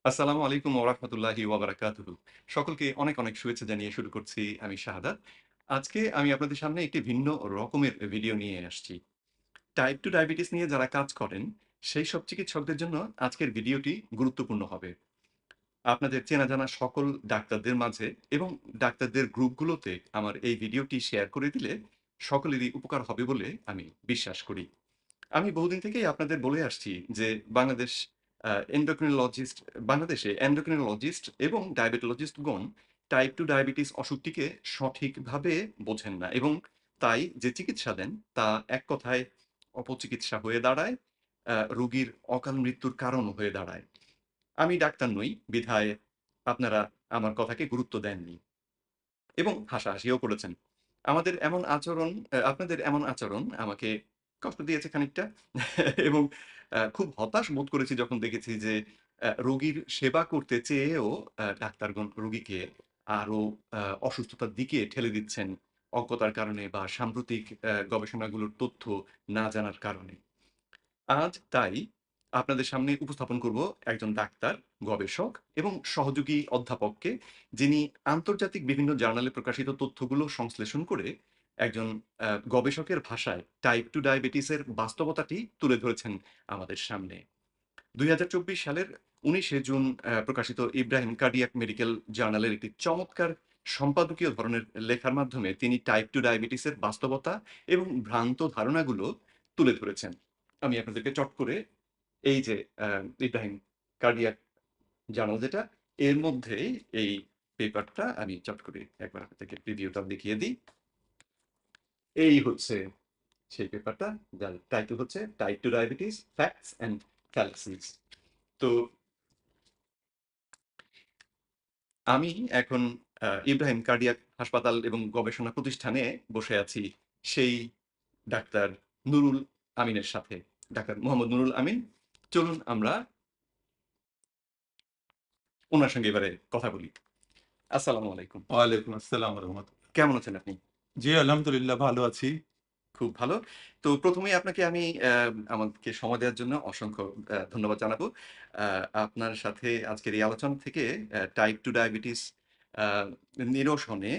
আসসালামু আলাইকুম ওয়া রাহমাতুল্লাহি ওয়া বারাকাতুহু। সকলকে অনেক, অনেক শুভেচ্ছা জানিয়ে শুরু করছি আমি শাহাদাত। আজকে আমি আপনাদের সামনে একটি ভিন্ন রকমের ভিডিও নিয়ে আসছি। টাইপ 2 ডায়াবেটিস নিয়ে যারা কাজ করেন, সেই সব চিকিৎসকদের জন্য আজকের ভিডিওটি গুরুত্বপূর্ণ হবে। আপনাদের চেনা জানা সকল ডাক্তারদের মাঝে এবং ডাক্তারদের গ্রুপগুলোতে আমার এই ভিডিওটি শেয়ার করে দিলে সকলেরই উপকার হবে বলে আমি বিশ্বাস করি। আমি বহুদিন থেকেই আপনাদের বলে আসছি যে বাংলাদেশ আ এন্ডোক্রিনোলজিস্ট বাংলাদেশে এন্ডোক্রিনোলজিস্ট এবং ডায়াবেটোলজিস্টগণ টাইপ 2 ডায়াবেটিস অসুখটিকে সঠিকভাবে বোঝেন না এবং তাই যে চিকিৎসা দেন তা এক কথায় অপচিকিৎসা হয়ে দাঁড়ায়, রোগীর অকাল মৃত্যুর কারণও হয়ে দাঁড়ায়। আমি ডাক্তার নই, বিধায় আপনারা আমার কথাকে গুরুত্ব দেননি এবং হাসাহাসিও করেছেন। আপনাদের এমন আচরণ আমাকে কষ্ট দিয়েছে খানিকটা এবং খুব হতাশ বোধ করেছি যখন দেখেছি যে রোগীর সেবা করতে চেয়েও ডাক্তারগণ রোগীকে আরো অসুস্থতার দিকে ঠেলে দিচ্ছেন অজ্ঞতার কারণে বা সাম্প্রতিক গবেষণাগুলোর তথ্য না জানার কারণে। আজ তাই আপনাদের সামনে উপস্থাপন করব একজন ডাক্তার, গবেষক এবং সহযোগী অধ্যাপককে, যিনি আন্তর্জাতিক বিভিন্ন জার্নালে প্রকাশিত তথ্যগুলো সংশ্লেষণ করে একজন গবেষকের ভাষায় টাইপ 2 ডায়াবেটিসের বাস্তবতাটি তুলে ধরেছেন আমাদের সামনে। ২০২৪ সালের ১৯শে জুন প্রকাশিত ইব্রাহিম কার্ডিয়াক মেডিকেল জার্নালের একটি চমৎকার সম্পাদকীয় ধরনের লেখার মাধ্যমে তিনি টাইপ 2 ডায়াবেটিসের বাস্তবতা এবং ভ্রান্ত ধারণাগুলো তুলে ধরেছেন। আমি আপনাদেরকে চট করে এই যে আ ইব্রাহিম কার্ডিয়াক জার্নাল যেটা, এর মধ্যেই এই পেপারটা আমি চট করে একবার আপনাদেরকে প্রিভিউটা দেখিয়ে দিই। এই হচ্ছে সেই পেপারটা, যার টাইটেল হচ্ছে টাইপ 2 ডায়াবেটিস ফ্যাক্টস অ্যান্ড ফ্যালাসিস। তো আমি এখন ইব্রাহিম কার্ডিয়াক হাসপাতাল এবং গবেষণা প্রতিষ্ঠানে বসে আছি সেই ডাক্তার নুরুল আমিনের সাথে। ডাক্তার মোহাম্মদ নুরুল আমিন। চলুন আমরা উনার সঙ্গে এবারে কথা বলি। আসসালামু আলাইকুম। ওয়ালাইকুম আসসালাম রহমতুল্লাহ। কেমন আছেন আপনি? জি, আলহামদুলিল্লাহ ভালো আছি। খুব ভালো। তো ১ম এই আপনাকে আমি আমাকে সময় দেওয়ার জন্য অসংখ্য ধন্যবাদ জানাবো। আ আপনার সাথে আজকের এই আলোচনা থেকে টাইপ 2 ডায়াবেটিস আ নিরসনে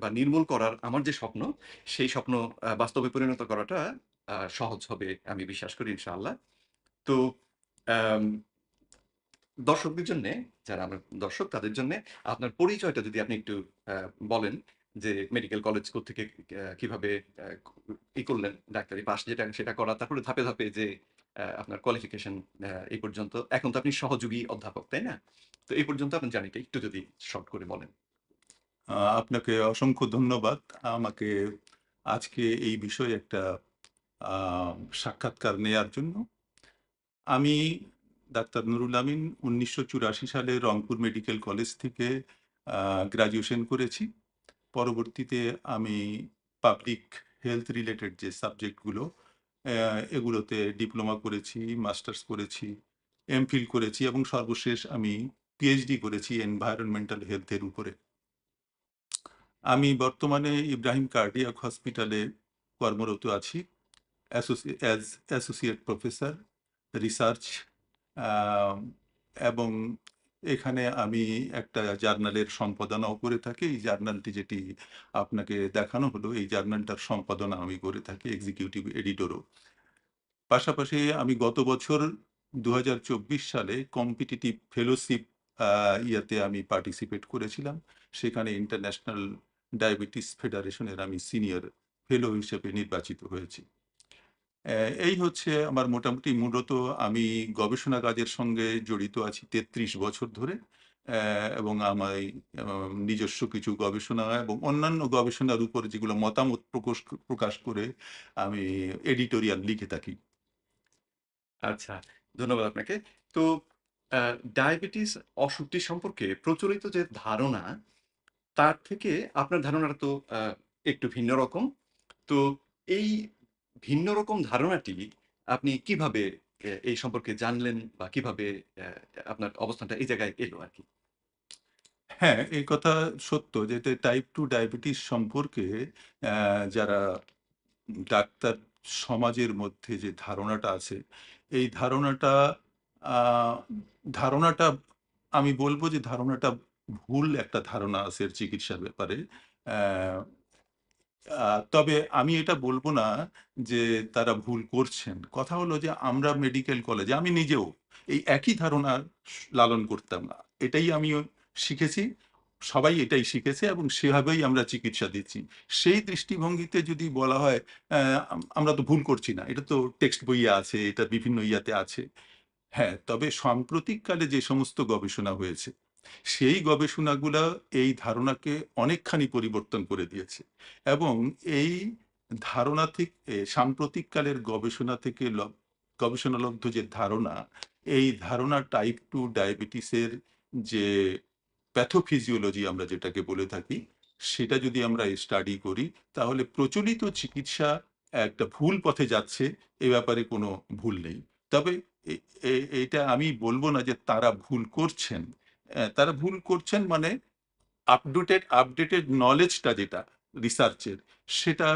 বা নির্মূল করার আমার যে স্বপ্ন, সেই স্বপ্ন বাস্তবে পরিণত করাটা সহজ হবে আমি বিশ্বাস করি ইনশাআল্লাহ। তো আম দর্শকদের জন্যে, যারা আমার দর্শক তাদের জন্যে আপনার পরিচয়টা যদি আপনি একটু আ বলেন যে মেডিকেল কলেজ থেকে কিভাবে আ করলেন ডাক্তারি পাস যেটা সেটা করা। তারপরে ধাপে, ধাপে যে আপনার কোয়ালিফিকেশন এই পর্যন্ত। এখন তো আপনি সহযোগী অধ্যাপক, তাই না? তো এই পর্যন্ত আপনার জার্নিটা একটু যদি শর্ট করে বলেন। আপনাকে অসংখ্য ধন্যবাদ। আমাকে আজকে এই বিষয়ে একটা আ সাক্ষাৎকার নেয়ার জন্য। আমি ডাক্তার নুরুল আমিন ১৯৮৪ সালে রংপুর মেডিকেল কলেজ থেকে আ গ্র্যাজুয়েশন করেছি। পরবর্তীতে আমি পাবলিক হেলথ রিলেটেড যে সাবজেক্টগুলো এগুলোতে ডিপ্লোমা করেছি, মাস্টার্স করেছি, এমফিল করেছি এবং সর্বশেষ আমি পিএইচডি করেছি এনভায়রনমেন্টাল হেলথ এর উপরে। আমি বর্তমানে ইব্রাহিম কার্ডিয়াক হসপিটালে কর্মরত আছি অ্যাজ অ্যাসোসিয়েট প্রফেসর রিসার্চ, আম এবং এখানে আমি একটা জার্নালের সম্পাদনাও করে থাকি। এই জার্নালটি যেটি আপনাকে দেখানো হলো, এই জার্নালটার সম্পাদনা আমি করে থাকি, এক্সিকিউটিভ এডিটরও। পাশাপাশি আমি গত বছর ২০২৪ সালে কম্পিটিটিভ ফেলোশিপ আ ইয়াতে আমি পার্টিসিপেট করেছিলাম। সেখানে ইন্টারন্যাশনাল ডায়াবেটিস ফেডারেশনের আমি সিনিয়র ফেলো হিসেবে নির্বাচিত হয়েছি। এই হচ্ছে আমার মোটামুটি মূলত আমি গবেষণা কাজের সঙ্গে জড়িত আছি ৩৩ বছর ধরে। অ্যা এবং আমায় নিজস্ব কিছু গবেষণা এবং অন্যান্য গবেষণার উপর যেগুলো মতামত প্রকাশ করে আমি এডিটোরিয়াল লিখে থাকি। আচ্ছা, ধন্যবাদ আপনাকে। তো আ ডায়াবেটিস অসুখটি সম্পর্কে প্রচলিত যে ধারণা, তার থেকে আপনার ধারণাটা তো একটু ভিন্ন রকম। তো এই ভিন্ন রকম ধারণাটি আপনি কিভাবে এই সম্পর্কে জানলেন বা কিভাবে অ্যা আপনার অবস্থানটা এই জায়গায় এলো আরকি? হ্যাঁ, এই কথা সত্য যে টাইপ 2 ডায়াবেটিস সম্পর্কে অ্যা যারা ডাক্তার সমাজের মধ্যে যে ধারণাটা আছে, এই আ ধারণাটা আমি বলব যে ধারণাটা ভুল একটা ধারণা আছে এর চিকিৎসার ব্যাপারে। অ্যা তবে আমি এটা বলব না যে তারা ভুল করছেন। কথা হলো যে আমরা মেডিকেল কলেজে আমি নিজেও এই একই ধারণা লালন করতাম না। এটাই আমিও শিখেছি। সবাই এটাই শিখেছে এবং সেভাবেই আমরা চিকিৎসা দিচ্ছি। সেই দৃষ্টিভঙ্গিতে যদি বলা হয় আমরা তো ভুল করছি না। এটা তো টেক্সট বইয়ে আছে, এটা বিভিন্ন ইয়াতে আছে। হ্যাঁ, তবে সাম্প্রতিককালে যে সমস্ত গবেষণা হয়েছে, সেই গবেষণাগুলা এই ধারণাকে অনেকখানি পরিবর্তন করে দিয়েছে। এবং এই ধারণা সাম্প্রতিককালের গবেষণা থেকে গবেষণালব্ধ যে ধারণা, এই ধারণা টাইপ 2 ডায়াবেটিসের যে প্যাথোফিজিওলজি আমরা যেটাকে বলে থাকি, সেটা যদি আমরা স্টাডি করি, তাহলে প্রচলিত চিকিৎসা একটা ভুল পথে যাচ্ছে, এ ব্যাপারে কোনো ভুল নেই। তবে এ এ এইটা আমি বলব না যে তারা ভুল করছেন। তারা ভুল করছেন মানে আপডেটেড নলেজটা যেটা রিসার্চের, সেটা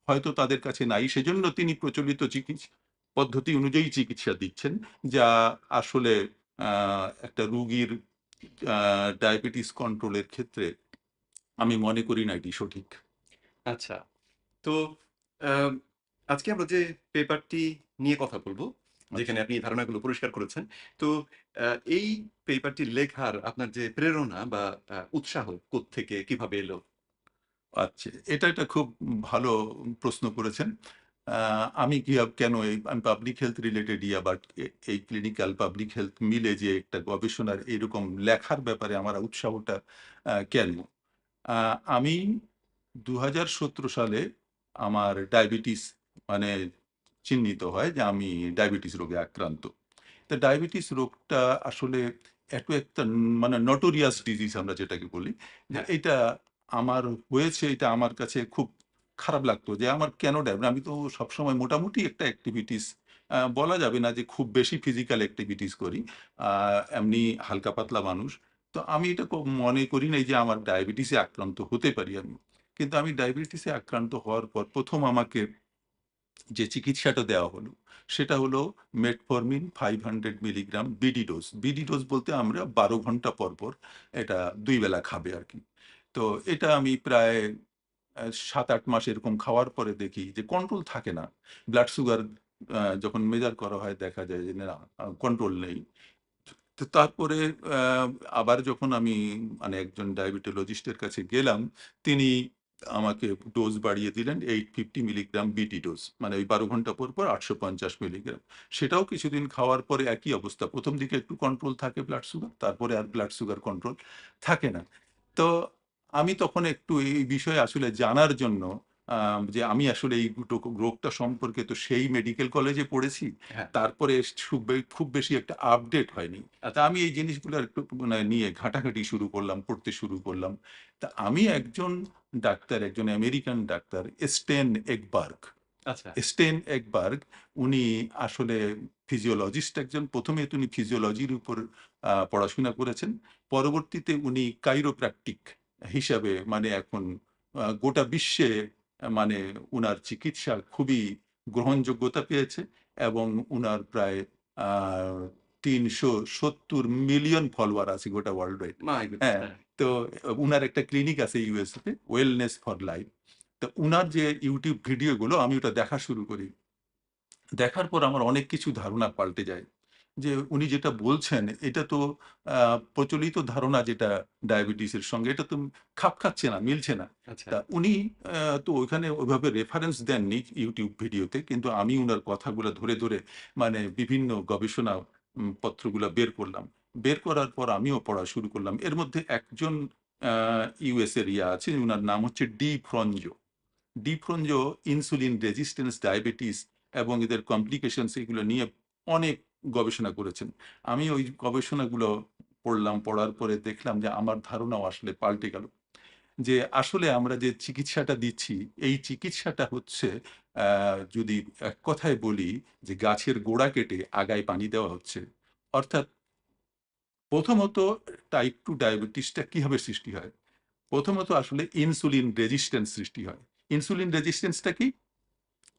হয়তো তাদের কাছে নাই। সেজন্য তিনি প্রচলিত পদ্ধতি অনুযায়ী চিকিৎসা দিচ্ছেন, যা আসলে আ একটা রোগীর আ ডায়াবেটিস কন্ট্রোলের ক্ষেত্রে আমি মনে করি না এটি সঠিক। আচ্ছা। তো আম আজকে আমরা যে পেপারটি নিয়ে কথা বলব, আচ্ছা। যেখানে আপনি এই ধারণাগুলো পরিষ্কার করেছেন। তো আ এই পেপারটি লেখার আপনার যে প্রেরণা বা উৎসাহ কোত্থেকে কিভাবে এলো? আচ্ছা, এটা একটা খুব ভালো প্রশ্ন করেছেন। আ আমি কেন আমি পাবলিক হেলথ রিলেটেড বা এই ক্লিনিক্যাল পাবলিক হেলথ মিলে যে একটা গবেষণার এরকম লেখার ব্যাপারে আমার উৎসাহটা কেন? আ আমি ২০১৭ সালে আমার ডায়াবেটিস মানে চিহ্নিত হয় যে আমি ডায়াবেটিস রোগে আক্রান্ত। তো ডায়াবেটিস রোগটা আসলে এত একটা মানে notorious ডিজিজ আমরা যেটাকে বলি, যে হ্যাঁ, এইটা আমার হয়েছে, এটা আমার কাছে খুব খারাপ লাগতো যে আমার কেন আমি তো সবসময় মোটামুটি একটা এক্টিভিটিস বলা যাবে না যে খুব বেশি ফিজিক্যাল এক্টিভিটিস করি। আ এমনি হালকা পাতলা মানুষ। তো আমি এটা মনে করি নাই যে আমার ডায়াবেটিসে আক্রান্ত হতে পারি আমি। কিন্তু আমি ডায়াবেটিসে আক্রান্ত হওয়ার পর ১ম আমাকে যে চিকিৎসাটা দেওয়া হলো, সেটা হলো metformin 500 milligram BD dose. BD dose বলতে আমরা ১২ ঘন্টা পর এটা ২ বেলা খাবে আরকি। তো এটা আমি প্রায় ৭-৮ মাস এরকম খাওয়ার পরে দেখি যে কন্ট্রোল থাকে না। ব্লাড সুগার যখন মেজার করা হয় দেখা যায় যে না কন্ট্রোল নেই। তো তারপরে আ আবার যখন আমি মানে একজন ডায়াবেটোলজিস্ট এর কাছে গেলাম, তিনি আমাকে ডোজ বাড়িয়ে দিলেন 850 মিলিগ্রাম বিটি ডোজ। মানে ওই ১২ ঘন্টা পর ৮৫০ মিলিগ্রাম। সেটাও কিছুদিন খাওয়ার পরে একই অবস্থা। ১ম দিকে একটু কন্ট্রোল থাকে ব্লাড সুগার, তারপরে আর ব্লাড সুগার কন্ট্রোল থাকে না। তো আমি তখন একটু এই বিষয়ে আসলে জানার জন্য যে আমি আসলে এই রোগটা সম্পর্কে তো সেই মেডিকেল কলেজে পড়েছি। হ্যাঁ। তারপরে খুব বেশি একটা আপডেট হয়নি। তা আচ্ছা, আমি এই জিনিসগুলো একটু মানে নিয়ে ঘাটাঘাটি শুরু করলাম, পড়তে শুরু করলাম। তা আমি একজন ডাক্তার, একজন আমেরিকান ডাক্তার স্টেন একবার্গ। আচ্ছা। স্টেন একবার্গ উনি আসলে ফিজিওলজিস্ট একজন। ১ম এ উনি ফিজিওলজির উপর পড়াশোনা করেছেন। পরবর্তীতে উনি কাইরোপ্র্যাকটিক হিসাবে মানে এখন গোটা বিশ্বে মানে উনার চিকিৎসা খুবই গ্রহণযোগ্যতা পেয়েছে এবং উনার প্রায় আ ৩৭০ মিলিয়ন ফলোয়ার আছে গোটা ওয়ার্লড ওয়াইড। My goodness! হ্যাঁ? হ্যাঁ। তো উনার একটা ক্লিনিক আছে ইউএসএ তে ওয়েলনেস ফর লাইফ। তো উনার যে YouTube ভিডিওগুলো আমি ওটা দেখা শুরু করি। দেখার পর আমার অনেক কিছু ধারণা পাল্টে যায়। যে উনি যেটা বলছেন এটা তো আ প্রচলিত ধারণা যেটা ডায়াবেটিসের সঙ্গে এটা তো খাপ খাচ্ছে না, মিলছে না। আচ্ছা, তা উনি তো ওইখানে ওইভাবে রেফারেন্স দেননি YouTube ভিডিওতে। কিন্তু আমি উনার কথাগুলা ধরে মানে বিভিন্ন গবেষণা পত্রগুলা বের করলাম। বের করার পর আমিও পড়া শুরু করলাম। এর মধ্যে একজন আ ইউএস এর আছে উনার নাম হচ্ছে ফ্রনজো। ডিফ্রনজো ইনসুলিন রেজিস্ট্যান্স ডায়াবেটিস এবং এদের কমপ্লিকেশনস এগুলো নিয়ে অনেক গবেষণা করেছেন। আমি ওই গবেষণাগুলো পড়লাম, পড়ার পরে দেখলাম যে আমার ধারণাও আসলে পাল্টে গেল। যে আসলে আমরা যে চিকিৎসাটা দিচ্ছি, এই চিকিৎসাটা হচ্ছে আ যদি এক কথায় বলি যে গাছের গোড়া কেটে আগায় পানি দেওয়া হচ্ছে। অর্থাৎ প্রথমত টাইপ 2 ডায়াবেটিসটা কিভাবে সৃষ্টি হয়? প্রথমত আসলে ইনসুলিন রেজিস্ট্যান্স সৃষ্টি হয়। ইনসুলিন রেজিস্ট্যান্সটা কি?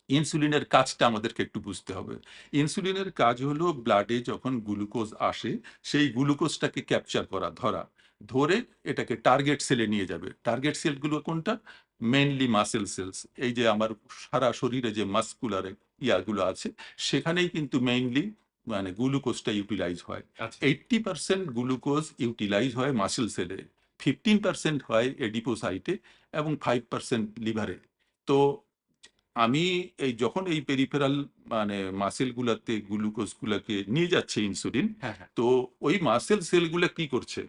ইনসুলিনের কাজটা আমাদেরকে একটু বুঝতে হবে। ইনসুলিনের কাজ হলো ব্লাডে যখন গ্লুকোজ আসে, সেই গ্লুকোজটাকে ক্যাপচার করা, ধরা। ধরে এটাকে টার্গেট সেলে নিয়ে যাবে। টার্গেট সেলগুলো কোনটা? Mainly muscle cells. এই যে আমার সারা শরীরে যে মাসকুলার ইয়াগুলো আছে, সেখানেই কিন্তু মেইনলি মানে গ্লুকোজটা ইউটিলাইজ হয়। আচ্ছা। 80% গ্লুকোজ ইউটিলাইজ হয় মাসল সেলে, 15% হয় এডিপোসাইটে এবং 5% লিভারে। তো আমি যখন এই পেরিফেরাল মানে মাসেল গুলাতে গ্লুকোজ গুলাকে নিয়ে যাচ্ছে ইনসুলিন, হ্যাঁ, হ্যাঁ। তো ওই মাসেল সেলগুলা কি করছে?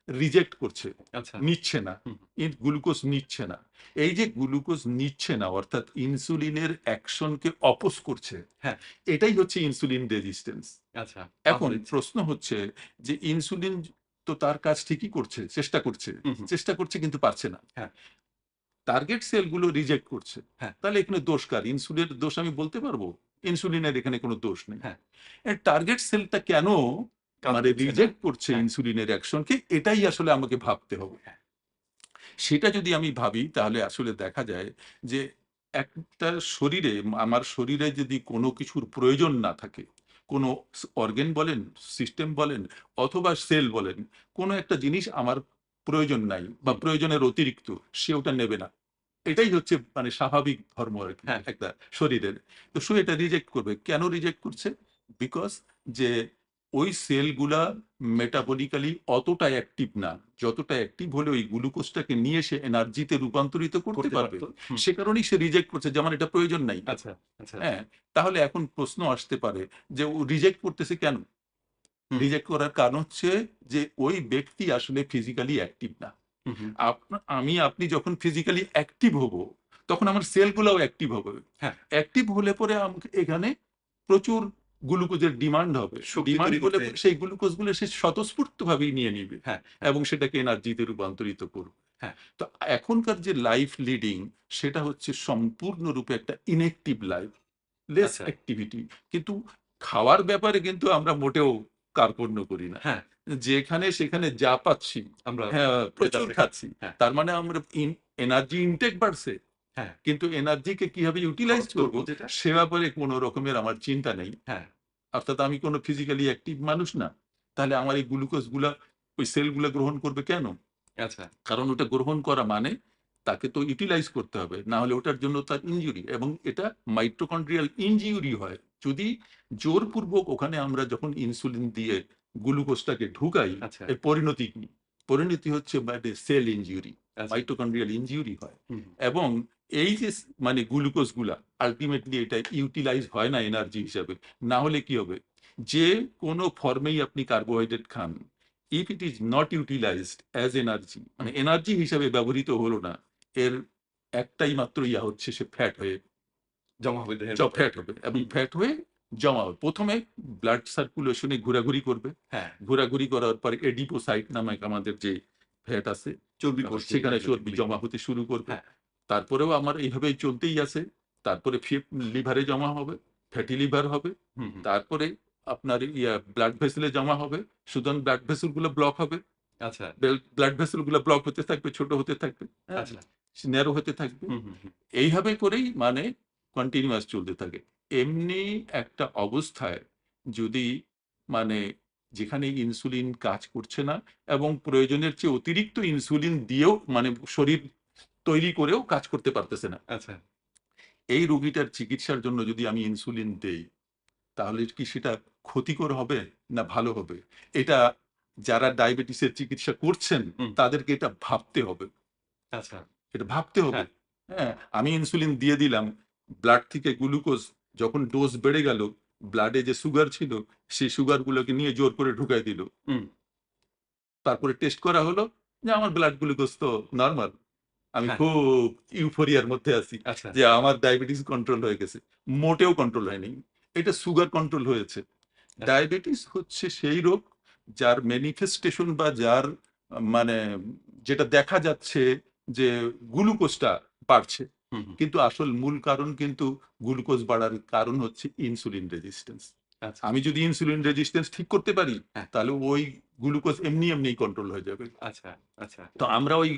রিজেক্ট করছে, আচ্ছা। নিচ্ছে না। হুম, গ্লুকোজ নিচ্ছে না। এই যে গ্লুকোজ নিচ্ছে না, অর্থাৎ ইনসুলিনের অ্যাকশনকে অপোজ করছে, হ্যাঁ, এটাই হচ্ছে ইনসুলিন রেজিস্ট্যান্স। আচ্ছা। এখন বাধা দিচ্ছে। প্রশ্ন হচ্ছে যে ইনসুলিন তো তার কাজ ঠিকই করছে, চেষ্টা করছে। হুম, হুম। চেষ্টা করছে কিন্তু পারছে না। হ্যাঁ, টার্গেট সেলগুলো রিজেক্ট করছে। হ্যাঁ, তাহলে এখানে দোষ কার? ইনসুলিনের দোষ আমি বলতে পারবো? ইনসুলিনের এখানে কোনো দোষ নেই। হ্যাঁ। টার্গেট সেলটা কেন কাজ মানে করছে না। রিজেক্ট করছে হ্যাঁ, ইনসুলিনের অ্যাকশনকে, এটাই আসলে আমাকে ভাবতে হবে। হ্যাঁ। সেটা যদি আমি ভাবি তাহলে আসলে দেখা যায় যে একটা শরীরে, আমার শরীরে যদি কোনো কিছুর প্রয়োজন না থাকে, কোনো অর্গান বলেন, সিস্টেম বলেন অথবা সেল বলেন, কোনো একটা জিনিস আমার প্রয়োজন নাই বা হুম। প্রয়োজনের অতিরিক্ত, সে ওটা নেবে না। এটাই হচ্ছে মানে স্বাভাবিক ধর্ম আরকি হ্যাঁ, একটা শরীরের। তো সে এটা রিজেক্ট করবে। কেন রিজেক্ট করছে? বিকজ যে ওই সেলগুলা মেটাবলিক্যালি অতটা অ্যাক্টিভ না। যতটা অ্যাক্টিভ হলে ওই গ্লুকোজটাকে নিয়ে সে এনার্জিতে রূপান্তরিত করতে করতে পারবে। পারত। হুম। সে কারণেই সে রিজেক্ট করছে যে আমার এটা প্রয়োজন নাই। আচ্ছা, আচ্ছা। হ্যাঁ? তাহলে এখন প্রশ্ন আসতে পারে যে ও রিজেক্ট করতেছে কেন? হুম, রিজেক্ট করার কারণ হচ্ছে যে ওই ব্যক্তি আসলে ফিজিক্যালি অ্যাক্টিভ না। হুম, হুম। আপনি যখন ফিজিক্যালি অ্যাক্টিভ হব, তখন আমার সেলগুলাও অ্যাক্টিভ হবে। হ্যাঁ, অ্যাক্টিভ হলে পরে আমাকে এখানে প্রচুর গ্লুকোজের ডিমান্ড হবে। শক্তি ডিমান্ড তৈরি হলে করতে। পরে সেই গ্লুকোজগুলো সে স্বতঃস্ফূর্তভাবেই নিয়ে নিবে হ্যাঁ, হ্যাঁ, এবং সেটাকে এনার্জিতে রূপান্তরিত করবে। হ্যাঁ। তো এখনকার যে লাইফ লিডিং, সেটা হচ্ছে সম্পূর্ণরূপে একটা ইনঅ্যাক্টিভ লাইফ, লেস আচ্ছা। অ্যাক্টিভিটি। কিন্তু খাওয়ার ব্যাপারে কিন্তু আমরা মোটেও কার্পণ্য করি না। হ্যাঁ, যেখানে সেখানে যা পাচ্ছি, আমরা হ্যাঁ, প্রচুর ভেজালটা খাচ্ছি। খাচ্ছি। হ্যাঁ, তার মানে আমরা এনার্জি ইনটেক বাড়ছে। হ্যাঁ। কিন্তু এনার্জিকে কিভাবে ইউটিলাইজ খরচ করব, করব যেটা। সে ব্যাপারে কোন রকমের আমার চিন্তা নেই। হ্যাঁ, অর্থাৎ আমি কোন ফিজিক্যালি অ্যাক্টিভ মানুষ না। তাহলে আমার এই গ্লুকোজ গুলা ওই সেল গুলা গ্রহণ করবে কেন? আচ্ছা। কারণ ওটা গ্রহণ করা মানে তাকে তো ইউটিলাইজ করতে হবে। না হলে ওটার জন্য তার ইনজুরি, এবং এটা মাইটোকন্ড্রিয়াল ইনজিউরি হয়। যদি জোরপূর্বক ওখানে আমরা যখন ইনসুলিন দিয়ে গ্লুকোজটাকে ঢুকাই, আচ্ছা, এর পরিণতি কি? পরিণতি হচ্ছে সেল ইনজিউরি, আচ্ছা। মাইটোকন্ড্রিয়াল ইনজিউরি হয়। হুম, এবং এই যে মানে গ্লুকোজ গুলা আল্টিমেটলি এটা ইউটিলাইজ হয় না এনার্জি হিসাবে। না হলে কি হবে? যে কোনো ফর্মেই আপনি carbohydrate Khan, if it is not utilized as energy, মানে হুম। এনার্জি হিসাবে ব্যবহৃত হলো না, এর একটাই মাত্র ইয়া হচ্ছে, সে ফ্যাট হয়ে জমা হবে দেহের ভিতরে। ফ্যাট হবে এবং হুম, ফ্যাট হয়ে জমা হবে। ১ম এ ব্লাড সার্কুলেশনে ঘোরাঘুরি করবে। হ্যাঁ। ঘোরাঘুরি করার পরে এডিপোসাইট নামক আমাদের যে ফ্যাট আছে, চর্বি কোষ সেখানে যেটাকে যদি চর্বি বলি। জমা হতে শুরু করবে। হ্যাঁ। তারপরেও আমার এইভাবেই চলতেই আছে। তারপরে লিভারে জমা হবে, ফ্যাটি লিভার হবে। হুম, হুম। তারপরে আপনার ব্লাড ভেসেলে জমা হবে। সুতরাং ব্লাড ভেসেল গুলো ব্লক হবে। আচ্ছা, ব্লাড ভেসেল গুলো ব্লক হতে থাকবে, ছোট হতে থাকবে। হ্যাঁ? আচ্ছা। ন্যারো হতে থাকবে। হুম, হুম, হুম। এইভাবে করেই মানে কন্টিনিউয়াস চলতে থাকে। এমনি একটা অবস্থায় যদি মানে যেখানে ইনসুলিন কাজ করছে না এবং প্রয়োজনের চেয়ে অতিরিক্ত ইনসুলিন দিয়েও মানে শরীর তৈরি করেও কাজ করতে পারতেছে না। আচ্ছা। এই রোগীটার চিকিৎসার জন্য যদি আমি ইনসুলিন দেই, তাহলে কি সেটা ক্ষতিকর হবে না ভালো হবে? এটা যারা ডায়াবেটিসের চিকিৎসা করছেন হুম। তাদেরকে এটা ভাবতে হবে। আচ্ছা। এটা ভাবতে হবে। হ্যাঁ, হ্যাঁ? আমি ইনসুলিন দিয়ে দিলাম। ব্লাড থেকে গ্লুকোজ যখন ডোজ বেড়ে গেল, ব্লাডে যে সুগার ছিল, সেই সুগার গুলোকে নিয়ে জোর করে ঢুকায় দিল। হুম। তারপরে টেস্ট করা হলো যে আমার ব্লাড গ্লুকোজ তো নরমাল। আমি হ্যাঁ, খুব ইউফোরিয়ার মধ্যে আছি আচ্ছা, যে আমার ডায়াবেটিস কন্ট্রোল হয়ে গেছে। মোটেও কন্ট্রোল হয়নি। এটা সুগার কন্ট্রোল হয়েছে। আচ্ছা। ডায়াবেটিস হচ্ছে সেই রোগ যার ম্যানিফেস্টেশন বা যার মানে যেটা দেখা যাচ্ছে যে গ্লুকোজটা বাড়ছে। হুম, হুম। কিন্তু আসল মূল কারণ কিন্তু গ্লুকোজ বাড়ার কারণ হচ্ছে ইনসুলিন রেজিস্ট্যান্স। আচ্ছা। আমি যদি ইনসুলিন রেজিস্ট্যান্স ঠিক করতে পারি, হ্যাঁ, তাহলে ওই গ্লুকোজ এমনিই কন্ট্রোল হয়ে যাবে। আচ্ছা, আচ্ছা। তো আমরা ওই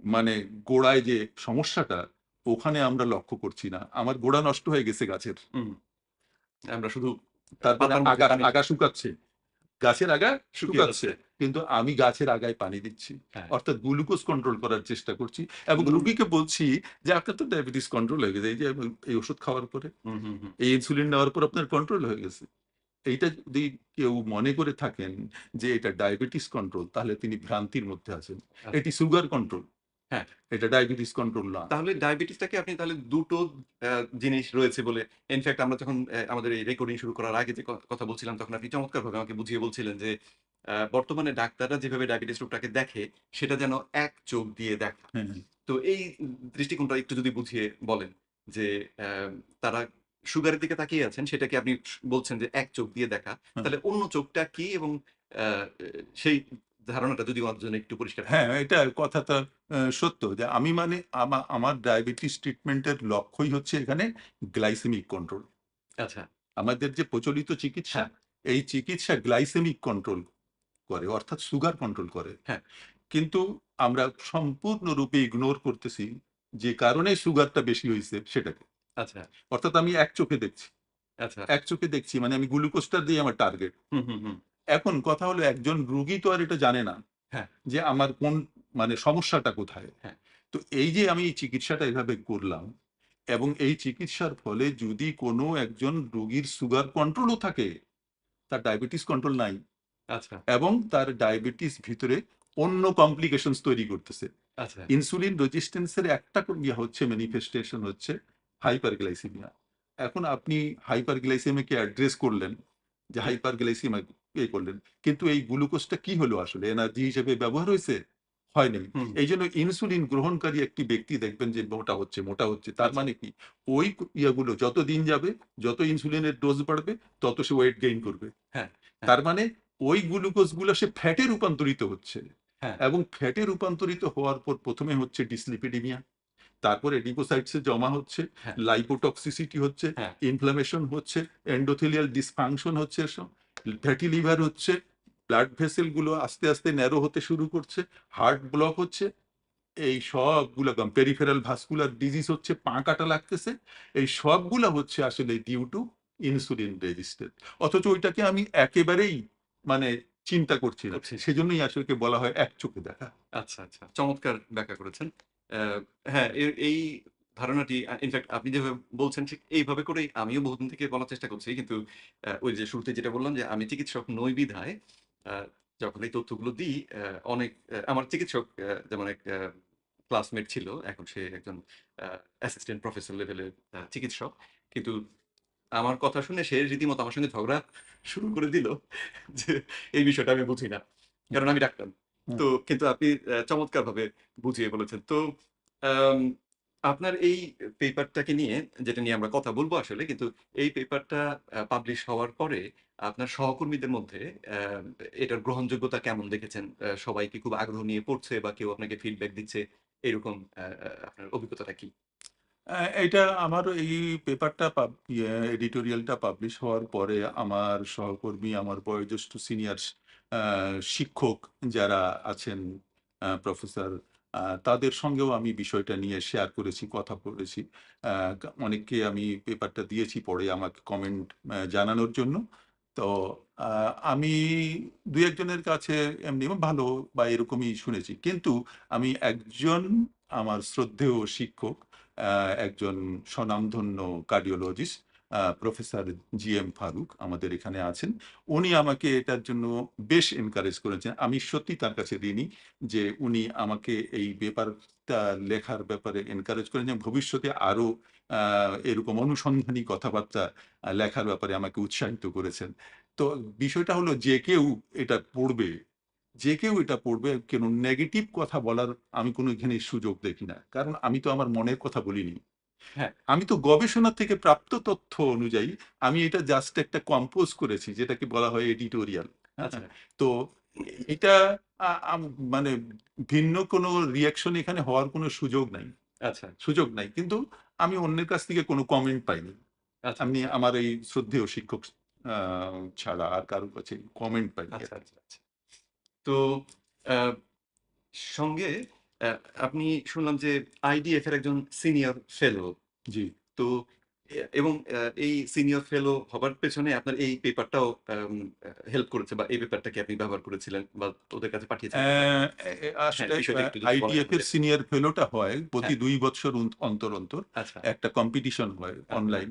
মানে গোড়ায় যে সমস্যাটা, ওখানে আমরা লক্ষ্য করছি না। আমার গোড়া নষ্ট হয়ে গেছে গাছের। হুম। আমরা শুধু তারপরে পাতার মধ্যে পানি আগা শুকাচ্ছে। গাছের আগা শুকিয়ে শুকাচ্ছে। যাচ্ছে। কিন্তু আমি গাছের আগায় পানি দিচ্ছি। হ্যাঁ। অর্থাৎ গ্লুকোজ কন্ট্রোল করার চেষ্টা করছি এবং হুম, রুগীকে বলছি যে, "আপনার তো ডায়াবেটিস কন্ট্রোল হয়ে গেছে। এই যে এই ওষুধ খাওয়ার পরে, হুম, হুম, হুম। এই ইনসুলিন নেওয়ার পর আপনার কন্ট্রোল হয়ে গেছে।" এইটা যদি কেউ মনে করে থাকেন যে এটা ডায়াবেটিস কন্ট্রোল তাহলে তিনি ভ্রান্তির মধ্যে আছেন। আচ্ছা। এটি সুগার কন্ট্রোল। হ্যাঁ। এটা ডায়াবেটিস কন্ট্রোল না। তাহলে ডায়াবেটিসটাকে আপনি তাহলে ২ টো জিনিস রয়েছে বলে ইনফেক্ট আমরা যখন আমাদের এই রেকর্ডিং শুরু করার আগে যে কথা বলছিলাম তখন আপনি চমৎকারভাবে আমাকে বুঝিয়ে বলছিলেন যে বর্তমানে ডাক্তাররা যেভাবে ডায়াবেটিস রোগটাকে দেখে সেটা যেন এক চোখ দিয়ে দেখা। হ্যাঁ, হ্যাঁ। তো এই দৃষ্টিকোণটা একটু যদি বুঝিয়ে বলেন যে তারা সুগারের দিকে তাকিয়ে আছেন সেটাকে আপনি বলছেন যে এক চোখ দিয়ে দেখা। হ্যাঁ। তাহলে অন্য চোখটা কি এবং আ সেই ধারণাটা যদি আমার জন্য একটু পরিষ্কার হ্যাঁ, করতেন। এটা কথাটা সত্য যে আমি মানে আমার ডায়াবেটিস ট্রিটমেন্টের লক্ষ্যই হচ্ছে এখানে গ্লাইসেমিক কন্ট্রোল। আচ্ছা। আমাদের যে প্রচলিত চিকিৎসা, হ্যাঁ, এই চিকিৎসা গ্লাইসেমিক কন্ট্রোল করে অর্থাৎ সুগার কন্ট্রোল করে। হ্যাঁ। কিন্তু আমরা সম্পূর্ণরূপে ইগনোর করতেছি যে কারণে সুগারটা বেশি হইছে সেটাকে। আচ্ছা, অর্থাৎ আমি এক চোখে দেখছি। আচ্ছা। এক চোখে দেখছি মানে আমি গ্লুকোজটা দিয়ে আমার টার্গেট। হুম, হুম, হুম। এখন কথা হলো একজন রোগী তো আর এটা জানে না হ্যাঁ, যে আমার কোন মানে সমস্যাটা কোথায়। হ্যাঁ। তো এই যে আমি এই চিকিৎসাটা এভাবে করলাম এবং এই চিকিৎসার ফলে যদি কোনো একজন রোগীর সুগার কন্ট্রোলও থাকে, তার ডায়াবেটিস কন্ট্রোল নাই আচ্ছা, এবং তার ডায়াবেটিস ভিতরে অন্য কমপ্লিকেশনস তৈরি করতেছে। আচ্ছা। ইনসুলিন রেজিস্ট্যান্স এর একটা হচ্ছে ম্যানিফেস্টেশন হচ্ছে হাইপারগ্লাইসেমিয়া। এখন আপনি হাইপারগ্লাইসেমিয়াকে অ্যাড্রেস করলেন, যে জি। হাইপারগ্লাইসেমিয়া করলেন। কিন্তু এই গ্লুকোজটা কি হলো আসলে? এনার্জি হিসেবে ব্যবহার হইছে? হয়নি। হুম, এইজন্য ইনসুলিন গ্রহণকারী একটি ব্যক্তি দেখবেন যে মোটা হচ্ছে, মোটা হচ্ছে। তার আচ্ছা। মানে কি? ওই ইয়াগুলো যত দিন যাবে, যত ইনসুলিনের ডোজ বাড়বে, তত সে ওয়েট গেইন করবে। হ্যাঁ, হ্যাঁ, তার মানে ওই গ্লুকোজগুলো সে ফ্যাটে রূপান্তরিত হচ্ছে হ্যাঁ, এবং ফ্যাটে রূপান্তরিত হওয়ার পর ১ম এ হচ্ছে ডিসলিপিডিমিয়া, তারপর এডিপোসাইটস এ জমা হচ্ছে, হ্যাঁ, লাইপোটক্সিসিটি হচ্ছে, হ্যাঁ। ইনফ্লামেশন হচ্ছে, এন্ডোথেলিয়াল ডিসফাংশন হচ্ছে ফ্যাটি লিভার হচ্ছে, ব্লাড ভেসেল গুলো আস্তে, আস্তে ন্যারো হতে শুরু করছে, হার্ট ব্লক হচ্ছে। এই সবগুলা পেরিফেরাল ভাস্কুলার ডিজিজ হচ্ছে, পা কাটা লাগতেছে। এই সবগুলা হচ্ছে আসলে ডিউ টু ইনসুলিন রেজিস্ট্যান্স। অথচ ওইটাকে আমি একেবারেই মানে চিন্তা করছি না। করছি। সেজন্যই আসলে বলা হয় এক চোখে দেখা। আচ্ছা, আচ্ছা। চমৎকার ব্যাখ্যা করেছেন। হ্যাঁ, এই ধারণাটি ইনফেক্ট আপনি যেভাবে বলছেন ঠিক এইভাবে করেই আমিও বহুদিন থেকে বলার চেষ্টা করছি। কিন্তু ওই যে শুরুতে যেটা বললাম যে আমি চিকিৎসক নই বিধায় আ যখন এই তথ্যগুলো দিই অনেক আমার চিকিৎসক যেমন এক ক্লাসমেট ছিল। এখন সে একজন অ্যাসিস্ট্যান্ট প্রফেসর লেভেলের চিকিৎসক। কিন্তু আমার কথা শুনে সে রীতিমতো আমার সঙ্গে ঝগড়া শুরু করে দিল যে, "এই বিষয়টা আমি বুঝি না।" হুম, কারণ আমি ডাক্তার। হুম। তো কিন্তু আপনি চমৎকারভাবে বুঝিয়ে বলেছেন। তো আম আপনার এই পেপারটাকে নিয়ে যেটা নিয়ে আমরা কথা বলব আসলে কিন্তু এই পেপারটা পাবলিশ হওয়ার পরে আপনার সহকর্মীদের মধ্যে এটার গ্রহণযোগ্যতা কেমন দেখেছেন? সবাই কি খুব আগ্রহ নিয়ে পড়ছে বা কেউ আপনাকে ফিডব্যাক দিচ্ছে? এরকম আপনার অভিজ্ঞতাটা কি? এইটা আমার এই পেপারটা এডিটোরিয়ালটা পাবলিশ হওয়ার পরে আমার সহকর্মী, আমার বয়োজ্যেষ্ঠ সিনিয়র আ শিক্ষক যারা আছেন প্রফেসর তাদের সঙ্গেও আমি বিষয়টা নিয়ে শেয়ার করেছি, কথা বলেছি। আ অনেককে আমি পেপারটা দিয়েছি পরে আমাকে কমেন্ট জানানোর জন্য। তো আ আমি ২-১ জনের কাছে এমনি ভালো বা এরকমই শুনেছি। কিন্তু আমি একজন আমার শ্রদ্ধেয় শিক্ষক আ একজন স্বনামধন্য কার্ডিওলজিস্ট প্রফেসর জি.এম. ফারুক আমাদের এখানে আছেন। উনি আমাকে এটার জন্য বেশ এনকারেজ করেছেন। আমি সত্যি তার কাছে ঋণী যে উনি আমাকে এই পেপারটা লেখার ব্যাপারে এনকারেজ করেছেন। ভবিষ্যতে আরো আ এরকম অনুসন্ধানী কথাবার্তা লেখার ব্যাপারে আমাকে উৎসাহিত করেছেন। তো বিষয়টা হলো যে কেউ এটা পড়বে কেন নেগেটিভ কথা বলার আমি কোনো এখানে সুযোগ দেখি না। কারণ আমি তো আমার মনের কথা বলিনি। হ্যাঁ, আমি তো গবেষণা থেকে প্রাপ্ত তথ্য অনুযায়ী আমি এটা জাস্ট একটা কম্পোজ করেছি যেটাকে বলা হয় এডিটোরিয়াল। আচ্ছা, হ্যাঁ? তো এটা আ মানে ভিন্ন কোনো রিঅ্যাকশন এখানে হওয়ার কোনো আচ্ছা, সুযোগ নাই। কিন্তু আমি অন্যের কাছ থেকে কোনো কমেন্ট পাইনি। আচ্ছা, আমি আচ্ছা, আমার এই শ্রদ্ধেয় শিক্ষক আ ছাড়া আর কারো কাছে কমেন্ট পাইনি আচ্ছা, আরকি। আচ্ছা, আচ্ছা। তো আ সঙ্গে অ্যা আপনি শুনলাম যে আইডিএফ এর একজন সিনিয়র ফেলো। জি। তো এবং এই সিনিয়র ফেলো হবার পেছনে আপনার এই পেপারটাও হেল্প করেছে বা এই পেপারটাকে আপনি ব্যবহার করেছিলেন বা ওদের কাছে পাঠিয়েছিলেন পেপারটা। হ্যাঁ, আসলে বিষয়টা একটু যদি বলেন আইডিএফ এর আমাদের। সিনিয়র ফেলোটা হয় প্রতি হ্যাঁ, ২ বৎসর অন্তর, অন্তর আচ্ছা, একটা কম্পিটিশন হয় আচ্ছা, অনলাইন।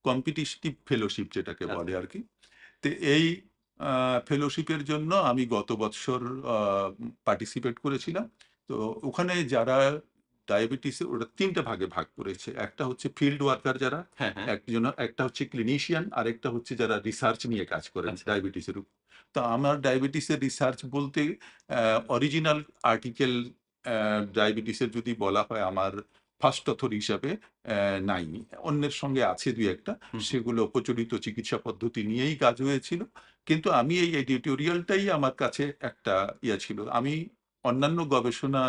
কম্পিটিটিভ ফেলোশিপ যেটাকে আচ্ছা। বলে আরকি। তো এই ফেলোশিপের জন্য আমি গত বৎসর আ পার্টিসিপেট করেছিলাম। তো ওখানে যারা ডায়াবেটিসে ওরা ৩ টা ভাগে ভাগ করেছে। একটা হচ্ছে ফিল্ড ওয়ার্কার যারা, হ্যাঁ, হ্যাঁ। একটা হচ্ছে ক্লিনিশিয়ান, আরেকটা হচ্ছে যারা রিসার্চ নিয়ে কাজ করেন আচ্ছা, ডায়াবেটিসের উপর। তো আমার ডায়াবেটিসের রিসার্চ বলতে অরিজিনাল আর্টিকেল ডায়াবেটিসের যদি বলা হয় আমার ফার্স্ট অথর হিসাবে নাই। অন্যের সঙ্গে আছে ২-১ টা। হুম, হুম। সেগুলো প্রচলিত চিকিৎসা পদ্ধতি নিয়েই কাজ হয়েছিল। কিন্তু আমি এই এডিটোরিয়ালটাই আমার কাছে একটা ছিল। আমি অন্যান্য গবেষণা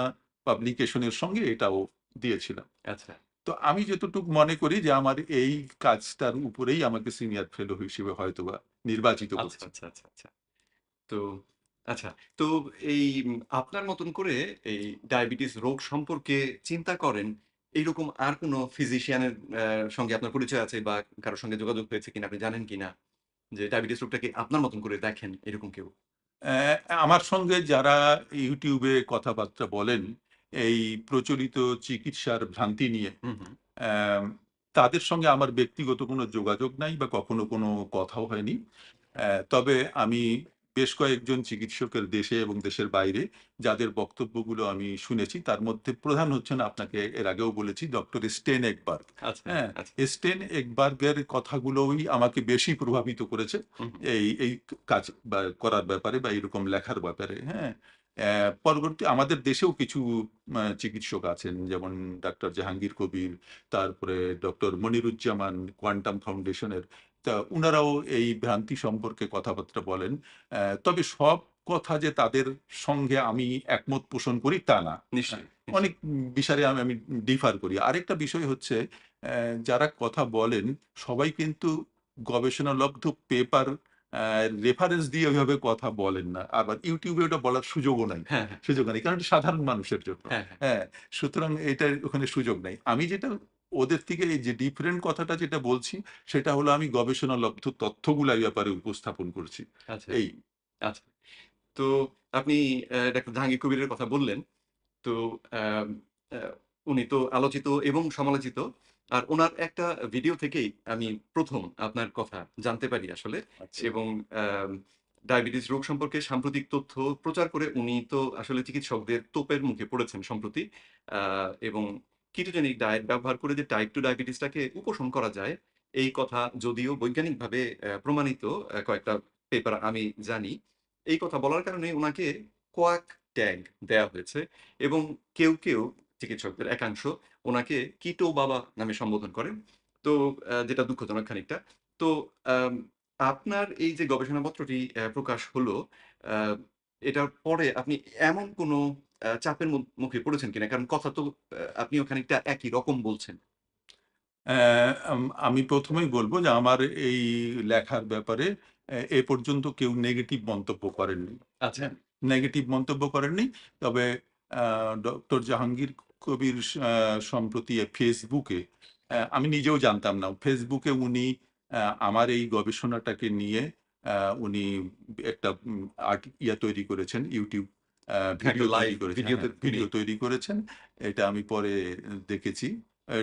পাবলিকেশন এর সঙ্গে এটাও দিয়েছিলাম। আচ্ছা, তো আমি যতটুকু মনে করি যে আমার এই কাজটার উপরেই আমাকে সিনিয়র ফেলো হিসেবে হয়তোবা নির্বাচিত আচ্ছা, করছে। আচ্ছা, আচ্ছা, আচ্ছা। তো আচ্ছা, তো এই আপনার মতন করে এই ডায়াবেটিস রোগ সম্পর্কে চিন্তা করেন, এইরকম আর কোন ফিজিশিয়ান এর সঙ্গে আপনার পরিচয় আছে বা কারো সঙ্গে যোগাযোগ হয়েছে কিনা আপনি জানেন কিনা? যে ডায়াবেটিস রোগটাকে আপনার মতন করে দেখেন এরকম কেউ? আমার সঙ্গে যারা YouTube এ কথাবার্তা বলেন, এই প্রচলিত চিকিৎসার ভ্রান্তি নিয়ে, হুম, হুম। অ্যাম তাদের সঙ্গে আমার ব্যক্তিগত কোনো যোগাযোগ নাই বা কখনো কোনো কথাও হয়নি। তবে আমি বেশ কয়েকজন চিকিৎসকের দেশে এবং দেশের বাইরে যাদের বক্তব্যগুলো আমি শুনেছি, তার মধ্যে প্রধান হচ্ছেন আপনাকে এর আগেও বলেছি ডক্টর স্টেন একবার্গ। আচ্ছা, হ্যাঁ? আচ্ছা। স্টেন একবার্গের কথাগুলোই আমাকে বেশি প্রভাবিত করেছে হুম, হুম। এই কাজ বা করার ব্যাপারে বা এরকম লেখার ব্যাপারে, হ্যাঁ? পরবর্তী আমাদের দেশেও কিছু চিকিৎসক আছেন যেমন ডাক্তার জাহাঙ্গীর কবির, তারপরে ডক্টর মনিরুজ্জামান কোয়ান্টাম ফাউন্ডেশনের। তা উনারাও এই ভ্রান্তি সম্পর্কে কথাবার্তা বলেন। তবে সব কথা যে তাদের সঙ্গে আমি একমত পোষণ করি তা না। হ্যাঁ, নিশ্চয়ই, অনেক নিশ্চয়ই। বিষয়ে আমি ডিফার করি। আরেকটা বিষয় হচ্ছে যারা কথা বলেন সবাই কিন্তু গবেষণালব্ধ পেপার রেফারেন্স দিয়ে ওইভাবে কথা বলেন না। আবার YouTube এ ওটা বলার সুযোগও নাই। হ্যাঁ, হ্যাঁ। সুযোগ নেই। কারণ এটা সাধারণ মানুষের জন্য। হ্যাঁ, হ্যাঁ। হ্যাঁ? সুতরাং এটার ওখানে সুযোগ নাই। আমি যেটা ওদের থেকে এই যে ডিফারেন্ট কথাটা যেটা বলছি, সেটা হলো আমি গবেষণালব্ধ তথ্যগুলা এই ব্যাপারে উপস্থাপন করছি। আচ্ছা, এই। আচ্ছা। তো আপনি ডাক্তার জাহাঙ্গীর কবিরের কথা বললেন। তো আম আ উনি তো আলোচিত এবং সমালোচিত। আর উনার একটা ভিডিও থেকেই আমি ১ম আপনার কথা জানতে পারি আসলে। আচ্ছা। এবং আম ডায়াবেটিস রোগ সম্পর্কে সাম্প্রতিক তথ্য প্রচার করে উনি তো আসলে চিকিৎসকদের তোপের মুখে পড়েছেন সম্প্রতি। আ এবং কিটোজেনিক ডায়েট ব্যবহার করে যে টাইপ 2 ডায়াবেটিসটাকে উপশম করা যায়, এই কথা যদিও বৈজ্ঞানিকভাবে প্রমাণিত কয়েকটা পেপার আমি জানি। এই কথা বলার কারণে উনাকে কোয়াক ট্যাগ দেয়া হয়েছে। এবং কেউ চিকিৎসকদের একাংশ উনাকে কিটো বাবা নামে সম্বোধন করেন। তো যেটা দুঃখজনক খানিকটা। তো আম আপনার এই যে গবেষণাপত্রটি প্রকাশ হলো, আ এটার পরে আপনি এমন কোনো চাপের মুখে পড়েছেন কিনা? কারণ কথা তো আপনিও খানিকটা একই রকম বলছেন। আমি ১ম এই বলব যে আমার এই লেখার ব্যাপারে এ পর্যন্ত কেউ নেগেটিভ মন্তব্য করেননি। আচ্ছা, হ্যাঁ? নেগেটিভ মন্তব্য করেননি। তবে আ ডক্টর জাহাঙ্গীর কবির সম্প্রতি ফেসবুকে আমি নিজেও জানতাম না। ফেসবুকে উনি আমার এই গবেষণাটাকে নিয়ে আ উনি একটা তৈরি করেছেন। YouTube একটা ভিডিও লাইভ তৈরি করেছেন। হ্যাঁ, ভিডিওতে হ্যাঁ, উনি ভিডিও তৈরি করেছেন। এটা আমি পরে দেখেছি। এ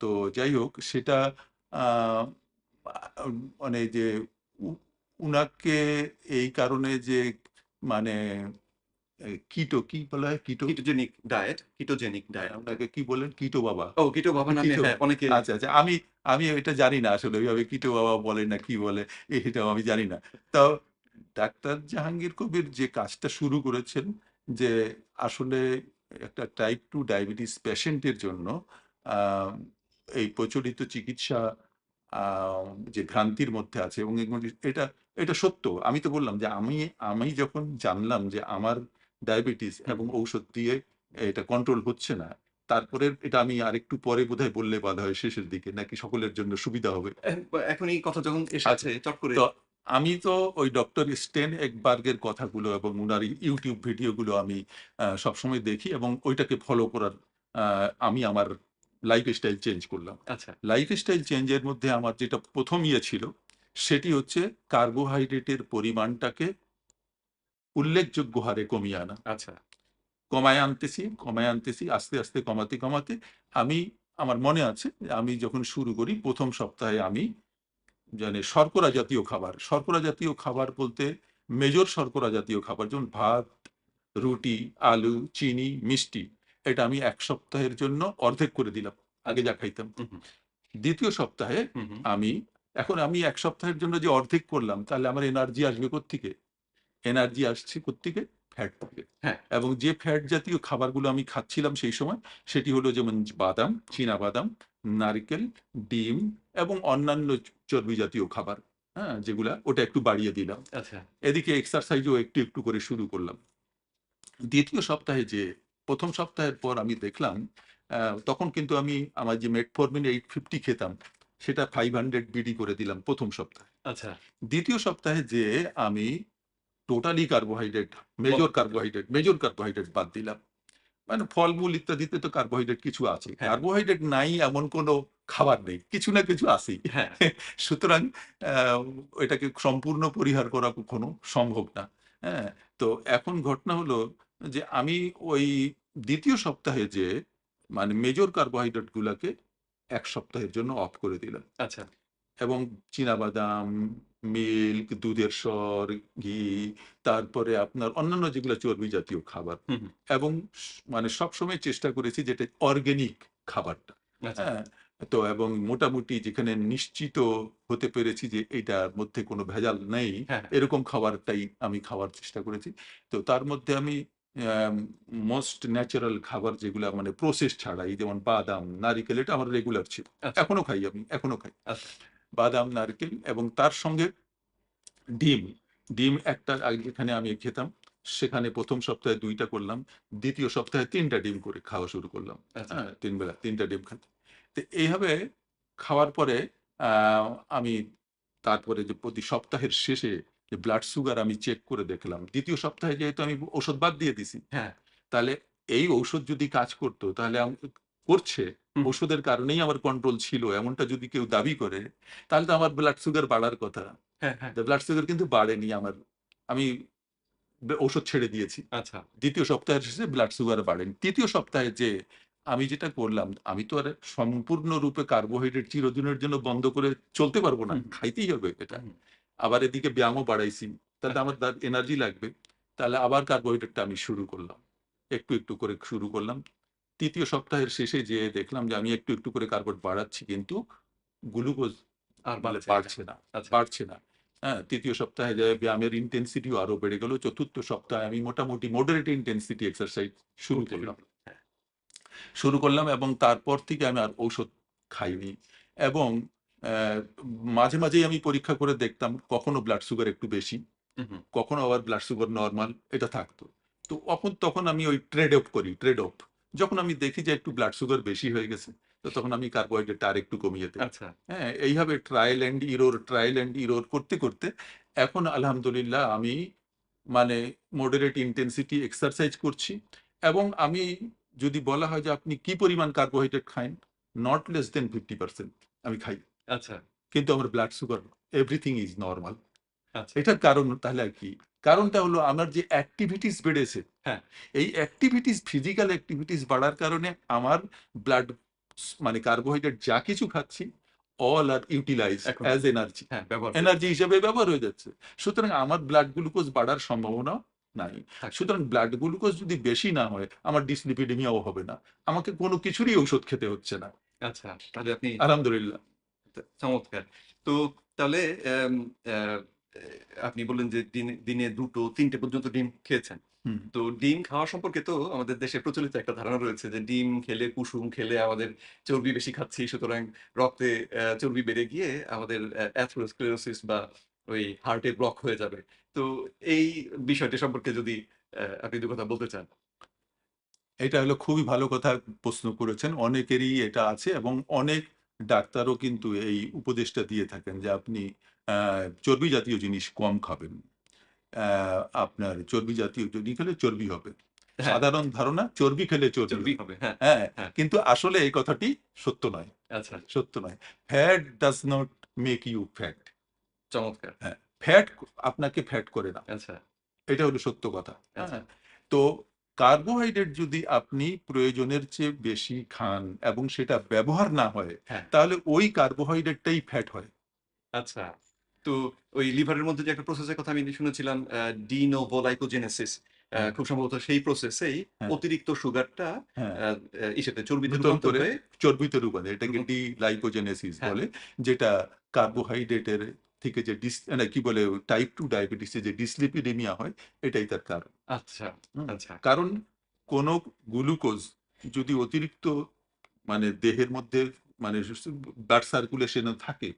তো যাই হোক সেটা আ আ মানে যে উ উনাকে এই কারণে যে মানে কি বলা হয়? Ketogenic diet. উনাকে কি বললেন? কিটো বাবা। ও কিটো বাবা নামে কিটো হ্যাঁ, অনেকে আচ্ছা, আচ্ছা। আমি আমি এটা জানি না আসলে ওইভাবে কিটো বাবা বলে না কি বলে এটাও আমি জানি না। তো ডাক্তার জাহাঙ্গীর কবির যে কাজটা শুরু করেছেন যে আসলে একটা টাইপ 2 ডায়াবেটিস পেশেন্ট এর জন্য আ এই প্রচলিত চিকিৎসা আ যে ভ্রান্তির মধ্যে আছে এবং এটা এটা সত্য। আমি তো বললাম যে আমি আমি যখন জানলাম যে আমার ডায়াবেটিস হুম, এবং হুম। ঔষধ দিয়ে এটা কন্ট্রোল হচ্ছে না। তারপরে এটা আমি আরেকটু পরে বোধহয় বললে ভালো হয় শেষের দিকে নাকি সকলের জন্য সুবিধা হবে। এখন এই কথা যখন আচ্ছা। এসেছে চট করে তো আমি তো ওই ডক্টর স্টেন একবার্গের কথাগুলো এবং উনার ইউটিউব ভিডিওগুলো আমি সবসময় দেখি এবং ওইটাকে ফলো করার আমি আমার লাইফস্টাইল চেঞ্জ করলাম। আচ্ছা, লাইফস্টাইল চেঞ্জের মধ্যে আমার যেটা ১ম ইয়ে ছিল, সেটি হচ্ছে কার্বোহাইড্রেটের পরিমাণটাকে উল্লেখযোগ্য হারে কমিয়ে আনা। আচ্ছা, কমায় আনতেছি আস্তে, আস্তে কমাতে আমি আমার মনে আছে যে আমি যখন শুরু করি ১ম সপ্তাহে আমি শর্করা জাতীয় খাবার বলতে মেজর শর্করা জাতীয় খাবার যেমন ভাত, রুটি, আলু, চিনি, মিষ্টি এটা আমি ১ সপ্তাহের জন্য অর্ধেক করে দিলাম। আগে আচ্ছা। যা খাইতাম। হু, হু, ২য় সপ্তাহে হু, হু। আমি আমি ১ সপ্তাহের জন্য যে অর্ধেক করলাম তাহলে আমার এনার্জি আসবে কোত্থেকে? এনার্জি আসছে কোত্থেকে? ফ্যাট থেকে। হ্যাঁ, এবং যে ফ্যাট জাতীয় খাবারগুলো আমি খাচ্ছিলাম সেই সময় সেটি হলো যেমন বাদাম, চিনাবাদাম, নারিকেল, ডিম এবং অন্যান্য চর্বি জাতীয় খাবার। হ্যাঁ? যেগুলা ওটা একটু বাড়িয়ে দিলাম। আচ্ছা, এদিকে এক্সারসাইজও একটু করে শুরু করলাম। ২য় সপ্তাহে যেয়ে ১ম সপ্তাহের পর আমি দেখলাম তখন কিন্তু আমি আমার যে মেটফরমিন 850 খেতাম সেটা 500 বিডি করে দিলাম ১ম সপ্তাহে। আচ্ছা। ২য় সপ্তাহে যেয়ে আমি টোটালি বন্ধ করে দিলেন। মেজর কার্বোহাইড্রেট বাদ দিলাম। মানে ফলমূল ইত্যাদিতে তো কার্বোহাইড্রেট কিছু আছে। হ্যাঁ, কার্বোহাইড্রেট নাই এমন কোনো খাবার নেই। কিছু না কিছু আছেই। হ্যাঁ, সুতরাং আ এটাকে সম্পূর্ণ পরিহার করা কখনো সম্ভব না। হ্যাঁ? তো এখন ঘটনা হলো যে আমি ওই ২য় সপ্তাহে যেয়ে মানে মেজর কার্বোহাইড্রেট গুলাকে ১ সপ্তাহের জন্য অফ করে দিলাম। আচ্ছা। এবং চিনাবাদাম, মিল্ক, দুধের স্বর, ঘি, তারপরে আপনার অন্যান্য যেগুলা চর্বি জাতীয় খাবার হু, হু। এবং মানে সবসময় চেষ্টা করেছি যেটা অর্গানিক খাবারটা। আচ্ছা। হ্যাঁ? তো এবং মোটামুটি যেখানে নিশ্চিত হতে পেরেছি যে এইটার মধ্যে কোনো ভেজাল নেই, হ্যাঁ, হ্যাঁ। এরকম খাবারটাই আমি খাওয়ার চেষ্টা করেছি। তো তার মধ্যে আমি অ্যাম মোস্ট ন্যাচারাল খাবার যেগুলা মানে প্রসেস ছাড়াই যেমন বাদাম, নারিকেল এটা আমার রেগুলার ছিল। আচ্ছা, এখনো খাই। আচ্ছা, বাদাম, নারকেল এবং তার সঙ্গে ডিম। ডিম একটা যেখানে আমি খেতাম, সেখানে ১ম সপ্তাহে ২ টা করলাম। ২য় সপ্তাহে ৩ টা ডিম করে খাওয়া শুরু করলাম। আচ্ছা, হ্যাঁ? ৩ বেলা ৩ টা ডিম খাচ্ছি। তো এইভাবে খাওয়ার পরে আ আমি তারপরে যে প্রতি সপ্তাহের শেষে যে ব্লাড সুগার আমি চেক করে দেখলাম। ২য় সপ্তাহে যেহেতু আমি ঔষধ বাদ দিয়ে দিছি। হ্যাঁ। তাহলে এই ঔষধ যদি কাজ করত তাহলে করছে, হু, হু। ওষুধের কারণেই আমার কন্ট্রোল ছিল এমনটা যদি কেউ দাবি করে, তাহলে তো আমার ব্লাড সুগার বাড়ার কথা। হ্যাঁ, হ্যাঁ। ব্লাড সুগার কিন্তু বাড়েনি আমার। আমি ঔষধ ছেড়ে দিয়েছি। আচ্ছা। ২য় সপ্তাহের শেষে ব্লাড সুগার বাড়েনি। ৩য় সপ্তাহে যেয়ে আমি যেটা করলাম, আমি তো আর সম্পূর্ণরূপে কার্বোহাইড্রেট চিরদিনের জন্য বন্ধ করে চলতে পারব হু, না। হু, খাইতেই হবে হু, এটা। হু। আবার এদিকে ব্যায়ামও বাড়াইছি। তাহলে তো আচ্ছা, আমার এনার্জি লাগবে। তাহলে আবার কার্বোহাইড্রেটটা আমি শুরু করলাম। একটু করে শুরু করলাম। ৩য় সপ্তাহের শেষে যেয়ে দেখলাম যে আমি একটু করে কার্বোহাইড্রেট বাড়াচ্ছি কিন্তু গ্লুকোজ আর বাড়ছে না। বাড়ছে না, আচ্ছা, বাড়ছে না। হ্যাঁ? ৩য় সপ্তাহে যেয়ে ব্যায়ামের ইনটেনসিটিও আরো বেড়ে গেল। ৪র্থ সপ্তাহে আমি মোটামুটি মডারেট ইনটেনসিটি এক্সারসাইজ শুরু করতে শুরু করলাম। করলেন। হ্যাঁ। এবং তারপর থেকে আমি আর ঔষধ খাইনি। এবং মাঝে মাঝেই আমি পরীক্ষা করে দেখতাম কখনো ব্লাড সুগার একটু বেশি, হু, হু। কখনো আবার ব্লাড সুগার নরমাল এটা থাকতো। তো তখন আমি ওই ট্রেড অফ। যখন আমি দেখি যে একটু ব্লাড সুগার বেশি হয়ে গেছে, তো তখন আমি কার্বোহাইড্রেটটা আরেকটু কমিয়ে দেই। আচ্ছা, হ্যাঁ? এইভাবে ট্রায়াল অ্যান্ড ইরর করতে এখন আলহামদুলিল্লাহ আমি মানে মডারেট ইনটেনসিটি এক্সারসাইজ করছি এবং আমি যদি বলা হয় যে আপনি কি পরিমাণ carbohydrate Khan, not less than 50% আমি খাই। আচ্ছা, কিন্তু আমার blood sugar everything is normal. আচ্ছা। এটার কারণ তাহলে আর কি? কারণটা হলো আমার যে এক্টিভিটিস বেড়েছে, হ্যাঁ, এই ফিজিক্যাল এক্টিভিটিস বাড়ার কারণে আমার ব্লাড মানে কার্বোহাইড্রেট যা কিছু খাচ্ছি অল আর ইউটিলাইজড এখন অ্যাজ এনার্জি। হ্যাঁ, ব্যবহার হয়ে এনার্জি হিসেবে ব্যবহার হয়ে যাচ্ছে। সুতরাং আমার ব্লাড গ্লুকোজ বাড়ার সম্ভাবনা নাই। থাকছে না। সুতরাং ব্লাড গ্লুকোজ যদি বেশি না হয়, আমার ডিসলিপিডেমিয়াও হবে না। আমাকে কোনো কিছুরই ঔষধ খেতে হচ্ছে না। আচ্ছা, তাহলে আপনি আলহামদুলিল্লাহ। চমৎকার। তো তাহলে এম অ্যা এ আপনি বললেন যে দিনে ২ টো ৩ টে পর্যন্ত ডিম খেয়েছেন। হুম। তো ডিম খাওয়া সম্পর্কে তো আমাদের দেশে প্রচলিত একটা ধারণা রয়েছে যে ডিম খেলে, কুসুম খেলে আমাদের চর্বি বেশি খাচ্ছি। সুতরাং রক্তে চর্বি বেড়ে গিয়ে আমাদের অ্যাথেরোস্ক্লেরোসিস বা ওই হার্টে ব্লক হয়ে যাবে। তো এই বিষয়টি সম্পর্কে যদি আপনি ২ কথা বলতে চান। এটা হলো খুবই ভালো কথা প্রশ্ন করেছেন। অনেকেরই এটা আছে এবং অনেক ডাক্তারও কিন্তু এই উপদেশটা দিয়ে থাকেন যে আপনি চর্বি জাতীয় জিনিস কম খাবেন। আপনার চর্বি জাতীয় যদি খেলে চর্বি হবে। হ্যাঁ, সাধারণ ধারণা চর্বি খেলে চর্বি চর্বি হয়। হবে। হ্যাঁ, হ্যাঁ, হ্যাঁ। কিন্তু আসলে এই কথাটি সত্য নয়। আচ্ছা, সত্য নয়। Fat does not make you fat. চমৎকার। হ্যাঁ, ফ্যাট আপনাকে ফ্যাট করে না। আচ্ছা, এটা হলো সত্য কথা। আচ্ছা। হ্যাঁ? তো কার্বোহাইড্রেট যদি আপনি প্রয়োজনের চেয়ে বেশি খান এবং সেটা ব্যবহার না হয়, হ্যাঁ, তাহলে ওই কার্বোহাইড্রেটটাই ফ্যাট হয়। আচ্ছা। তো ওই লিভারের মধ্যে যে একটা প্রসেস এর কথা আমি শুনেছিলাম ডি নোভো লাইকোজেনেসিস। হ্যাঁ, খুব সম্ভবত সেই প্রসেসেই হ্যাঁ, অতিরিক্ত সুগারটা হ্যাঁ। আ আ ইসেতে চর্বিতে নূতন রূপান্তর করে হয়ে চর্বিতে রূপান্তর। এটাকে রূপন ডি-লাইকোজেনেসিস হ্যাঁ, বলে। যেটা কার্বোহাইড্রেটের থেকে যে মানে কি বলে টাইপ 2 ডায়াবেটিসে যে ডিসলিপিডেমিয়া হয়, এটাই তার কারণ। আচ্ছা, হুম? আচ্ছা। কারণ কোনো গ্লুকোজ যদি অতিরিক্ত মানে দেহের মধ্যে মানে ব্লাড সার্কুলেশন এ থাকে,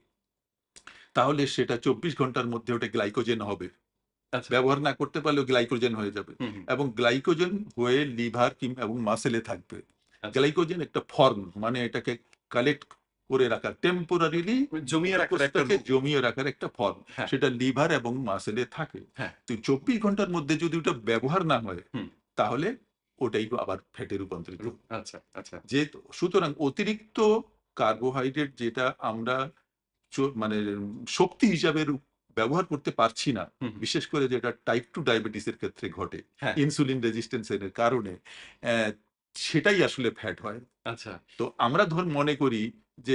তাহলে সেটা ২৪ ঘন্টার মধ্যে ওটা গ্লাইকোজেন হবে। আচ্ছা। ব্যবহার না করতে পারলেও গ্লাইকোজেন হয়ে যাবে। হুম, হুম। এবং গ্লাইকোজেন হয়ে লিভার এবং মাসেলে থাকবে। আচ্ছা। গ্লাইকোজেন একটা ফর্ম, মানে এটাকে কালেক্ট করে রাখার টেম্পোরারিলি ওই জমিয়ে রাখার একটা গ্লুকোজটাকে রূপ। জমিয়ে রাখার একটা ফর্ম। হ্যাঁ, সেটা লিভার এবং মাসেলে থাকে। হ্যাঁ। তো ২৪ ঘন্টার মধ্যে যদি ওটা ব্যবহার না হয়, হুম। তাহলে ওটাই আবার ফ্যাটে রূপান্তরিত রূপ হবে। আচ্ছা, আচ্ছা। যেহেতু সুতরাং অতিরিক্ত কার্বোহাইড্রেট যেটা আমরা মানে শক্তি হিসাবে ব্যবহার করতে পারছি না। হুম, হুম। বিশেষ করে যেটা টাইপ 2 ডায়াবেটিসের ক্ষেত্রে ঘটে। হ্যাঁ, ইনসুলিন রেজিস্ট্যান্স এর কারণে অ্যা সেটাই আসলে ফ্যাট হয়। আচ্ছা, তো আমরা মনে করি যে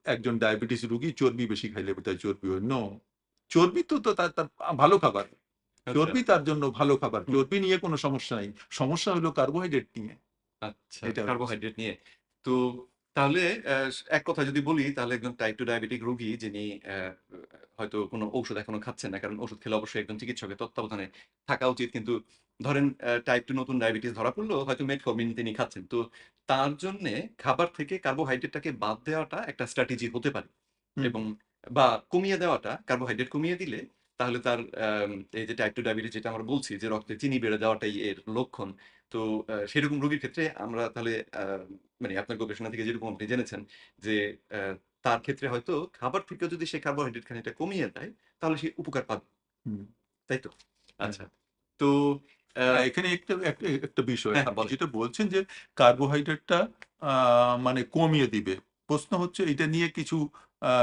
একজন ডায়াবেটিস রোগী চর্বি বেশি খাইলে বোধহয় চর্বি হয়। নো। চর্বি তো তার তার ভালো খাবার। আচ্ছা। চর্বি তার জন্য ভালো খাবার। হুম। চর্বি নিয়ে কোনো সমস্যা নাই। সমস্যা হলো কার্বোহাইড্রেট নিয়ে। আচ্ছা, এটা হচ্ছে। কার্বোহাইড্রেট নিয়ে। তো তাহলে এক কথায় যদি বলি তাহলে একজন টাইপ 2 ডায়াবেটিক রোগী যিনি হয়তো কোনো ঔষধ এখনো খাচ্ছেন না। কারণ ওষুধ খেলে অবশ্যই একজন চিকিৎসকের তত্ত্বাবধানে থাকা উচিত। কিন্তু ধরেন টাইপ 2 নতুন ডায়াবেটিস ধরা পড়লো হয়তো মেটফরমিন তিনি খাচ্ছেন। তো তার জন্যে খাবার থেকে কার্বোহাইড্রেটটাকে বাদ দেওয়াটা একটা স্ট্র্যাটেজি হতে পারে। হুম, এবং বা কমিয়ে দেওয়াটা কার্বোহাইড্রেট কমিয়ে দিলে তাহলে তার এই যে টাইপ 2 ডায়াবেটিস যেটা আমরা বলছি যে রক্তে চিনি বেড়ে যাওয়াটাই এর লক্ষণ। তো সেরকম রোগীর ক্ষেত্রে আমরা তাহলে মানে আপনার গবেষণা থেকে যেরকম আপনি জেনেছেন যে অ্যা তার ক্ষেত্রে হয়তো খাবার থেকেও যদি সে কার্বোহাইড্রেট খানিকটা কমিয়ে দেয়, তাহলে সে উপকার পাবে। হুম, তাই তো? হ্যাঁ। আচ্ছা। তো অ্যা এখানে একটা একটা একটা বিষয়। হ্যাঁ, হ্যাঁ আপনি বলেন। যেটা বলছেন যে কার্বোহাইড্রেটটা আ মানে কমিয়ে দিবে। প্রশ্ন হচ্ছে এটা নিয়ে কিছু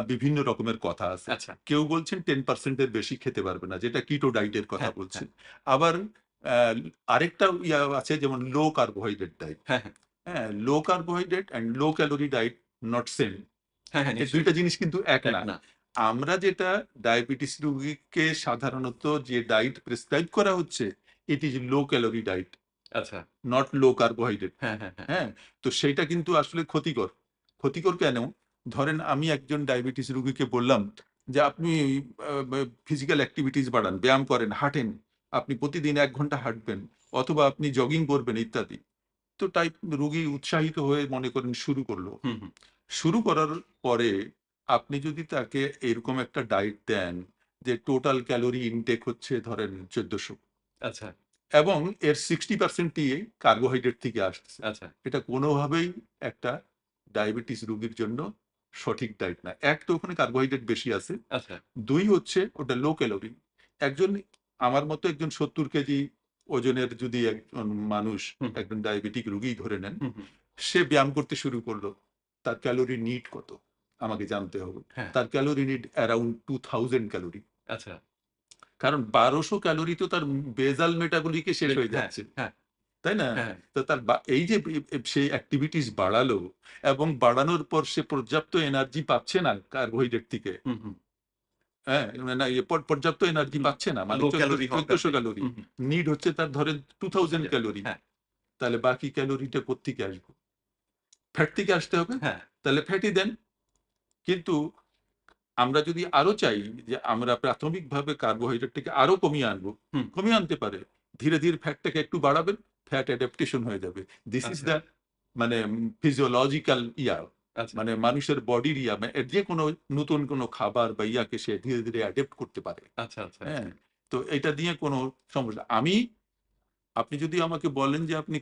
বিভিন্ন রকমের কথা আছে। আচ্ছা। কেউ বলছেন 10% এর বেশি খেতে পারবে না। যেটা কিটো ডায়েট এর কথা হ্যাঁ, হ্যাঁ, বলছেন। আবার অ্যা আরেকটা আছে, যেমন লো কার্বোহাইড্রেট ডায়েট। হ্যাঁ, হ্যাঁ, হ্যাঁ? লো carbohydrate and low calorie diet not same. হ্যাঁ, হ্যাঁ এই ২ নিশ্চয়ই। টা জিনিস কিন্তু এক এক না। না। আমরা যেটা ডায়াবেটিস রোগীকে সাধারণত যে ডায়েট প্রেসক্রাইব করা হচ্ছে, ইট ইস লো ক্যালোরি ডায়েট। আচ্ছা। Not low carbohydrate. হ্যাঁ, হ্যাঁ, হ্যাঁ। হ্যাঁ? তো সেইটা কিন্তু আসলে ক্ষতিকর। ক্ষতিকর কেন? ধরেন আমি একজন ডায়াবেটিস রোগীকে বললাম যে, "আপনি আ বা ফিজিক্যাল এক্টিভিটিস বাড়ান, ব্যায়াম করেন, হাঁটেন। আপনি প্রতিদিন ১ ঘন্টা হাঁটবেন অথবা আপনি জগিং করবেন ইত্যাদি।" তো রোগী উৎসাহিত হয়ে মনে করেন শুরু করল। হুম, হুম। শুরু করার পরে আপনি যদি তাকে এরকম একটা ডায়েট দেন যে টোটাল ক্যালোরি ইনটেক হচ্ছে ধরেন ১৪০০, আচ্ছা, এবং এর 60% ই কার্বোহাইড্রেট থেকে আসছে। আচ্ছা, এটা কোনোভাবেই একটা ডায়াবেটিস রোগীর জন্য সঠিক ডায়েট না। এক তো ওখানে কার্বোহাইড্রেট বেশি আছে। আচ্ছা। ২ হচ্ছে ওটা লো ক্যালোরি। একজন আমার মতো একজন ৭০ কেজি ওজনের যদি একজন মানুষ, হুম, হুম, একজন ডায়াবেটিক রোগী ধরে নেন, হুম, হুম। সে ব্যায়াম করতে শুরু করলো। তার ক্যালোরি নিড কত? আমাকে জানতে হবে। হ্যাঁ, তার ক্যালোরি নিড অ্যারাউন্ড 2000 ক্যালোরি। আচ্ছা। কারণ ১২০০ ক্যালোরি তো তার বেসাল মেটাবলিকে শেষ হয়ে হ্যাঁ, যাচ্ছে। হ্যাঁ, তাই না? হ্যাঁ। তো তার এই যে সে এক্টিভিটিস বাড়ালো এবং বাড়ানোর পর সে পর্যাপ্ত এনার্জি পাচ্ছে না কার্বোহাইড্রেট থেকে। হুম, হুম। হ্যাঁ? না পর্যাপ্ত এনার্জি হুম। পাচ্ছে না। মানে লো ক্যালোরি হওয়ার ১৪০০ কারণে। ক্যালোরি। হুম, হুম। নিড হচ্ছে তার ধরেন 2000 2000 ক্যালোরি। হ্যাঁ, তাহলে বাকি ক্যালোরিটা কোত্থেকে আসবে? ফ্যাট থেকে আসতে হবে। হ্যাঁ। তাহলে ফ্যাটই দেন। কিন্তু আমরা যদি আরো চাই যে আমরা প্রাথমিকভাবে কার্বোহাইড্রেটটাকে আরো কমিয়ে আনবো, হুম। কমিয়ে আনতে পারে। ধীরে, ধীরে ফ্যাটটাকে একটু বাড়াবেন, ফ্যাট অ্যাডাপ্টেশন হয়ে যাবে। দিস ইস আচ্ছা, দ্যা মানে ফিজিওলজিক্যাল আচ্ছা, মানে মানুষের বডির মানে যেকোনো নতুন কোনো খাবার বা ইয়াকে সে ধীরে, ধীরে অ্যাডপ্ট করতে পারে। আচ্ছা, আচ্ছা, আচ্ছা। হ্যাঁ? তো এটা নিয়ে কোনো সমস্যা আপনি যদি আমাকে বলেন যে আপনি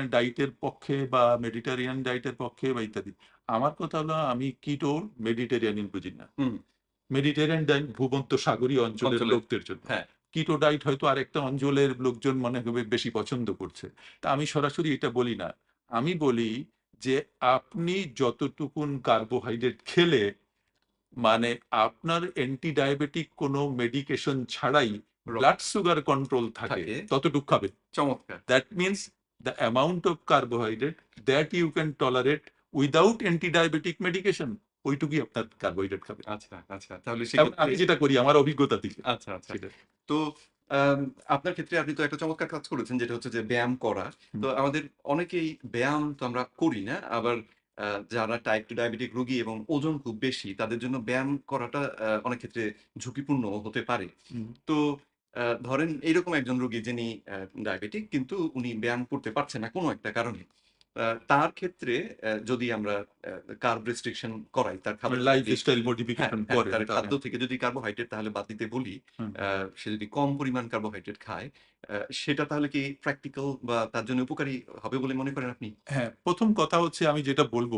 ডায়েটের পক্ষে বা মেডিটেরিয়ান ডায়েটের পক্ষে বা ইত্যাদি। আমার কথা হলো আমি কিটো মেডিটেরিয়ানিয়ান বুঝি না। হুম। মেডিটেরিয়ান ভূমধ্য সাগরীয় অঞ্চলের অঞ্চলের। লোকদের জন্য। হ্যাঁ, কিটো ডায়েট হয়তো আরেকটা অঞ্চলের লোকজন মনে হবে বেশি পছন্দ করছে। তা আমি সরাসরি এটা বলি না। আমি বলি যে আপনি যতটুকুন কার্বোহাইড্রেট খেলে মানে আপনার অ্যান্টি ডায়াবেটিক কোনো মেডিকেশন ছাড়াই ব্লাড রক্ত সুগার কন্ট্রোল থাকে থাকে। ততটুক খাবেন। চমৎকার! That means the amount of carbohydrate that you can tolerate without anti-diabetic medication ওইটুকুই আপনার কার্বোহাইড্রেট খাবেন। আচ্ছা, আচ্ছা। তাহলে এবং সেক্ষেত্রে আমি যেটা করি আমার অভিজ্ঞতা থেকে আচ্ছা, আচ্ছা। সেটা। তো আম আপনার ক্ষেত্রে আপনি তো একটা চমৎকার কাজ করেছেন যেটা হচ্ছে যে ব্যায়াম করা। হুম, তো আমাদের অনেকেই ব্যায়াম তো আমরা করি না। আবার যারা টাইপ 2 ডায়াবেটিক রোগী এবং ওজন খুব বেশি তাদের জন্য ব্যায়াম করাটা অনেক ক্ষেত্রে ঝুঁকিপূর্ণও হতে পারে। হুম। তো ধরেন এইরকম একজন রোগী যিনি ডায়াবেটিক কিন্তু উনি ব্যায়াম করতে পারছেন না কোনো একটা কারণে। তার ক্ষেত্রে যদি আমরা কার্ব রেস্ট্রিকশন করাই তার খাদ্য মানে থেকে যদি লাইফস্টাইল হ্যাঁ, মডিফিকেশন হ্যাঁ, করেন তার তাহলে খাদ্য থেকে যদি কার্বোহাইড্রেট তাহলে বাদ দিতে বলি, হুম। আ সে যদি কম পরিমাণ কার্বোহাইড্রেট খায়, সেটা তাহলে কি প্র্যাকটিক্যাল বা তার জন্য উপকারী হবে বলে মনে করেন আপনি? হ্যাঁ, ১ম কথা হচ্ছে আমি যেটা বলব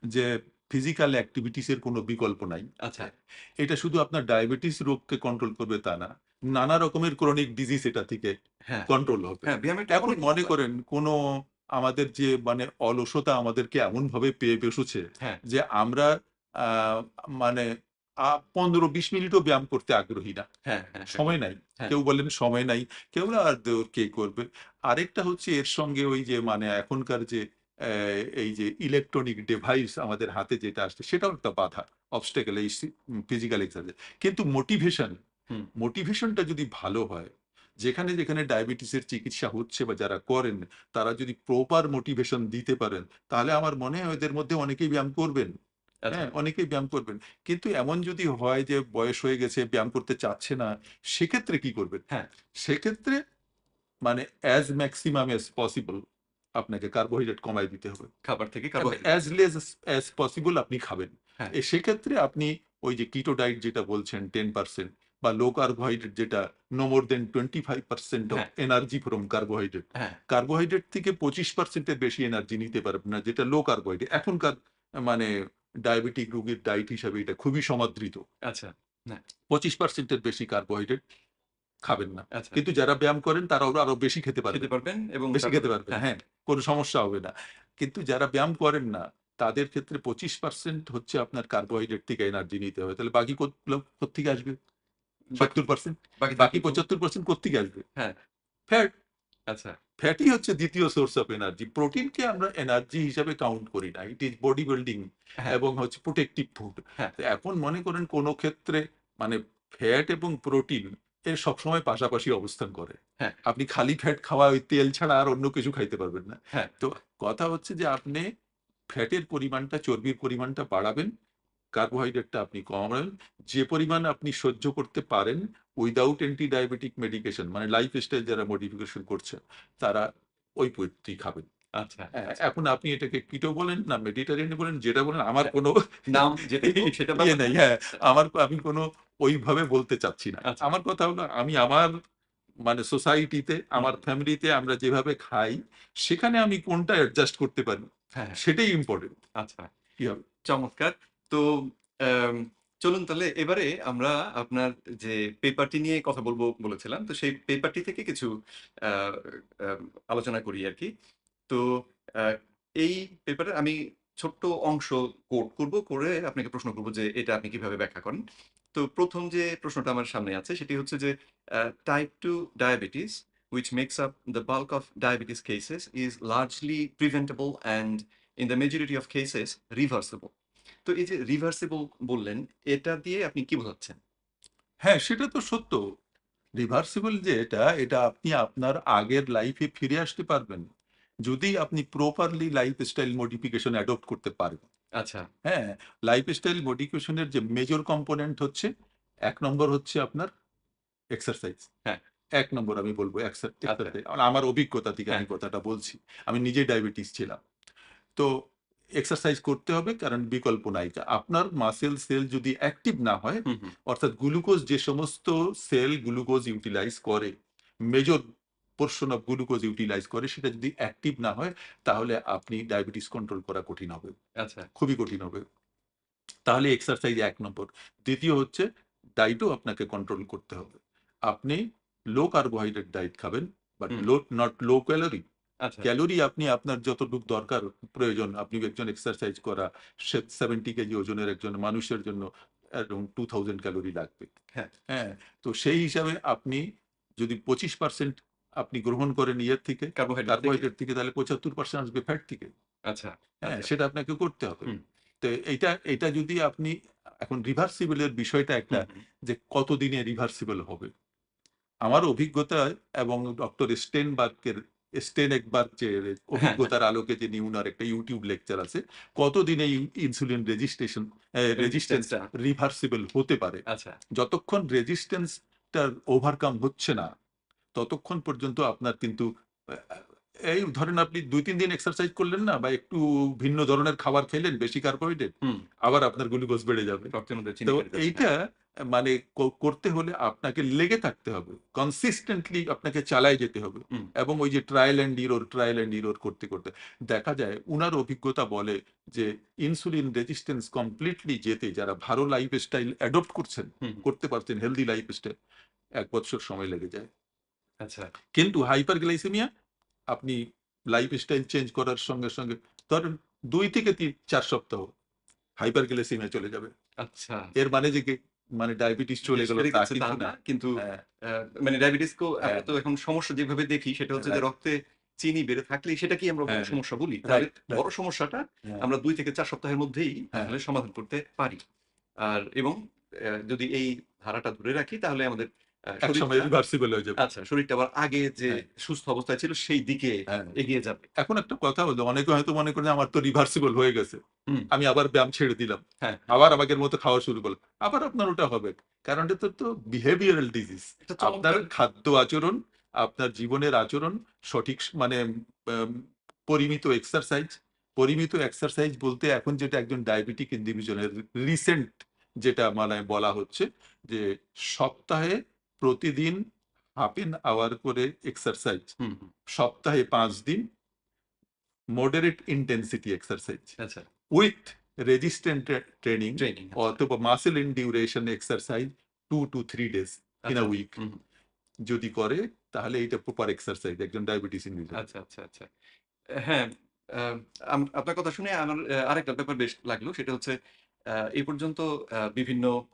যে ফিজিক্যাল অ্যাক্টিভিটিস এর কোনো বিকল্প নাই। আচ্ছা, এটা শুধু আপনার ডায়াবেটিস রোগকে কন্ট্রোল করবে তা না। নানা রকমের ক্রনিক ডিজিজ এটা থেকে হ্যাঁ, কন্ট্রোল হবে। হ্যাঁ, ব্যায়ামের তো এখন অনেক মনে উপকার। করেন কোনো আমাদের যে মানে অলসতা আমাদেরকে এমনভাবে পেয়ে বসেছে হ্যাঁ, যে আমরা আ মানে ১৫-২০ মিনিটও ব্যায়াম করতে আগ্রহী না। হ্যাঁ, হ্যাঁ, হ্যাঁ, সময় নাই। হ্যাঁ, কেউ বলেন সময় নাই। কেউ আর কে করবে? আরেকটা হচ্ছে এর সঙ্গে ওই যে মানে এখনকার যে এই যে ইলেকট্রনিক ডিভাইস আমাদের হাতে যেটা আসছে সেটাও একটা বাধা। অবস্ট্যাকল এই ফিজিক্যাল এক্সারসাইজ। কিন্তু হুম, মোটিভেশনটা যদি ভালো হয়, যেখানে ডায়াবেটিসের চিকিৎসা হচ্ছে বা যারা করেন, তারা যদি প্রপার মোটিভেশন দিতে পারেন, তাহলে আমার মনে হয় এদের মধ্যে অনেকেই ব্যায়াম করবেন। আচ্ছা, হ্যাঁ, অনেকেই ব্যায়াম করবেন। কিন্তু এমন যদি হয় যে বয়স হয়ে গেছে, ব্যায়াম করতে চাচ্ছে না, সেক্ষেত্রে কি করবেন? হ্যাঁ, সেক্ষেত্রে মানে as maximum as possible আপনাকে কার্বোহাইড্রেট কমায় দিতে হবে। খাবার থেকে এবং carbohydrate. as less as possible আপনি খাবেন। হ্যাঁ, সেক্ষেত্রে আপনি ওই যে কিটো ডায়েট যেটা বলছেন 10% বা লো কার্বোহাইড্রেট যেটা no more than 25% of হ্যাঁ, energy from carbohydrate। হ্যাঁ, কার্বোহাইড্রেট থেকে 25% এর বেশি এনার্জি নিতে পারবেন না যেটা লো কার্বোহাইড্রেট। এখনকার মানে ডায়াবেটিক রোগীর ডায়েট হিসাবে এটা খুবই সমাদৃত। আচ্ছা, হ্যাঁ, 25% এর বেশি কার্বোহাইড্রেট খাবেন না। আচ্ছা। কিন্তু যারা ব্যায়াম করেন তারা আরো বেশি খেতে খেতে পারবেন। পারবেন এবং বেশি খেতে তারপরে পারবেন, হ্যাঁ, হ্যাঁ, কোনো সমস্যা হবে না। কিন্তু যারা ব্যায়াম করেন না, তাদের ক্ষেত্রে 25% হচ্ছে আপনার কার্বোহাইড্রেট থেকে এনার্জি নিতে হবে। তাহলে বাকি গুলো কোত্থেকে আসবে? বাকি ৭০%? বাকি বাকি ৩৫ ৭৫% কোত্থেকে আসবে? হ্যাঁ, ফ্যাট। আচ্ছা, ফ্যাটই হচ্ছে ২য় সোর্স অফ এনার্জি। প্রোটিনকে আমরা এনার্জি হিসাবে কাউন্ট করি না। ইট ইস বডি বিল্ডিং হ্যাঁ, এবং হচ্ছে প্রোটেক্টিভ ফুড। হ্যাঁ, তো এখন মনে করেন কোন ক্ষেত্রে মানে ফ্যাট এবং প্রোটিন সবসময় পাশাপাশি অবস্থান করে। হ্যাঁ, আপনি খালি ফ্যাট খাওয়া ওই তেল ছাড়া আর অন্য কিছু খাইতে পারবেন না। হ্যাঁ, তো কথা হচ্ছে যে আপনি ফ্যাটের পরিমাণটা, চর্বির পরিমাণটা বাড়াবেন, কার্বোহাইড্রেটটা আপনি কমাবেন। যে পরিমাণ আপনি সহ্য করতে পারেন উইথআউট অ্যান্টি ডায়াবেটিক মেডিকেশন মানে লাইফস্টাইল যারা মডিফিকেশন করছে তারা ওই পদ্ধতি খাবেন। আচ্ছা, হ্যাঁ, আচ্ছা। এখন আপনি এটাকে কিটো বলেন না মেডিটেরিয়ান বলেন যেটা বলেন আমার হ্যাঁ, কোনো নাম যেটাই হোক সেটা ইয়ে ব্যাপার না। নেই। হ্যাঁ, আমি কোনো ওইভাবে বলতে চাচ্ছি না। আচ্ছা, আমার কথা হলো আমি আমার মানে সোসাইটিতে হুম, আমার ফ্যামিলিতে আমরা যেভাবে খাই সেখানে আমি কোনটা অ্যাডজাস্ট করতে পারি হ্যাঁ, হ্যাঁ, সেটাই ইম্পোর্টেন্ট। আচ্ছা। কি হবে? চমৎকার! তো অ্যাম চলুন তাহলে এবারে আমরা আপনার যে পেপারটি নিয়ে কথা বলব বলেছিলাম। তো সেই পেপারটি থেকে কিছু আ আম আলোচনা করি আরকি। তো আ এই পেপারে আমি ছোট্ট অংশ কোট করব, করে আপনাকে প্রশ্ন করব যে এটা আপনি কিভাবে ব্যাখ্যা করেন। তো ১ম যে প্রশ্নটা আমার সামনে আছে সেটি হচ্ছে যে type 2 diabetes which makes up the bulk of diabetes cases is largely preventable and in the majority of cases reversible. তো এই যে রিভার্সিবল বললেন, এটা দিয়ে আপনি কি বোঝাচ্ছেন? হ্যাঁ, সেটা তো সত্য। রিভার্সিবল যে এটা আপনি আপনার আগের লাইফে ফিরে আসতে পারবেন। যদি আপনি প্রপারলি লাইফস্টাইল মডিফিকেশন অ্যাডপ্ট করতে পারেন। আচ্ছা, হ্যাঁ? লাইফস্টাইল মডিফিকেশন এর যে মেজর কম্পোনেন্ট হচ্ছে ১ নম্বর হচ্ছে আপনার এক্সারসাইজ। হ্যাঁ, ১ নম্বর আমি বলব আচ্ছা, এক্সারসাইজ। আমার অভিজ্ঞতা থেকে হ্যাঁ, আমি কথাটা বলছি। আমি নিজেই ডায়াবেটিস ছিলাম। তো এক্সারসাইজ করতে হবে কারণ বিকল্প নাই। আপনার মাসল সেল যদি অ্যাক্টিভ না হয়, হুম, হুম, অর্থাৎ গ্লুকোজ যে সমস্ত সেল গ্লুকোজ ইউটিলাইজ করে, major portion of glucose utilize করে সেটা যদি অ্যাক্টিভ না হয় তাহলে আপনি ডায়াবেটিস কন্ট্রোল করা কঠিন হবে। আচ্ছা, খুবই কঠিন হবে। তাহলে এক্সারসাইজ ১ নম্বর। দ্বিতীয় হচ্ছে ডায়েটও আপনাকে কন্ট্রোল করতে হবে। আপনি লো কার্বোহাইড্রেট ডায়েট খাবেন, but hmm, not low calorie. আচ্ছা। ক্যালোরি আপনি আপনার যতটুক দরকার প্রয়োজন, আপনি একজন এক্সারসাইজ করা 70 কেজি ওজনের একজন মানুষের জন্য অ্যারাউন্ড 2000 ক্যালোরি লাগবে। হ্যাঁ, হ্যাঁ? তো সেই হিসাবে আপনি যদি 25% আপনি গ্রহণ করেন ইয়ের থেকে, কার্বোহাইড্রেট থেকে। কার্বোহাইড্রেট থেকে, তাহলে 75% আসবে ফ্যাট থেকে। আচ্ছা, হ্যাঁ? আচ্ছা। সেটা আপনাকে করতে হবে। হুম, তো এইটা যদি আপনি এখন রিভার্সিবল এর বিষয়টা একটা, হুম, হুম। যে কতদিনে রিভার্সিবল হবে? আমার অভিজ্ঞতায় এবং ডক্টর স্টেনবার্গ যে হ্যাঁ, হ্যাঁ। অভিজ্ঞতার আলোকে যে উনার একটা ইউটিউব লেকচার আছে, কতদিনে ইনসুলিন রেজিস্ট্যান্স রেজিস্ট্যান্সটা। রিভার্সিবল হতে পারে। আচ্ছা। যতক্ষণ রেজিস্ট্যান্সটার ওভারকাম হচ্ছে না, ততক্ষণ পর্যন্ত আপনার কিন্তু আ এই ধরেন আপনি ২-৩ দিন এক্সারসাইজ করলেন না, বা একটু ভিন্ন ধরনের খাবার খেলেন, বেশি কার্বোহাইড্রেট, হুম, আবার আপনার গ্লুকোজ বেড়ে যাবে। রক্তের মধ্যে তো চিনি বেড়ে যাচ্ছে। হ্যাঁ। এইটা মানে করতে হলে আপনাকে লেগে থাকতে হবে। কনসিস্টেন্টলি আপনাকে চালায় যেতে হবে। হুম, এবং ওই যে ট্রায়াল অ্যান্ড এরর করতে দেখা যায় উনার অভিজ্ঞতা বলে যে ইনসুলিন রেজিস্ট্যান্স কমপ্লিটলি যেতে যারা ভালো লাইফস্টাইল অ্যাডপ্ট করছেন, হুম, হুম। করতে পারছেন হেলথি লাইফস্টাইল, ১ বৎসর সময় লেগে যায়। আচ্ছা। কিন্তু হাইপারগ্লাইসেমিয়া আপনি লাইফস্টাইল চেঞ্জ করার সঙ্গে ধরেন ২ থেকে ৪ সপ্তাহ হাইপারগ্লাইসেমিয়া চলে যাবে। আচ্ছা। এর মানে যে মানে ডায়াবেটিস যে চলে গেল সেরে তা গেছে তা কিন্তু না। না। কিন্তু হ্যাঁ, আ মানে ডায়াবেটিসকেও আমরা হ্যাঁ, তো এখন সমস্যা যেভাবে দেখি সেটা হচ্ছে যে রাইট, রক্তে চিনি বেড়ে থাকলেই সেটাকেই আমরা বড় হ্যাঁ, সমস্যা বলি। তাহলে রাইট, রাইট, বড় সমস্যাটা হ্যাঁ, আমরা ২ থেকে ৪ সপ্তাহের মধ্যেই হ্যাঁ, আসলে সমাধান করতে পারি। আর এবং যদি এই ধারাটা ধরে রাখি তাহলে আমাদের একসময় শরীরটা রিভার্সিবল হয়ে যাবে। আচ্ছা শরীরটা আবার আগে যে হ্যাঁ, সুস্থ অবস্থায় ছিল সেই দিকে হ্যাঁ। এগিয়ে যাবে। এখন একটা কথা হলো, অনেকে হয়তো মনে করেন আমার তো রিভার্সিবল হয়ে গেছে। হুম, আমি আবার ব্যায়াম ছেড়ে দিলাম। হ্যাঁ, হ্যাঁ। আবার আগের মতো খাওয়া শুরু করলাম। আবার আপনার ওটা হবে। কারণ এটা তো বিহেভিয়ারাল ডিজিজ। এটা আপনার চমৎকার খাদ্য আচরণ, আপনার জীবনের আচরণ সঠিক মানে আম পরিমিত এক্সারসাইজ বলতে এখন যেটা একজন ডায়াবেটিক ইন্ডিভিজুয়াল এর রিসেন্ট যেটা মানে বলা হচ্ছে যে সপ্তাহে প্রতিদিন হাফ এন আওয়ার করে এক্সারসাইজ। হুম, হুম। সপ্তাহে ৫ দিন মডারেট ইনটেনসিটি এক্সারসাইজ আচ্ছা উইথ রেজিস্ট্যান্ট ট্রেনিং ট্রেনিং আচ্ছা, অথবা muscle endurance exercise 2 to 3 days in আচ্ছা, আ আচ্ছা। উইক হুম, হুম। যদি করে, তাহলে এইটা প্রপার এক্সারসাইজ একজন ডায়াবেটিস ইন্ডিভিজুয়াল। আচ্ছা, আচ্ছা, আচ্ছা। হ্যাঁ, আ আপনার কথা শুনে আমার আরেকটা ব্যাপার বেশ লাগলো। সেটা হচ্ছে এই পর্যন্ত বিভিন্ন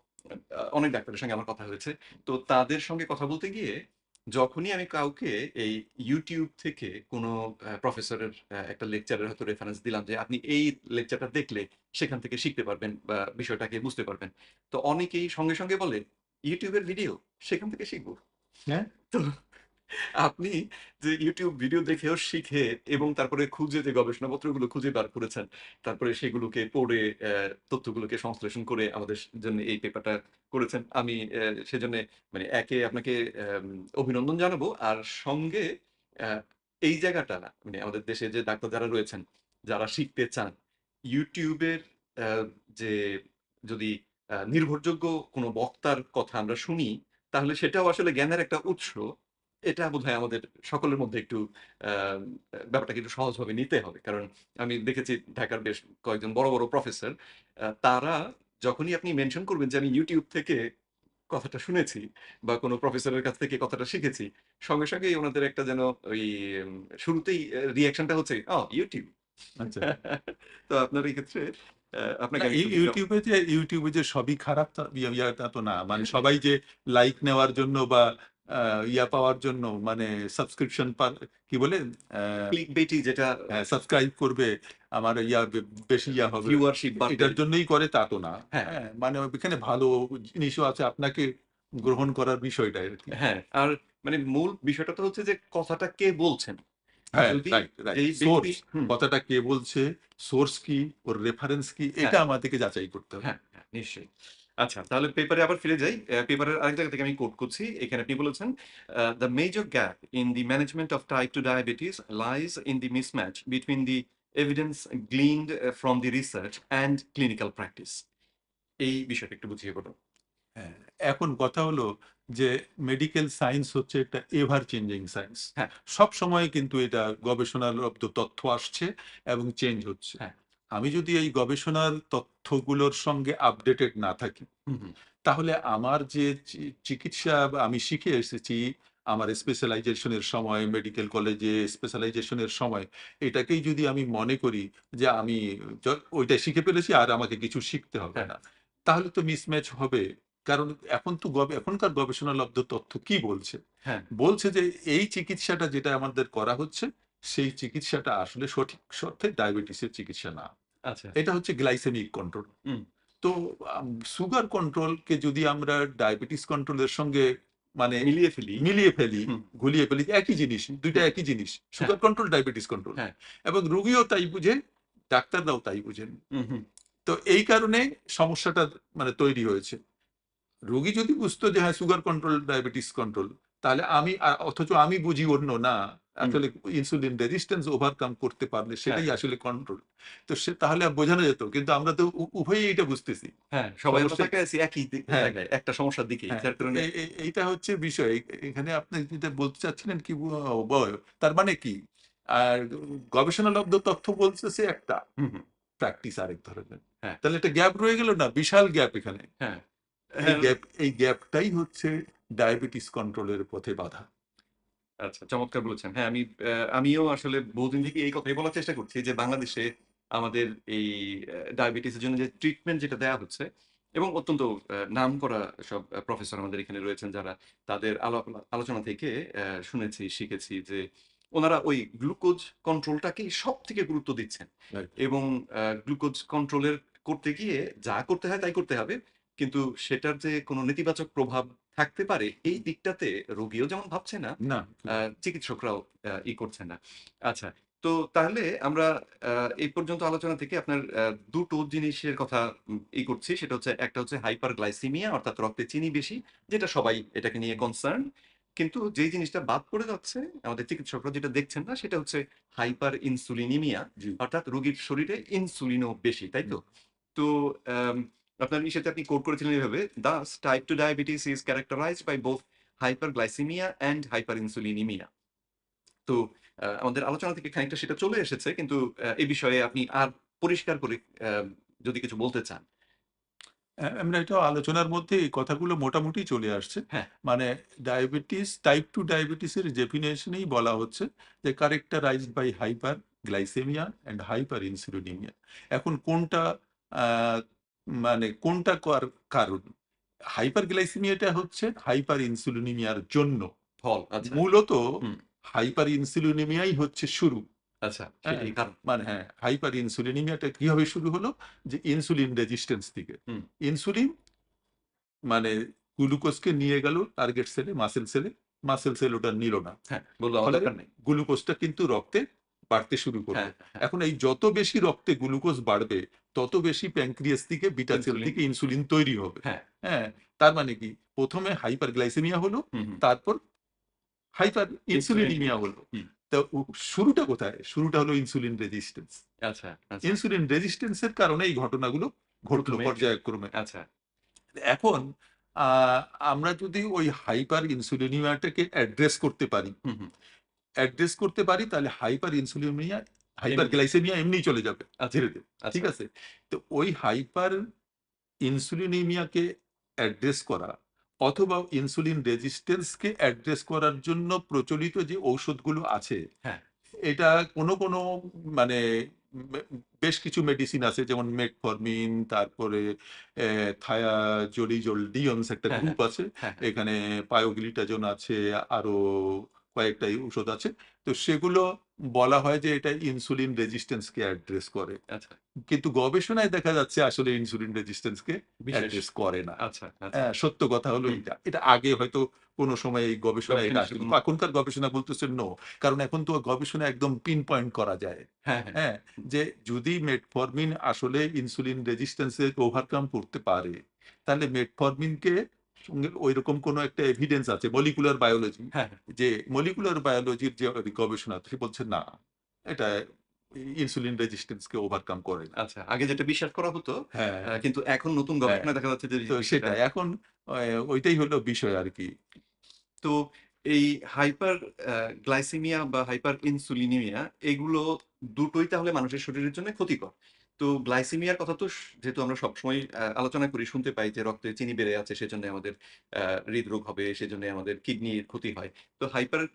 অনেক ডাক্তারের সঙ্গে আমার কথা হয়েছে। তো তাদের সঙ্গে কথা বলতে গিয়ে যখনই আমি কাউকে এই YouTube থেকে কোনো প্রফেসরের একটা লেকচারের হয়তো রেফারেন্স দিলাম যে, "আপনি এই লেকচারটা দেখলে সেখান থেকে শিখতে পারবেন বা বিষয়টাকে বুঝতে পারবেন।" তো অনেকেই সঙ্গে বলে, "YouTube এর ভিডিও? সেখান থেকে শিখব?" হ্যাঁ, তো আপনি যে YouTube ভিডিও দেখেও শিখে এবং তারপরে খুঁজে যে গবেষণাপত্রগুলো খুঁজে বার করেছেন, তারপরে সেগুলোকে পড়ে তথ্যগুলোকে সংশ্লেষণ করে আমাদের জন্য এই পেপারটা করেছেন। আমি সেজন্যে মানে একে আপনাকে অভিনন্দন জানাবো। আর সঙ্গে অ্যা এই জায়গাটা না মানে আমাদের দেশে যে ডাক্তার যারা রয়েছেন, যারা শিখতে চান, YouTube এর অ্যা যে যদি নির্ভরযোগ্য কোনো বক্তার কথা আমরা শুনি, তাহলে সেটাও আসলে জ্ঞানের একটা উৎস। এটা বোধহয় আমাদের সকলের মধ্যে একটু আ ব্যাপারটাকে একটু সহজভাবে নিতে হবে। কারণ আমি দেখেছি ঢাকার বেশ কয়েকজন বড় প্রফেসর তারা যখনই আপনি মেনশন করবেন যে আমি YouTube থেকে কথাটা শুনেছি বা কোনো প্রফেসরের কাছ থেকে কথাটা শিখেছি, সঙ্গেই উনাদের একটা যেন ওই শুরুতেই রিঅ্যাকশনটা হচ্ছে, YouTube" আচ্ছা। তো আপনার এই ক্ষেত্রে আপনাকে না, আমি একটু দিলাম। ইউটিউবে যে সবই খারাপ তা তা তো না। মানে সবাই যে লাইক নেওয়ার জন্য বা আ পাওয়ার জন্য মানে সাবস্ক্রিপশন কি বলে? আ ক্লিকবেইটি যেটা হ্যাঁ, সাবস্ক্রাইব করবে, আমার বেশি হবে। ভিউয়ারশিপ বাড়বে। এটার জন্যই করে তা তো না। হ্যাঁ। হ্যাঁ? মানে এখানে ভালো জিনিসও আছে, আপনাকে গ্রহণ করার বিষয়টা আরকি। হ্যাঁ, আর মানে মূল বিষয়টা তো হচ্ছে যে কথাটা কে বলছেন। হ্যাঁ, যদি রাইট। যেই ব্যক্তি সোর্স, হুম, কথাটা কে বলছে, সোর্স কি, ওর রেফারেন্স কি, হ্যাঁ, এটা আমাদেরকে যাচাই করতে হবে। হ্যাঁ, নিশ্চয়ই। আচ্ছা তাহলে পেপারে আবার ফিরে যাই। পেপারের আরেক জায়গা থেকে আমি কোট করছি। এখানে আপনি বলেছেন, "The major gap in the management of type 2 diabetes lies in the mismatch between the evidence gleaned from the research and clinical practice." এই বিষয়টা একটু বুঝিয়ে বলুন। হ্যাঁ, এখন কথা হলো যে মেডিকেল সায়েন্স হচ্ছে একটা এভার চেঞ্জিং সায়েন্স। হ্যাঁ, সবসময় কিন্তু এটা গবেষণালব্ধ তথ্য আসছে এবং চেঞ্জ হচ্ছে। হ্যাঁ, আমি যদি এই গবেষণার তথ্যগুলোর সঙ্গে আপডেটেড না থাকি, হুম, হুম। তাহলে আমার যে চিকিৎসা আমি শিখে এসেছি আমার স্পেশালাইজেশনের সময়, মেডিকেল কলেজে স্পেশালাইজেশনের সময়, এটাকেই যদি আমি মনে করি যে আমি ওইটা শিখে ফেলেছি আর আমাকে কিছু শিখতে হবে হ্যাঁ, না, তাহলে তো মিসম্যাচ হবে। কারণ এখন তো এখনকার গবেষণালব্ধ তথ্য কি বলছে? হ্যাঁ। বলছে যে এই চিকিৎসাটা যেটা আমাদের করা হচ্ছে, সেই চিকিৎসাটা আসলে সঠিক অর্থে ডায়াবেটিসের চিকিৎসা না। আচ্ছা। এটা হচ্ছে গ্লাইসেমিক কন্ট্রোল। হুম, তো সুগার কন্ট্রোলকে যদি আমরা ডায়াবেটিস কন্ট্রোলের সঙ্গে মানে মিলিয়ে ফেলি। মিলিয়ে ফেলি, হুম, গুলিয়ে ফেলি, একই জিনিস, ২ টা হুম। একই জিনিস। হ্যাঁ, সুগার কন্ট্রোল, ডায়াবেটিস কন্ট্রোল। হ্যাঁ। এবং রোগীও তাই বুঝে, ডাক্তাররাও তাই বুঝেন। হুম, হুম। তো এই কারণে সমস্যাটা তৈরি হয়েছে। রোগী যদি বুঝতো যে হ্যাঁ, সুগার কন্ট্রোল, ডায়াবেটিস কন্ট্রোল, তাহলে অথচ আমি বুঝি অন্য না। হুম। আসলে ইনসুলিন রেজিস্ট্যান্স ওভারকাম করতে পারলে হ্যাঁ, সেটাই আসলে কন্ট্রোল। তো তাহলে বোঝানো যেত। কিন্তু আমরা তো উভয়ই এটা বুঝতেছি। হ্যাঁ। সবাই আমরা সমস্যা তাকায় আছি একই হ্যাঁ, জায়গায়। একটা সমস্যার দিকেই। হ্যাঁ। যার তো কারণে এইটা হচ্ছে বিষয়। এখানে আপনি যেটা বলতে চাচ্ছিলেন কি তার মানে কি? আর গবেষণালব্ধ তথ্য বলতেছে একটা, হুম, হুম। প্র্যাকটিস আরেক ধরনের। হ্যাঁ, তাহলে একটা গ্যাপ রয়ে গেল না? বিশাল গ্যাপ এখানে। হ্যাঁ। এই হ্যাঁ, গ্যাপটাই হচ্ছে ডায়াবেটিস কন্ট্রোলের পথে বাধা। আচ্ছা চমৎকার বলেছেন। হ্যাঁ, আমিও আসলে বহুদিন থেকে এই কথাই বলার চেষ্টা করছি যে বাংলাদেশে আমাদের এই ডায়াবেটিসের জন্য যে ট্রিটমেন্ট যেটা দেয়া হচ্ছে এবং অত্যন্ত নামকরা সব প্রফেসর আমাদের এখানে রয়েছেন যারা তাদের আলোচনা থেকে শুনেছি, শিখেছি যে উনারা ওই গ্লুকোজ কন্ট্রোলটাকেই সবথেকে গুরুত্ব দিচ্ছেন। রাইট। এবং গ্লুকোজ কন্ট্রোলের করতে গিয়ে যা করতে হয় তাই করতে হবে। কিন্তু সেটার যে কোনো নেতিবাচক প্রভাব থাকতে পারে এই দিকটাতে রোগীও যেমন ভাবছে না না, আ চিকিৎসকরাও করছেন না। আচ্ছা, তো তাহলে আমরা আ এই পর্যন্ত আলোচনা থেকে আপনার ২ টো জিনিসের কথা করছি। সেটা হচ্ছে একটা হচ্ছে হাইপারগ্লাইসেমিয়া অর্থাৎ রক্তে চিনি বেশি, যেটা সবাই এটাকে নিয়ে কনসার্ন। কিন্তু যেই জিনিসটা বাদ পড়ে যাচ্ছে, আমাদের চিকিৎসকরা যেটা দেখছেন না সেটা হচ্ছে হাইপার ইনসুলিনিমিয়া জি। অর্থাৎ রোগীর শরীরে ইনসুলিনও বেশি, তাই হুম। তো? তো আম আপনার ইসেতে আপনি কোট করেছিলেন এভাবে, "Thus type 2 diabetes is characterized by both hyperglycemia and hyperinsulinemia." তো আমাদের আলোচনা থেকে খানিকটা সেটা চলে এসেছে। কিন্তু এ বিষয়ে আপনি আর পরিষ্কার করে আ যদি কিছু বলতে চান। আমরা এটা আলোচনার মধ্যে এই কথাগুলো মোটামুটি চলে আসছে। হ্যাঁ, মানে টাইপ 2 ডায়াবেটিসের ডেফিনিশনেই বলা হচ্ছে যে characterized by hyperglycemia and hyperinsulinemia. এখন কোনটা আ কোনটা কারণ? হাইপার গ্লাইসেমিয়াটা হচ্ছে হাইপার ইনসুলিনিমিয়ার জন্য। ফল আচ্ছা। মূলত হুম, হাইপার ইনসুলিনিমিয়াই হচ্ছে শুরু। আচ্ছা হ্যাঁ? সেটাই কারণ। হ্যাঁ, হাইপার ইনসুলিনিমিয়াটা কিভাবে শুরু হলো? যে ইনসুলিন রেজিস্ট্যান্স থেকে। হুম, ইনসুলিন মানে গ্লুকোজকে নিয়ে গেল টার্গেট সেলে, মাসল সেল ওটা নিল না। হ্যাঁ, বলল আমার ফলে দরকার নেই। গ্লুকোজটা কিন্তু রক্তে বাড়তে শুরু করলো। হ্যাঁ, হ্যাঁ, এখন এই যত বেশি রক্তে গ্লুকোজ বাড়বে, তত বেশি প্যানক্রিয়াস থেকে বিটা সেল ইনসুলিন থেকে ইনসুলিন তৈরি হবে। হ্যাঁ, হ্যাঁ? তার মানে কি? ১ম এ হাইপারগ্লাইসেমিয়া হলো, হুম, হুম। তারপর হাইপার ইনসুলিন ইনসুলিনিমিয়া হলো। হুম, তো শুরুটা কোথায়? শুরুটা হলো ইনসুলিন রেজিস্ট্যান্স। আচ্ছা, আচ্ছা। ইনসুলিন রেজিস্ট্যান্স এর কারণে এই ঘটনাগুলো ঘটলো ১ম এ পর্যায়ক্রমে। আচ্ছা। এখন আ আমরা যদি ওই হাইপার ইনসুলিনিমিয়াটাকে হুম, হুম। অ্যাড্রেস করতে পারি তাহলে হাইপার এমনি গ্লাইসেমিয়া এমনিই চলে যাবে আচ্ছা, ধীরে, ধীরে। ঠিক আচ্ছা। আছে? তো ওই হাইপার ইনসুলিনিমিয়াকে অ্যাড্রেস করা অথবা ইনসুলিন রেজিস্ট্যান্স কে অ্যাড্রেস করার জন্য প্রচলিত যে ঔষধগুলো আছে, হ্যাঁ, এটা কোনো মানে মে বেশ কিছু মেডিসিন আছে যেমন মেটফরমিন, তারপরে থায়াজোলিজোল ডিওনস একটা হ্যাঁ, হ্যাঁ, গ্রুপ আছে। হ্যাঁ, হ্যাঁ। এখানে পায়োগ্লিটাজোন আছে, আরো কয়েকটা ঔষধ আছে। তো সেগুলো বলা হয় যে এটা ইনসুলিন রেজিস্ট্যান্স কে অ্যাড্রেস করে। আচ্ছা। কিন্তু গবেষণায় দেখা যাচ্ছে আসলে ইনসুলিন রেজিস্ট্যান্স কে বিশেষ অ্যাড্রেস করে না। আচ্ছা, আচ্ছা। হ্যাঁ, সত্য কথা হলো হুম, এটা। এটা আগে হয়তো কোনো সময় এই গবেষণায় এটা গবেষণা আসতো। হিসেবে কিন্তু এখনকার গবেষণা বলতেছে নো। কারণ এখন তো গবেষণা একদম পিন পয়েন্ট করা যায়। হ্যাঁ, হ্যাঁ। হ্যাঁ? যে যদি মেটফরমিন আসলে ইনসুলিন রেজিস্ট্যান্স এ ওভারকাম করতে পারে, তাহলে মেটফরমিনকে সঙ্গে ঐরকম কোনো একটা এভিডেন্স আছে মলিকুলার বায়োলজি, হ্যাঁ, হ্যাঁ। যে মলিকুলার বায়োলজির যে গবেষণা সে বলছে না, এটা ইনসুলিন রেজিস্ট্যান্স কে ওভারকাম করে না। আচ্ছা, আগে যেটা বিশ্বাস করা হতো হ্যাঁ, কিন্তু এখন নতুন হ্যাঁ। গবেষণায় দেখা যাচ্ছে যে তো বিষয়টা সেটাই। এখন ওইটাই হলো বিষয় আরকি। তো এই হাইপার গ্লাইসেমিয়া বা হাইপার ইনসুলিনিমিয়া এগুলো দুটোই তাহলে মানুষের শরীরের জন্য ক্ষতিকর। তো গ্লাইসেমিয়ার কথা তো যেহেতু আমরা সবসময় আলোচনা করি, শুনতে পাই যে রক্তে চিনি বেড়ে আছে সেজন্য আমাদের আ হৃদরোগ হবে, সেজন্য আমাদের কিডনির ক্ষতি হয়। তো হাইপার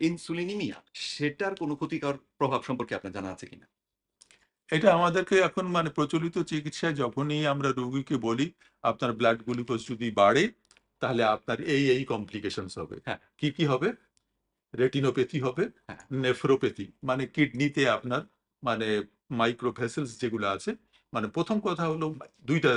ইনসুলিনিমিয়া সেটার কোনো ক্ষতিকর প্রভাব সম্পর্কে আপনার জানা আছে কিনা? এটা আমাদেরকে এখন মানে প্রচলিত চিকিৎসায় যখনই আমরা রোগীকে বলি, আপনার ব্লাড গ্লুকোজ যদি বাড়ে, তাহলে আপনার এই কমপ্লিকেশনস হবে। হ্যাঁ, কি হবে? রেটিনোপ্যাথি হবে, হ্যাঁ, নেফ্রোপ্যাথি মানে কিডনিতে আপনার মানে মাইক্রো ভেসেলস যেগুলো আছে, মানে ১ম কথা হলো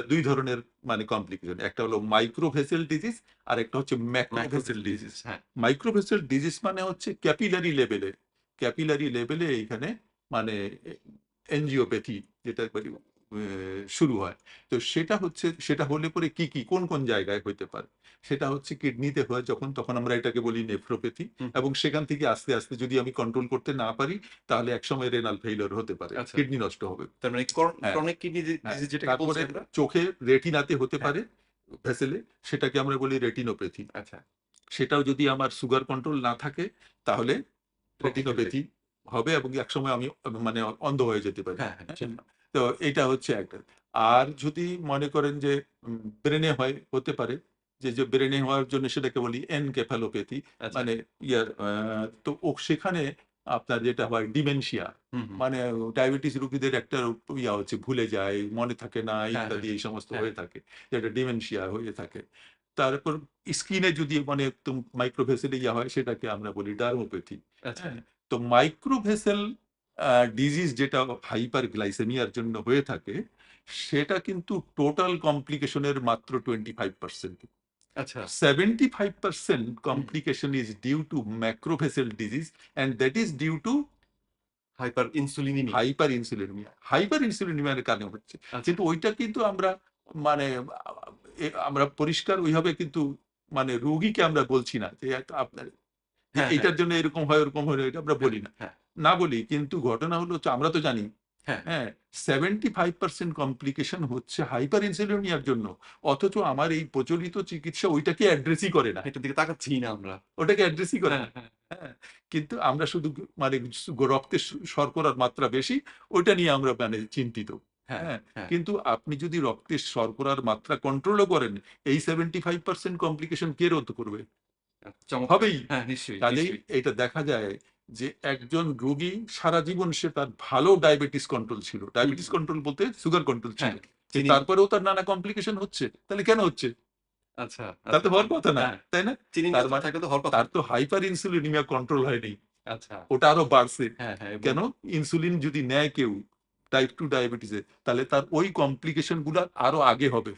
২ ধরনের মানে কমপ্লিকেশন। একটা হলো মাইক্রো ভেসেল ডিজিজ, আরেকটা হচ্ছে ম্যাক্রো ভেসেল ম্যাক্রোভেসেল ডিজিজ। ডিজিজ হ্যাঁ, মাইক্রো ভেসেল ডিজিজ মানে হচ্ছে ক্যাপিলারি লেভেলে এইখানে মানে এনজিওপ্যাথি যেটা একবারে শুরু হয়। তো সেটা হলে পরে কোন জায়গায় হইতে পারে? সেটা হচ্ছে কিডনিতে হয় যখন, তখন আমরা এটাকে বলি নেফ্রোপ্যাথি। হুম, এবং সেখান থেকে আস্তে যদি আমি কন্ট্রোল করতে না পারি, তাহলে একসময় রেনাল ফেইলিউর হতে পারে। আচ্ছা। কিডনি নষ্ট হবে। তার মানে হ্যাঁ, ক্রনিক কিডনি হ্যাঁ। ডিজিজ যেটাকে বলছি তারপরে আমরা চোখে রেটিনাতে হতে হ্যাঁ, পারে, ভেসেলে, সেটাকে আমরা বলি রেটিনোপ্যাথি। আচ্ছা। সেটাও যদি আমার সুগার কন্ট্রোল না থাকে, তাহলে প্রকৃততে রেটিনোপ্যাথি হবে এবং একসময় আমি মানে অন্ধ হয়ে যেতে পারি। হ্যাঁ, হ্যাঁ, হ্যাঁ? সেটা। তো এটা হচ্ছে একটা। আর যদি মনে করেন যে ব্রেনে হতে পারে, যে ব্রেনে হওয়ার জন্য সেটাকে বলি এনকেফালোপ্যাথি। আচ্ছা। মানে তো সেখানে আপনার যেটা হয় ডিমেনশিয়া, হুম, হুম। মানে ডায়াবেটিস রোগীদের একটা হচ্ছে ভুলে যায়, মনে থাকে না হ্যাঁ, হ্যাঁ, ইত্যাদি এই সমস্ত হ্যাঁ, হয়ে থাকে। যেটা ডিমেনশিয়া হয়ে থাকে। তারপর স্কিনে যদি মানে একদম মাইক্রোভেসেল হয়, সেটাকে আমরা বলি ডার্মোপ্যাথি। আচ্ছা। হ্যাঁ? তো মাইক্রোভেসেল ডিজিজ যেটা হাইপার গ্লাইসেমিয়ার জন্য হয়ে থাকে, সেটা কিন্তু টোটাল কমপ্লিকেশন এর মাত্র 25%। আচ্ছা। 75% হুম। complication is due to macrovessel disease, and that is due to hyperinsulinemia. হাইপার ইনসুলিনিমিয়ার কারণে হচ্ছে। আচ্ছা। কিন্তু ওইটা কিন্তু আমরা মানে আ আমরা পরিষ্কার ওইভাবে কিন্তু মানে রোগীকে আমরা বলছি না যে আপনার হ্যাঁ, হ্যাঁ, এইটার জন্য এরকম হয়, ওরকম হয়, এটা আমরা হ্যাঁ, বলি না। হ্যাঁ, না বলি, কিন্তু ঘটনা হলো হচ্ছে আমরা তো জানি, হ্যাঁ। হ্যাঁ? 75% কমপ্লিকেশন হচ্ছে হাইপার ইনসুলিনিয়ার জন্য। অথচ আমার এই প্রচলিত চিকিৎসা ওইটাকে অ্যাড্রেসই করে না। এটার দিকে তাকাচ্ছিই না আমরা। ওটাকে অ্যাড্রেসই করে হ্যাঁ, না। হ্যাঁ, হ্যাঁ? কিন্তু আমরা শুধু মানে রক্তে শর্করার মাত্রা বেশি, ওইটা নিয়ে আমরা মানে চিন্তিত। হ্যাঁ, হ্যাঁ? হ্যাঁ। কিন্তু আপনি যদি রক্তের শর্করার মাত্রা কন্ট্রোলও করেন, এই 75% কমপ্লিকেশন কে রোধ করবে? চমৎকার। হবেই। হ্যাঁ, নিশ্চয়ই, কাজেই নিশ্চয়ই। এটা দেখা যায় যে একজন রোগী সারা জীবন সে তার ভালো ডায়াবেটিস কন্ট্রোল ছিল। হুম, ডায়াবেটিস হুম। কন্ট্রোল বলতে সুগার কন্ট্রোল ছিল। হ্যাঁ, চিনি তারপরেও তার নানা কমপ্লিকেশন হচ্ছে। তাহলে কেন হচ্ছে? আচ্ছা, তার আচ্ছা। তো হওয়ার কথা না। হ্যাঁ, তাই না? চিনি তার নিয়ন্ত্রণ মানে থাকলে তো হওয়ার কথা তার না। তো হাইপার ইনসুলিনিমিয়া কন্ট্রোল হয়নি। আচ্ছা। ওটা আরো বাড়ছে। হ্যাঁ, হ্যাঁ এবং কেন? ইনসুলিন যদি নেয় কেউ টাইপ 2 ডায়াবেটিসে, তাহলে তার ওই কমপ্লিকেশন গুলা আরো আগে হবে।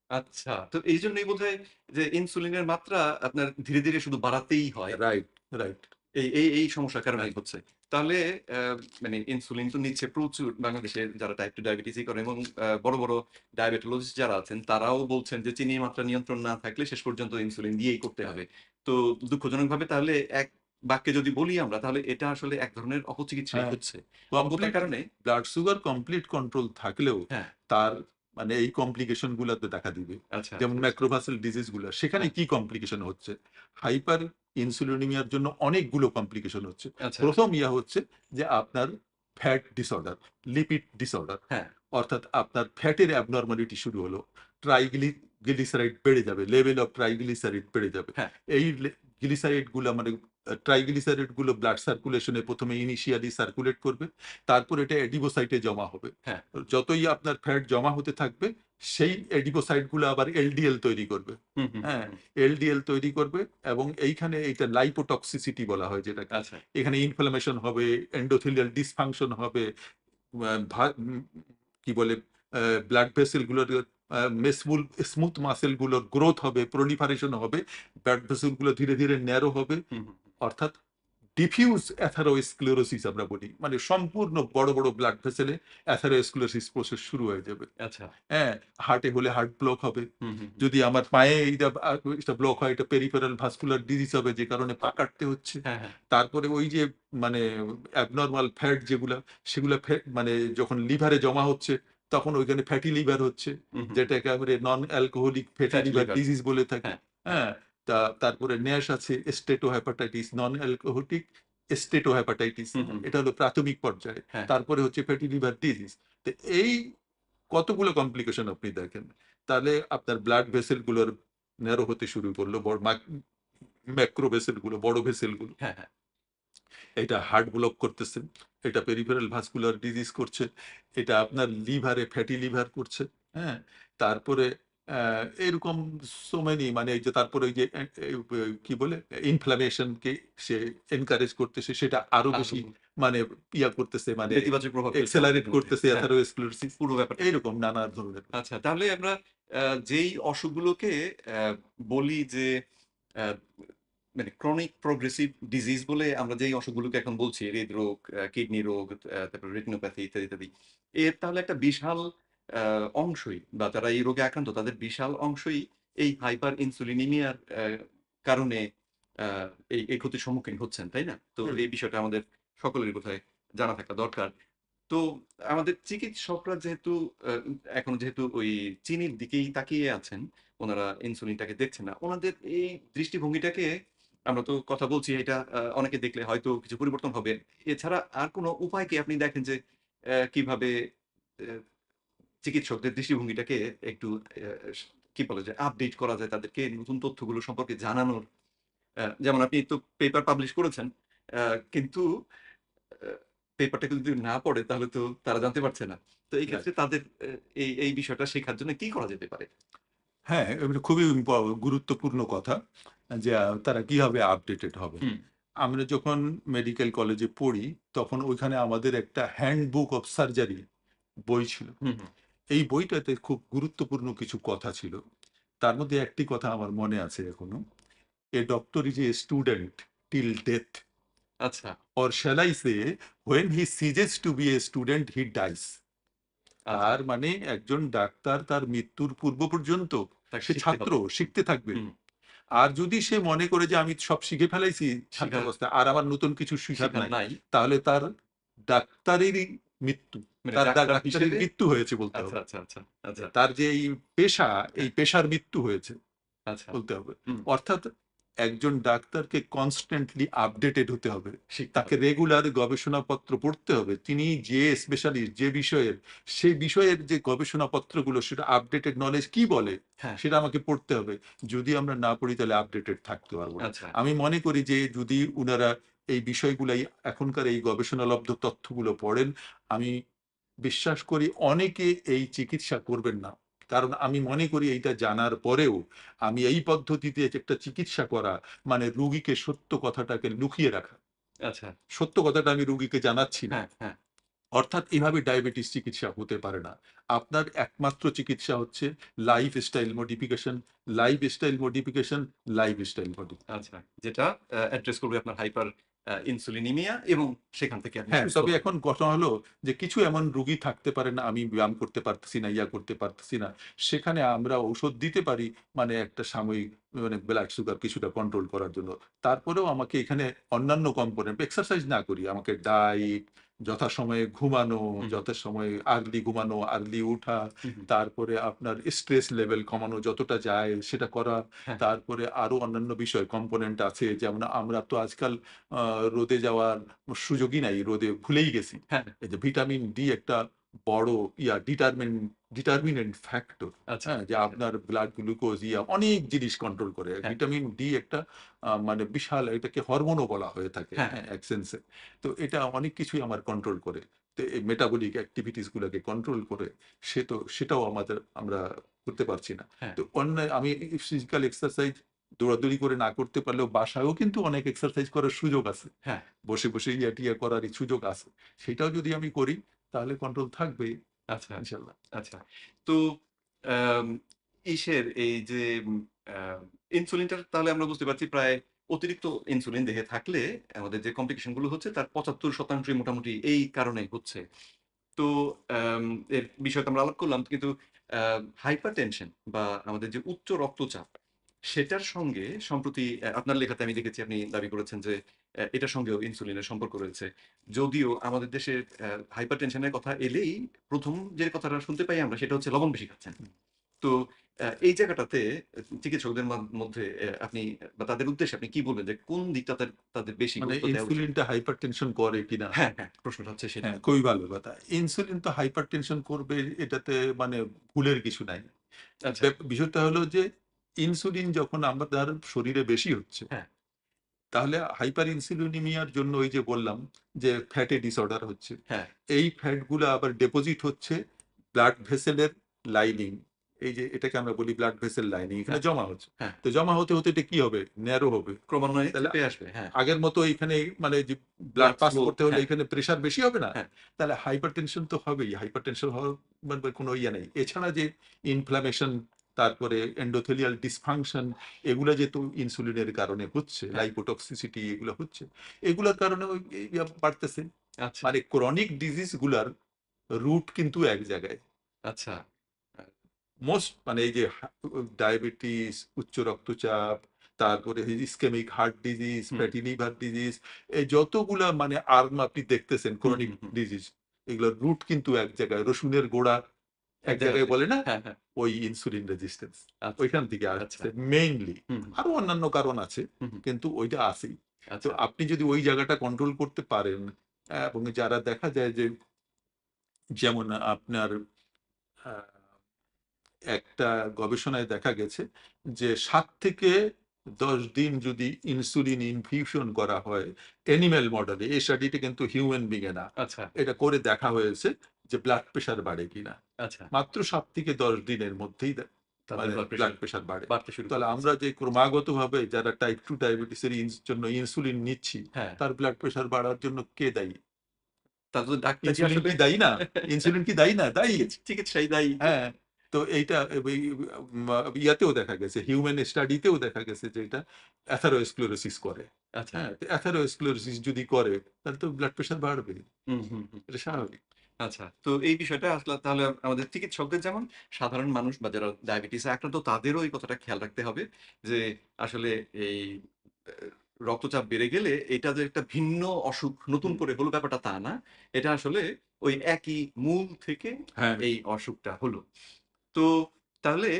আচ্ছা। তো এইজন্যই বোধহয় যে ইনসুলিনের মাত্রা আপনার ধীরে, ধীরে শুধু বাড়াতেই হয়। রাইট, রাইট, এই সমস্যার কারণেই রাইট। হচ্ছে। তাহলে অ্যা মানে ইনসুলিন তো নিচ্ছে প্রচুর বাংলাদেশে যারা টাইপ 2 ডায়াবেটিসই করে এবং বড় ডায়াবেটোলজিস্ট যারা আছেন তারাও বলছেন যে চিনির মাত্রা নিয়ন্ত্রণ না থাকলে শেষ পর্যন্ত ইনসুলিন দিয়েই করতে হ্যাঁ, হবে। তো দুঃখজনকভাবে তাহলে এক বাক্যে যদি বলি আমরা তাহলে এটা আসলে এক ধরনের অপচিকিৎসাই হ্যাঁ। হচ্ছে। অজ্ঞতার কমপ্লিট কারণে ব্লাড সুগার কমপ্লিট কন্ট্রোল থাকলেও হ্যাঁ, তার মানে এই কমপ্লিকেশন গুলাতে দেখা দিবে। আচ্ছা, যেমন আচ্ছা, আচ্ছা। ম্যাক্রোভাসেল ডিজিজ গুলা। সেখানে হ্যাঁ, কি কমপ্লিকেশন হচ্ছে? হাইপার ইনসুলিনিমিয়ার জন্য অনেকগুলো কমপ্লিকেশন হচ্ছে। আচ্ছা, ১ম হচ্ছে যে আপনার ফ্যাট ডিসঅর্ডার, লিপিড ডিসঅর্ডার। হ্যাঁ, অর্থাৎ আপনার ফ্যাটের অ্যাবনরমালিটি শুরু হলো। গ্লিসারাইড বেড়ে যাবে। লেভেল অফ ট্রাইগ্লিসারাইড বেড়ে যাবে। হ্যাঁ, এই গ্লিসারাইড গুলা মানে ট্রাইগ্লিসারাইড গুলো ব্লাড সার্কুলেশনে ১ম ইনিশিয়ালি সার্কুলেট করবে। তারপর এটা এডিপোসাইটে জমা হবে। হ্যাঁ। যতই আপনার ফ্যাট জমা হতে থাকবে, সেই এডিপোসাইট গুলো আবার এলডিএল তৈরি করবে। হুম, হুম, হুম, হ্যাঁ? হুম। এলডিএল তৈরি করবে এবং এইখানে এইটা লাইপোটক্সিসিটি বলা হয় যেটাকে। আচ্ছা, এখানে ইনফ্লামেশন হবে, এন্ডোথেলিয়াল ডিসফাংশন হবে, আ ভা উম কি বলে আ ব্লাড ভেসেল গুলোর স্মুথ মাসল গুলোর গ্রোথ হবে, প্রলিফারেশন হবে। ব্লাড ভেসেল গুলো ধীরে ন্যারো হবে। হুম, হুম, হুম। অর্থাৎ ডিফিউজ অ্যাথারোস্ক্লেরোসিস আমরা বলি। মানে সম্পূর্ণ বড় ব্লাড ভেসেলে অ্যাথারোস্ক্লেরোসিস প্রসেস শুরু হয়ে যাবে। আচ্ছা। হ্যাঁ? হার্টে হলে হার্ট ব্লক হবে। হুম, হুম, হুম। যদি আমার পায়ে এটা ব্লক হয়, এটা পেরিফেরাল ভাস্কুলার ডিজিজ হবে, যে কারণে পা কাটতে হচ্ছে। হ্যাঁ, হ্যাঁ। তারপরে ওই যে মানে অ্যাবনরমাল ফ্যাট সেগুলা মানে যখন লিভারে জমা হচ্ছে, তখন ওইখানে ফ্যাটি লিভার হচ্ছে। হুম, হুম, হুম। যেটা একেবারে non alcoholic fatty fatty liver liver. Disease বলে থাকি। হ্যাঁ, হ্যাঁ। হ্যাঁ? তারপরে ন্যাশ আছে, স্টেটোহেপাটাইটিস, নন অ্যালকোহলিক স্টেটোহেপাটাইটিস, হুম, হুম, হুম। এটা হলো প্রাথমিক পর্যায়ে। হ্যাঁ, হ্যাঁ। তারপরে হচ্ছে ফ্যাটি লিভার ডিজিজ। তো এই কতগুলো কমপ্লিকেশন আপনি দেখেন। তাহলে আপনার ব্লাড ভেসেল গুলোর ন্যারো হতে শুরু করলো, বড় ম্যাক্রো ভেসেল গুলো, বড় ভেসেল গুলো। হ্যাঁ, হ্যাঁ। এটা হার্ট ব্লক করতেছে, এটা পেরিফেরাল ভাস্কুলার ডিজিজ করছে, এটা আপনার লিভারে ফ্যাটি লিভার করছে। হ্যাঁ, তারপরে এরকম সো মেনি, মানে এই যে তারপরে ওই যে কি বলে ইনফ্লামেশনকে সে এনকারেজ করতেছে, সেটা আরো আরো বেশি মানে ইয়া করতেছে, মানে নেতিবাচক প্রভাব ফেলছে এক্সেলারেট আমাদের মধ্যে। করতেছে হ্যাঁ, অ্যাথারোস্ক্লেরোসিস, পুরো ব্যাপারটাকে। এইরকম নানা ধরনের। আচ্ছা, তাহলে আমরা যেই অসুখগুলোকে বলি যে আ মানে ক্রনিক প্রোগ্রেসিভ ডিজিজ বলে আমরা যেই অসুখগুলোকে এখন বলছি, হৃদরোগ, কিডনি রোগ, তারপরে রেটিনোপ্যাথি ইত্যাদি, ইত্যাদি। এর তাহলে একটা বিশাল আ অংশই বা যারা এই রোগে আক্রান্ত তাদের বিশাল অংশই এই হাইপার ইনসুলিনিমিয়ার কারণে আ এই ক্ষতির সম্মুখীন হচ্ছেন, তাই না? তো হুম। এই বিষয়টা আমাদের সকলেরই বোধহয় জানা থাকা দরকার। তো আমাদের চিকিৎসকরা যেহেতু আ যেহেতু ওই চিনির দিকেই তাকিয়ে আছেন, উনারা ইনসুলিনটাকে দেখছেন না। উনাদের এই দৃষ্টিভঙ্গিটাকে আমরা তো কথা বলছি এটা অনেকে দেখলে হয়তো কিছু পরিবর্তন হবে। এছাড়া আর কোন উপায় কি আপনি দেখেন যে কিভাবে অ্যা চিকিৎসকদের দৃষ্টিভঙ্গিটাকে একটু অ্যা স কি বলে যে আপডেট করা যায় তাদেরকে নতুন তথ্যগুলো সম্পর্কে জানানোর? যেমন আপনি তো পেপার পাবলিশ করেছেন। কিন্তু আ পেপারটা কেউ যদি না পড়ে তাহলে তো তারা জানতে পারছে না। তো এই ক্ষেত্রে তাদের এই বিষয়টা শেখার জন্য কি করা যেতে পারে? হ্যাঁ, এগুলো খুবই গুরুত্বপূর্ণ কথা, যে তারা কিভাবে আপডেটেড হবে। হুম, আমরা যখন মেডিকেল কলেজে পড়ি, তখন ওইখানে আমাদের একটা হ্যান্ডবুক অফ সার্জারি বই ছিল। হুম, হুম। এই বইটাতে খুব গুরুত্বপূর্ণ কিছু কথা ছিল। তার মধ্যে একটি কথা আমার মনে আছে এখনো। "A doctor is a student till death, আচ্ছা, or shall I say when he ceases to be a student he dies." আচ্ছা। তার মানে একজন ডাক্তার তার মৃত্যুর পূর্ব পর্যন্ত তাকে সে শিখতে ছাত্র, হবে। হুম, শিখতে থাকবে। হুম। আর যদি সে মনে করে যে আমি সব শিখে ফেলাইছি শিখার ছাত্রাবস্থায়, আর আমার নতুন কিছু শিখার শিখার নাই, নাই। তাহলে তার ডাক্তারেরই মৃত্যু। মানে তার ডাক্তার ডাক্তারের হিসেবে মৃত্যু হয়েছে বলতে আচ্ছা, হবে। আচ্ছা, আচ্ছা, আচ্ছা, তার যে এই পেশা, এই হ্যাঁ, পেশার মৃত্যু হয়েছে আচ্ছা। বলতে হবে। হুম, অর্থাৎ একজন ডাক্তারকে কনস্ট্যান্টলি আপডেটেড হতে হবে। শিখতে তাকে হবে। রেগুলার গবেষণাপত্র পড়তে হবে। তিনি যে স্পেশালিস্ট, যে বিষয়ের, সেই বিষয়ের যে গবেষণাপত্রগুলো, সেটা আপডেটেড নলেজ কি বলে, হ্যাঁ, সেটা আমাকে পড়তে হবে। যদি আমরা না পড়ি তাহলে আপডেটেড থাকতে পারবো না। আচ্ছা, আমি মনে করি যে যদি উনারা এই বিষয়গুলাই, এখনকার এই গবেষণালব্ধ তথ্যগুলো পড়েন, আমি বিশ্বাস করি অনেকে এই চিকিৎসা করবেন না। কারণ আমি মনে করি এইটা জানার পরেও আমি এই পদ্ধতিতে একটা চিকিৎসা করা মানে রুগীকে সত্য কথাটাকে লুকিয়ে রাখা। আচ্ছা। সত্য কথাটা আমি রুগীকে জানাচ্ছি না। হ্যাঁ, হ্যাঁ। অর্থাৎ এভাবে ডায়াবেটিস চিকিৎসা হতে পারে না। আপনার একমাত্র চিকিৎসা হচ্ছে lifestyle modification, lifestyle modification, lifestyle মডি আচ্ছা। যেটা অ্যাড্রেস করবে আপনার হাইপার ইনসুলিনিমিয়া এবং সেখান থেকে আপনি হ্যাঁ, সুস্থ তবে হবেন। এখন কথা হলো যে কিছু এমন রোগী থাকতে পারে না, আমি ব্যায়াম করতে পারতেছি না, ইয়া করতে পারতেছি না। সেখানে আমরা ঔষধ দিতে পারি, মানে একটা সাময়িক, মানে ব্লাড সুগার কিছুটা কন্ট্রোল করার জন্য। তারপরেও আমাকে এখানে অন্যান্য কম্পোনেন্ট এক্সারসাইজ না করি, আমাকে ডায়েট, যথাসময়ে ঘুমানো, হুম, হুম, যথাসময়ে আর্লি ঘুমানো, আর্লি উঠা, হুম, হুম। তারপরে আপনার স্ট্রেস লেভেল কমানো যতটা যায় সেটা করা। হ্যাঁ, তারপরে আরো অন্যান্য বিষয় কম্পোনেন্ট আছে। যেমন আমরা তো আজকাল আ রোদে যাওয়ার সুযোগই নাই। রোদে ভুলেই গেছি। হ্যাঁ। এই যে ভিটামিন ডি একটা বড় ডিটারমিনেন্ট ফ্যাক্টর। আচ্ছা, হ্যাঁ? যে আচ্ছা। আপনার ব্লাড গ্লুকোজ অনেক জিনিস কন্ট্রোল করে। হ্যাঁ, ভিটামিন ডি একটা মানে বিশাল, এটাকে হরমোনও বলা হয়ে থাকে, হ্যাঁ, হ্যাঁ? হ্যাঁ। এক সেন্সে। তো এটা অনেক কিছুই আমার কন্ট্রোল করে। তো এই মেটাবলিক এক্টিভিটিস গুলাকে কন্ট্রোল করে। সেটাও আমরা করতে পারছি না। হ্যাঁ, তো আমি ফিজিক্যাল এক্সারসাইজ দৌড়াদৌড়ি করে না করতে পারলেও বাসায়ও কিন্তু অনেক এক্সারসাইজ করার সুযোগ আছে। হ্যাঁ। বসে, বসে ইয়া-টিয়া করার এই সুযোগ আছে। সেটাও যদি আমি করি তাহলে কন্ট্রোল থাকবেই আচ্ছা, ইনশাআল্লাহ। আচ্ছা। তো আম এই যে আ ইনসুলিনটা তাহলে আমরা বুঝতে পারছি প্রায় অতিরিক্ত ইনসুলিন দেহে থাকলে আমাদের যে কমপ্লিকেশন গুলো হচ্ছে তার ৭৫% ই মোটামুটি এই কারণেই হচ্ছে। তো আম এর বিষয়ে তো আমরা আলাপ করলাম। কিন্তু আ হাইপারটেনশন বা আমাদের যে উচ্চ রক্তচাপ, সেটার সঙ্গে সম্প্রতি আপনার লেখাতে আমি দেখেছি আপনি দাবি করেছেন যে এটার সঙ্গেও ইনসুলিনের সম্পর্ক রয়েছে। যদিও আমাদের দেশে হাইপারটেনশন এর কথা এলেই ১ম যে কথাটা শুনতে পাই আমরা সেটা হচ্ছে লবণ বেশি খাচ্ছেন। তো এই জায়গাটাতে চিকিৎসকদের মধ্যে আপনি বা তাদের উদ্দেশ্যে আপনি কি বলবেন যে কোন দিকটা তাদের বেশি মানে গুরুত্ব দেওয়া উচিত? ইনসুলিনটা হাইপারটেনশন করে কিনা? হ্যাঁ, হ্যাঁ, প্রশ্নটা হচ্ছে সেটা। হ্যাঁ, খুবই ভালো কথা। ইনসুলিন তো হাইপারটেনশন করবে, এটাতে মানে ভুলের কিছু নাই। আচ্ছা, বিষয়টা হলো যে ইনসুলিন যখন আমাদের শরীরে বেশি হচ্ছে, হ্যাঁ, তাহলে হাইপার ইনসুলিনিমিয়ার জন্য ওই যে বললাম যে ফ্যাটি ডিসঅর্ডার হচ্ছে। হ্যাঁ, এই ফ্যাটগুলো আবার ডিপোজিট হচ্ছে ব্লাড ভেসেলের লাইনিং। এই যে এটাকে আমরা বলি ব্লাড ভেসেল লাইনিং, এখানে হ্যাঁ, জমা হচ্ছে। হ্যাঁ। তো জমা হতে হতে এটা কি হবে? ন্যারো হবে। ক্রমান্বয়ে তাহলে চেপে আসবে। হ্যাঁ, আগের মতো এখানে মানে যে ব্লাড ব্লাড পাস ফ্লো করতে হলে হ্যাঁ, এখানে প্রেশার বেশি হবে না? হ্যাঁ, তাহলে হাইপারটেনশন তো হবেই। হাইপারটেনশন হওয়ার মানে কোনো ইয়ে নেই। এছাড়া যে ইনফ্লামেশন, তারপরে এন্ডোথেলিয়াল ডিসফাংশন, এগুলা যেহেতু ইনসুলিনের কারণে হচ্ছে, হ্যাঁ। লাইপোটক্সিসিটি এগুলো হচ্ছে, এগুলার কারণে ওই ইয়া বাড়তেছে। আচ্ছা, মানে ক্রনিক ডিজিজ গুলার রুট কিন্তু এক জায়গায়। আচ্ছা। আ মোস্ট মানে এই যে ডায়াবেটিস, উচ্চ রক্তচাপ, তারপরে ইসকেমিক হার্ট ডিজিজ, হুম, ফ্যাটি লিভার ডিজিজ, এই যতগুলা মানে আর্ম আপনি দেখতেছেন হুম, ক্রনিক হুম, হুম। ডিজিজ, এগুলোর রুট কিন্তু এক জায়গায়। রসুনের গোড়া এক এক জায়গায় জায়গাতে। বলে না? হ্যাঁ, হ্যাঁ। ওই ইনসুলিন রেজিস্ট্যান্স। আচ্ছা, ওইখান থেকে আচ্ছা। আসছে মেইনলি। হুম, হুম, আরো অন্যান্য কারণ আছে, হুম, হুম। কিন্তু ওইটা আছেই। তো আচ্ছা। আপনি যদি ওই জায়গাটা কন্ট্রোল করতে পারেন, এবং যারা দেখা যায় যে যেমন আপনার আ একটা গবেষণায় দেখা গেছে যে ৭ থেকে ১০ দিন যদি ইনসুলিন ইনফিউশন করা হয় অ্যানিমেল মডেলে, এই স্টাডিটা কিন্তু হিউম্যান বিং এ না। আচ্ছা, এটা করে দেখা হয়েছে যে ব্লাড প্রেশার বাড়ে কিনা। আচ্ছা। মাত্র ৭ থেকে ১০ দিনের মধ্যেই তাদের মানে ব্লাড ব্লাড প্রেশার প্রেশার বাড়ে। বাড়তে শুরু তাহলে করতেছে। আমরা যে ক্রমাগতভাবে যারা টাইপ 2 ডায়াবেটিস এর জন্য ইনসুলিন নিচ্ছি, হ্যাঁ, তার ব্লাড প্রেশার বাড়ার জন্য কে দায়ী? তাহলে তো ডাক্তারই ইনসুলিন আসলে কি দায়ী না? ইনসুলিন কি দায়ী না? দায়ী। চিকিৎসাই দায়ী। হ্যাঁ, তো এইটা ইয়াতেও দেখা গেছে, হিউম্যান স্টাডিতেও দেখা গেছে যে এটা অ্যাথারোস্ক্লেরোসিস করে। আচ্ছা। হ্যাঁ? তো অ্যাথারোস্ক্লেরোসিস যদি করে, তাহলে তো ব্লাড প্রেশার বাড়বে। হুম, হুম, হুম। এটা স্বাভাবিক। আচ্ছা। তো এই বিষয়টা আসলে তাহলে আমাদের চিকিৎসকদের যেমন সাধারণ মানুষ বা যারা ডায়াবেটিসে আক্রান্ত তাদেরও এই কথাটা খেয়াল রাখতে হবে যে আসলে এই অ্যা রক্তচাপ বেড়ে গেলে এটা যে একটা ভিন্ন অসুখ নতুন হুম, করে হলো ব্যাপারটা তা না। এটা আসলে ওই একই মূল থেকে হ্যাঁ, এই অসুখটা হলো। তো তাহলে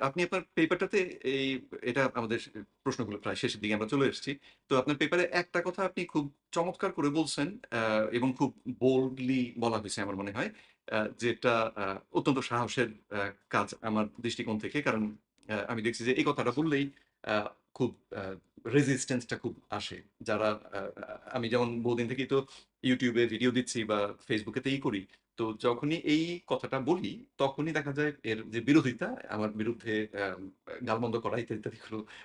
আপনি আপনার পেপারটাতে এই এটা আমাদের প্রশ্নগুলো প্রায় শেষের দিকে আমরা চলে এসেছি। তো আপনার পেপারে একটা কথা আপনি খুব চমৎকার করে বলছেন এবং খুব বোল্ডলি বলা হয়েছে আমার মনে হয়। যেটা অত্যন্ত সাহসের কাজ আমার দৃষ্টিকোণ থেকে। কারণ আমি দেখছি যে এই কথাটা বললেই আ খুব রেজিস্ট্যান্স টা খুব আসে। যারা আ আমি যেমন বহুদিন থেকেই তো YouTube এ ভিডিও দিচ্ছি বা Facebook এতেই করি। তো যখনই এই কথাটা বলি, তখনই দেখা যায় এর যে বিরোধিতা, আমার বিরুদ্ধে গালমন্দ করা ইত্যাদি, ইত্যাদি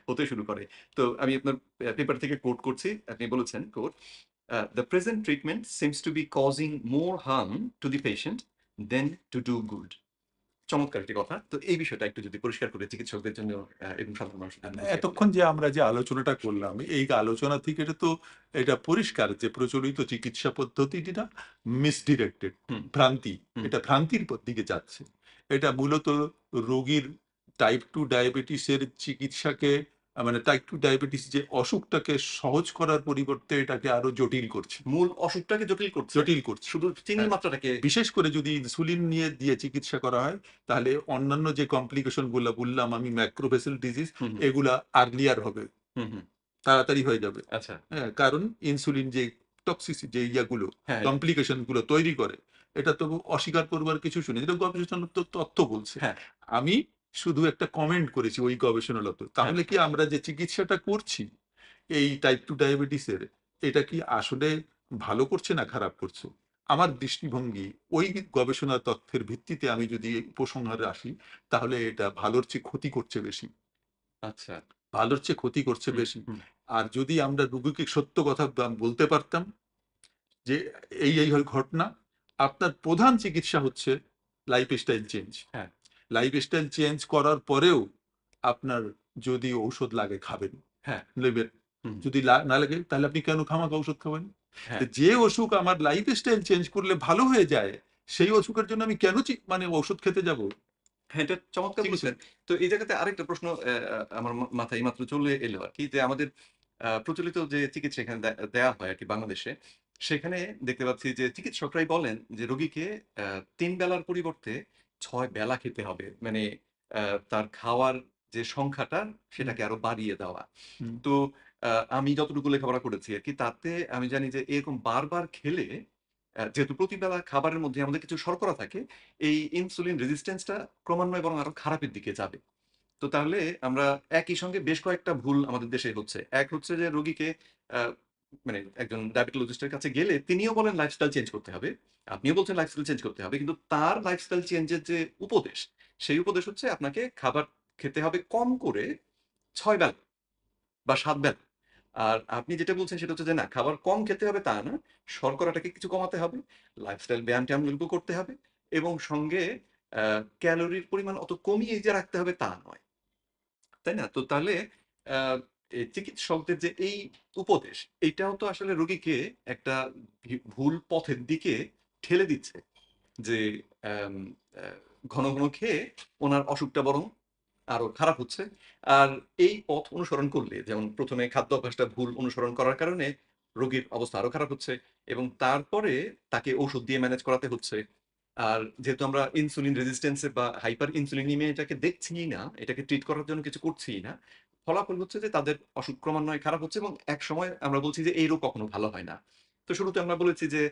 হতে শুরু করে। তো আমি আপনার পেপার থেকে কোট করছি। আপনি বলেছেন, coat "The present treatment seems to be causing more harm to the patient than to do good." চমৎকার একটি কথা। তো এই বিষয়টা একটু যদি পরিষ্কার করে চিকিৎসকদের জন্য এবং সাধারণ মানুষের জন্য বুঝিয়ে বলতেন। এতক্ষণ যে আমরা যে আলোচনাটা করলাম, এই আলোচনা থেকে এটা পরিষ্কার যে প্রচলিত চিকিৎসা পদ্ধতিটি না মিসডিরেক্টেড, হুম, ভ্রান্তি। হুম। এটা ভ্রান্তির দিকে যাচ্ছে। এটা মূলত রোগীর টাইপ 2 ডায়াবেটিসের চিকিৎসাকে মানে টাইপ 2 ডায়াবেটিস যে অসুখটাকে সহজ করার পরিবর্তে এটাকে আরো জটিল করছে। মূল অসুখটাকে জটিল করছে। জটিল করছে। শুধু চিনির হ্যাঁ। মাত্রাটাকে বিশেষ করে যদি ইনসুলিন দিয়ে চিকিৎসা করা হয়, তাহলে অন্যান্য যে কমপ্লিকেশন গুলা বললাম আমি, ম্যাক্রোভেসেল ডিজিজ, হুম, হুম, এগুলা আর্লিয়ার হবে। হুম, হুম। তাড়াতাড়ি হয়ে যাবে। আচ্ছা। হ্যাঁ? কারণ ইনসুলিন যে যে ইয়াগুলো, হ্যাঁ, কমপ্লিকেশন গুলো তৈরি করে, এটা তো অস্বীকার করবার কিছু শুনি। এটা গবেষণার তথ্য বলছে। হ্যাঁ, আমি শুধু একটা কমেন্ট করেছি ওই গবেষণালত। হ্যাঁ। তাহলে কি আমরা যে চিকিৎসাটা করছি এই টাইপ 2 ডায়াবেটিসের, এটা কি আসলে ভালো করছে না খারাপ করছে? আমার দৃষ্টিভঙ্গি ওই গবেষণার তথ্যের ভিত্তিতে আমি যদি উপসংহারে আসি, তাহলে এটা ভালোর চেয়ে ক্ষতি করছে বেশি। আচ্ছা। ভালোর চেয়ে ক্ষতি করছে হুম, বেশি। হুম। আর যদি আমরা রোগীকে সত্য কথা বলতে পারতাম যে এই ঘটনা, আপনার প্রধান চিকিৎসা হচ্ছে লাইফস্টাইল চেঞ্জ। হ্যাঁ, লাইফস্টাইল চেঞ্জ করার পরেও আপনার যদি ঔষধ লাগে খাবেন, হ্যাঁ। নেবেন। হুম, যদি না লাগে তাহলে আপনি কেন খামাখা ঔষধ খাবেন? তো হ্যাঁ। যে অসুখ আমার লাইফস্টাইল চেঞ্জ করলে ভালো হয়ে যায়, সেই অসুখের জন্য আমি কেন মানে ওষুধ খেতে যাব? হ্যাঁ, এটা চমৎকার চিকিৎসা বলছেন। তো এই জায়গাতে আরেকটা প্রশ্ন আমার মাথায় এইমাত্র চলে এলো আরকি যে আমাদের প্রচলিত যে চিকিৎসা এখানে দেয়া হয় আরকি বাংলাদেশে, সেখানে দেখতে পাচ্ছি যে চিকিৎসকরাই বলেন যে রোগীকে ৩ বেলার পরিবর্তে ৬ বেলা খেতে হবে। মানে তার খাওয়ার যে সংখ্যাটা হুম, সেটাকে আরো বাড়িয়ে দেওয়া। হুম, তো আমি যতটুকু লেখাপড়া করেছি আরকি, তাতে আমি জানি যে এরকম বারবার খেলে যেহেতু প্রতিবেলা খাবারের মধ্যে আমাদের কিছু শর্করা থাকে, এই ইনসুলিন রেজিস্ট্যান্স টা ক্রমান্বয়ে বরং আরো খারাপের দিকে যাবে। তো তাহলে আমরা একই সঙ্গে বেশ কয়েকটা ভুল আমাদের দেশে হচ্ছে। এক হচ্ছে যে রোগীকে আ মানে একজন ডায়াবেটোলজিস্ট এর কাছে গেলে তিনিও বলেন লাইফস্টাইল চেঞ্জ করতে হবে। আপনিও বলছেন লাইফস্টাইল চেঞ্জ করতে হবে। কিন্তু তার লাইফস্টাইল চেঞ্জ এর যে উপদেশ, সেই উপদেশ হচ্ছে আপনাকে খাবার খেতে হবে কম করে ৬ বেলা বা ৭ বেলা। আর আপনি যেটা বলছেন সেটা হচ্ছে যে না, খাবার কম খেতে হবে তা না। শর্করাটাকে কিছু কমাতে হবে। লাইফস্টাইল ব্যায়াম-ট্যায়াম এগুলো করতে হবে এবং সঙ্গে আ ক্যালোরির পরিমাণ অত কমিয়ে যে রাখতে হবে তা নয়। তাই না? তো তাহলে আ চিকিৎসকদের যে এই উপদেশ, এইটাও তো আসলে রোগীকে একটা ভুল পথের দিকে ঠেলে দিচ্ছে। যে অ্যাম অ্যা ঘন, ঘন খেয়ে উনার অসুখটা বরং আরো খারাপ হচ্ছে। আর এই পথ অনুসরণ করলে যেমন ১ম এ খাদ্য অভ্যাসটা ভুল অনুসরণ করার কারণে রোগীর অবস্থা আরো খারাপ হচ্ছে এবং তারপরে তাকে ঔষধ দিয়ে ম্যানেজ করাতে হচ্ছে। আর যেহেতু আমরা ইনসুলিন রেজিস্ট্যান্স এ বা হাইপার ইনসুলিনিমিয়া এটাকে দেখছিই না, এটাকে ট্রিট করার জন্য কিছু করছিই না। ফলাফল হচ্ছে যে তাদের অসুখ ক্রমান্বয়ে খারাপ হচ্ছে এবং একসময় আমরা বলছি যে এই রোগ কখনো ভালো হয় না। তো শুরুতে আমরা বলেছি যে